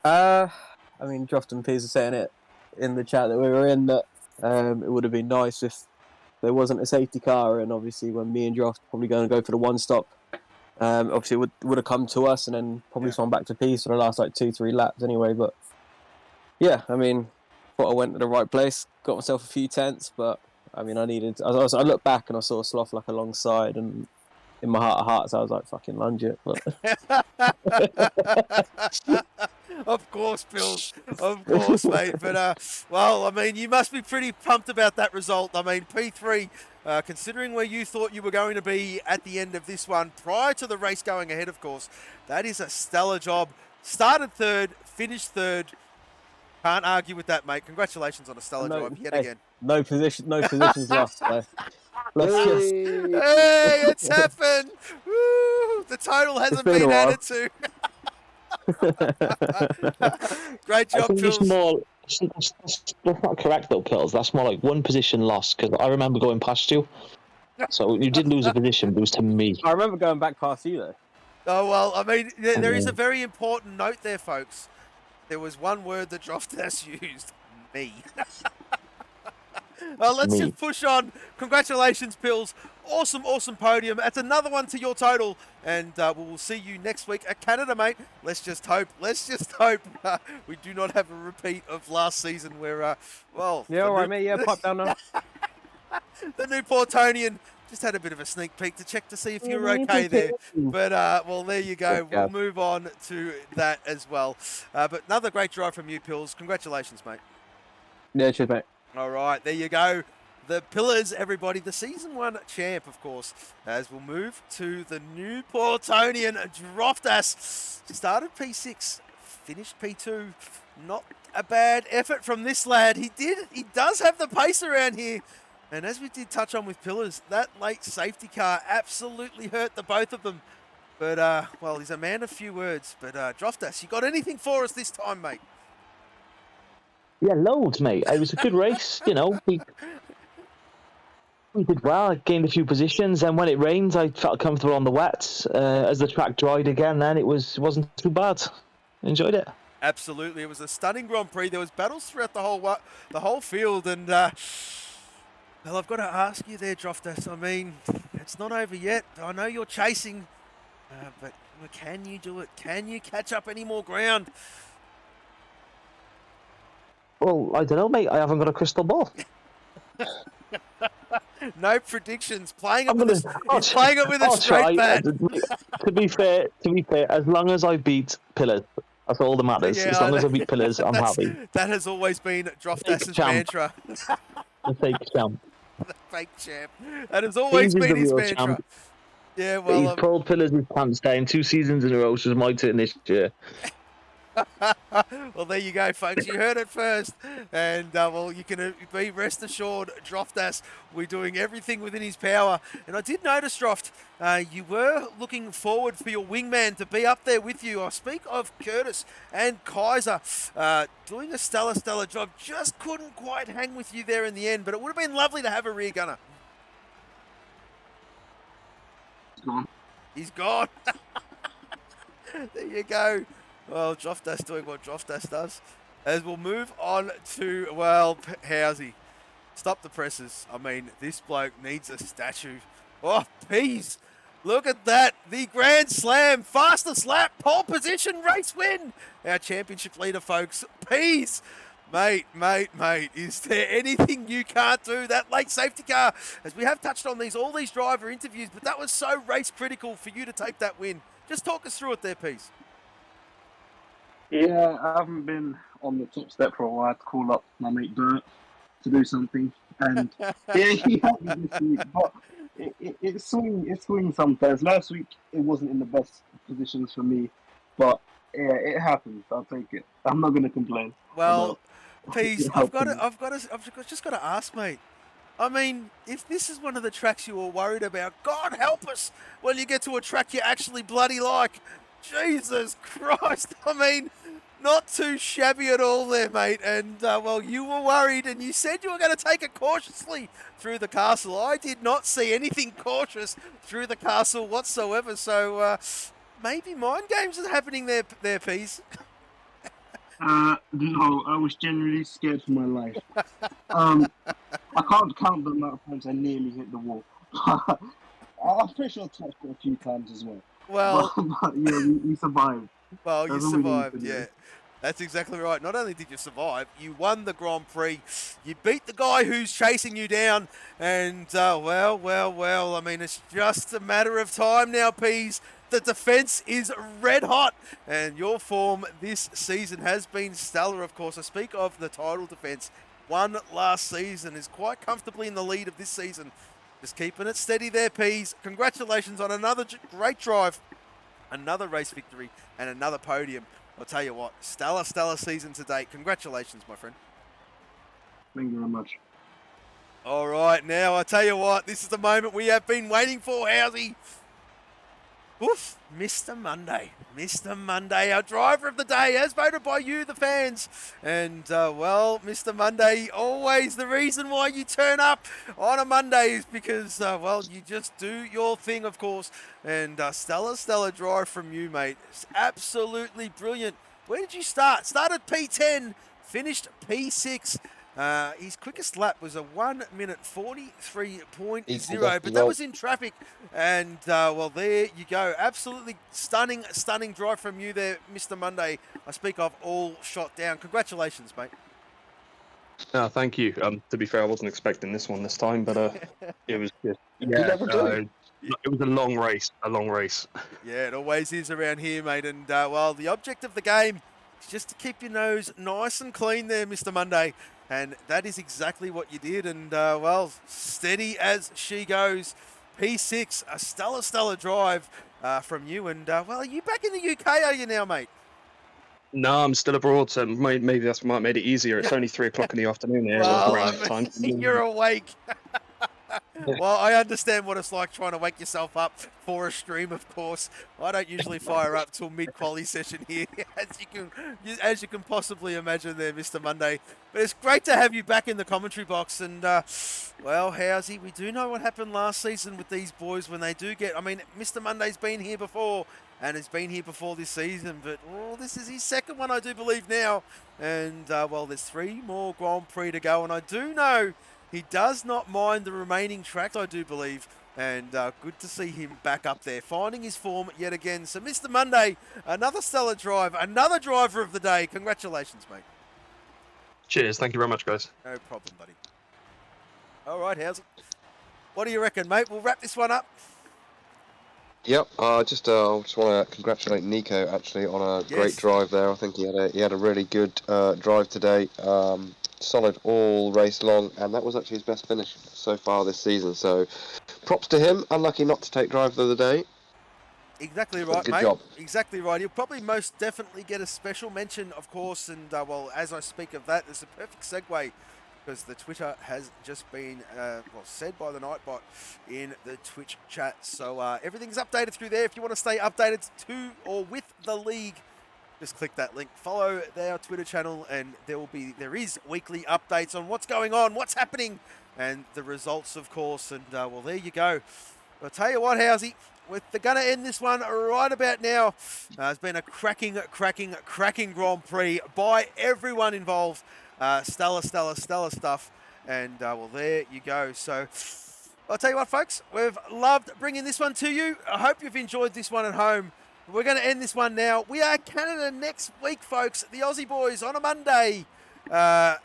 I mean, Droft and Peas are saying it in the chat that we were in, that it would have been nice if there wasn't a safety car, and obviously when me and Droft probably going to go for the one stop, obviously it would have come to us and then probably swung back to Peas for the last like 2-3 laps anyway. But yeah, I mean, thought I went to the right place, got myself a few tenths, but I mean, I looked back and I saw Sloth like alongside, and in my heart of hearts I was like, fucking lunge it. But Of course, Pills. Of course, mate. But, well, I mean, you must be pretty pumped about that result. I mean, P3, considering where you thought you were going to be at the end of this one, prior to the race going ahead, of course, that is a stellar job. Started third, finished third. Can't argue with that, mate. Congratulations on a stellar job yet again. No positions lost. So. Hey, it's happened. Woo, the total hasn't been added to. Great job, I think Pills. it's more, that's not correct though, Pills. That's more like one position lost, because I remember going past you. So you did lose a position, but it was to me. I remember going back past you though. Oh, well, I mean, there is a very important note there, folks. There was one word that Droftas used. Me. Well, let's just push on. Congratulations, Pills. Awesome, awesome podium. That's another one to your total. And we'll see you next week at Canada, mate. Let's just hope we do not have a repeat of last season where, well... Yeah, all right, mate. Yeah, pop down now. The new Portonian just had a bit of a sneak peek to check to see if you were okay there. But, well, there you go. We'll move on to that as well. But another great drive from you, Pills. Congratulations, mate. Yeah, cheers, mate. All right, there you go. The Pillars, everybody. The Season 1 champ, of course, as we'll move to the new Portonian, Droftas. Started P6, finished P2. Not a bad effort from this lad. He does have the pace around here. And as we did touch on with Pillars, that late safety car absolutely hurt the both of them. But, well, he's a man of few words. But, Droftas, you got anything for us this time, mate? Yeah, loads, mate. It was a good race, you know. We did well. I gained a few positions, and when it rained, I felt comfortable on the wet. As the track dried again, then it wasn't too bad. Enjoyed it. Absolutely, it was a stunning Grand Prix. There was battles throughout the whole field, and well, I've got to ask you there, Droftas. I mean, it's not over yet. I know you're chasing, but can you do it? Can you catch up any more ground? Well, I don't know, mate. I haven't got a crystal ball. No predictions. Playing it with a straight bat. To be fair, as long as I beat Pillars, that's all that matters. Yeah, as long as I beat Pillars, I'm happy. That has always been Droftas' mantra. The fake champ. The fake champ. That has always been his mantra. Champ. Yeah, well, he's pulled Pillars' pants down 2 seasons in a row, which is my turn this year. Well, there you go, folks. You heard it first. And, well, you can be rest assured, Droftas, we're doing everything within his power. And I did notice, Droft, you were looking forward for your wingman to be up there with you. I speak of Curtis and Kaiser doing a stellar job. Just couldn't quite hang with you there in the end, but it would have been lovely to have a rear gunner. He's gone. There you go. Well, Droftas doing what Droftas does. As we'll move on to, well, Housey. Stop the presses. I mean, this bloke needs a statue. Oh, Peas. Look at that. The Grand Slam, fastest lap, pole position, race win. Our championship leader, folks. Peace. Mate, is there anything you can't do? That late safety car, as we have touched on all these driver interviews, but that was so race critical for you to take that win. Just talk us through it there, Peace. Yeah, I haven't been on the top step for a while to call up my mate Bert to do something. And yeah, he had me this week, but it swings sometimes. Last week it wasn't in the best positions for me, but yeah, it happens. I'll take it. I'm not gonna complain. Well, Peace, I've just got to ask, mate. I mean, if this is one of the tracks you were worried about, God help us when you get to a track you actually bloody like. Jesus Christ! I mean, not too shabby at all there, mate. And, well, you were worried and you said you were going to take it cautiously through the castle. I did not see anything cautious through the castle whatsoever. So, maybe mind games are happening there, Peace. No, I was genuinely scared for my life. I can't count the amount of times I nearly hit the wall. I'm pretty sure I touched it a few times as well. Well, but yeah, we survived. Well, you That's all we need survived, to yeah. do. That's exactly right. Not only did you survive, you won the Grand Prix. You beat the guy who's chasing you down. And, well, I mean, it's just a matter of time now, Peas. The defence is red hot. And your form this season has been stellar, of course. I speak of the title defence. Won last season, is quite comfortably in the lead of this season. Just keeping it steady there, Peas. Congratulations on another great drive, another race victory, and another podium. I'll tell you what, stellar season to date. Congratulations, my friend. Thank you very much. All right, now I tell you what, this is the moment we have been waiting for, Housey. Oof, Mr. Monday, our driver of the day, as voted by you, the fans. And, well, Mr. Monday, always the reason why you turn up on a Monday is because, well, you just do your thing, of course. And stellar drive from you, mate. It's absolutely brilliant. Where did you start? Started P10, finished P6. His quickest lap was a 1 minute 43.0, but that was in traffic. And, well, there you go. Absolutely stunning drive from you there, Mr. Monday. I speak of all shot down. Congratulations, mate. No, thank you. To be fair, I wasn't expecting this one this time, but it was just, it was a long race. Yeah, it always is around here, mate. And, well, the object of the game is just to keep your nose nice and clean there, Mr. Monday. And that is exactly what you did. And, well, steady as she goes. P6, a stellar drive from you. And, well, are you back in the UK, are you now, mate? No, I'm still abroad, so maybe that's what made it easier. It's only 3 o'clock in the afternoon here. Well, around this time. you're awake. Well, I understand what it's like trying to wake yourself up for a stream, of course. I don't usually fire up till mid-quali session here, as you can possibly imagine there, Mr. Monday. But it's great to have you back in the commentary box. And, well, Housey, we do know what happened last season with these boys when they do get... I mean, Mr. Monday's been here before and has been here before this season. But, oh, this is his second one, I do believe, now. And, well, there's 3 more Grand Prix to go. And I do know... he does not mind the remaining tracks, I do believe, and good to see him back up there, finding his form yet again. So, Mr. Monday, another stellar drive, another driver of the day. Congratulations, mate. Cheers. Thank you very much, guys. No problem, buddy. All right, how's it? What do you reckon, mate? We'll wrap this one up. Yep, I just want to congratulate Nico actually on a great drive there. I think he had a really good drive today. Solid all race long, and that was actually his best finish so far this season. So, props to him. Unlucky not to take driver of the day. Exactly right, good mate. Job. Exactly right. He'll probably most definitely get a special mention, of course. And, well, as I speak of that, there's a perfect segue because the Twitter has just been, well, said by the Nightbot in the Twitch chat. So, everything's updated through there. If you want to stay updated to or with the league, just click that link, follow their Twitter channel, and there is weekly updates on what's going on, what's happening, and the results, of course. And, well, there you go. I'll tell you what, Housey, we're going to end this one right about now. It's been a cracking Grand Prix by everyone involved. Stellar stuff. And, well, there you go. So, I'll tell you what, folks, we've loved bringing this one to you. I hope you've enjoyed this one at home. We're going to end this one now. We are Canada next week, folks. The Aussie boys on a Monday. On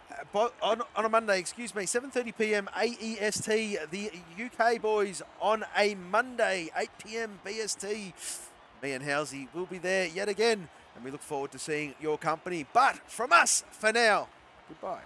a Monday, excuse me, 7:30 p.m. AEST. The UK boys on a Monday, 8 p.m. BST. Me and Housey will be there yet again, and we look forward to seeing your company. But from us, for now, goodbye.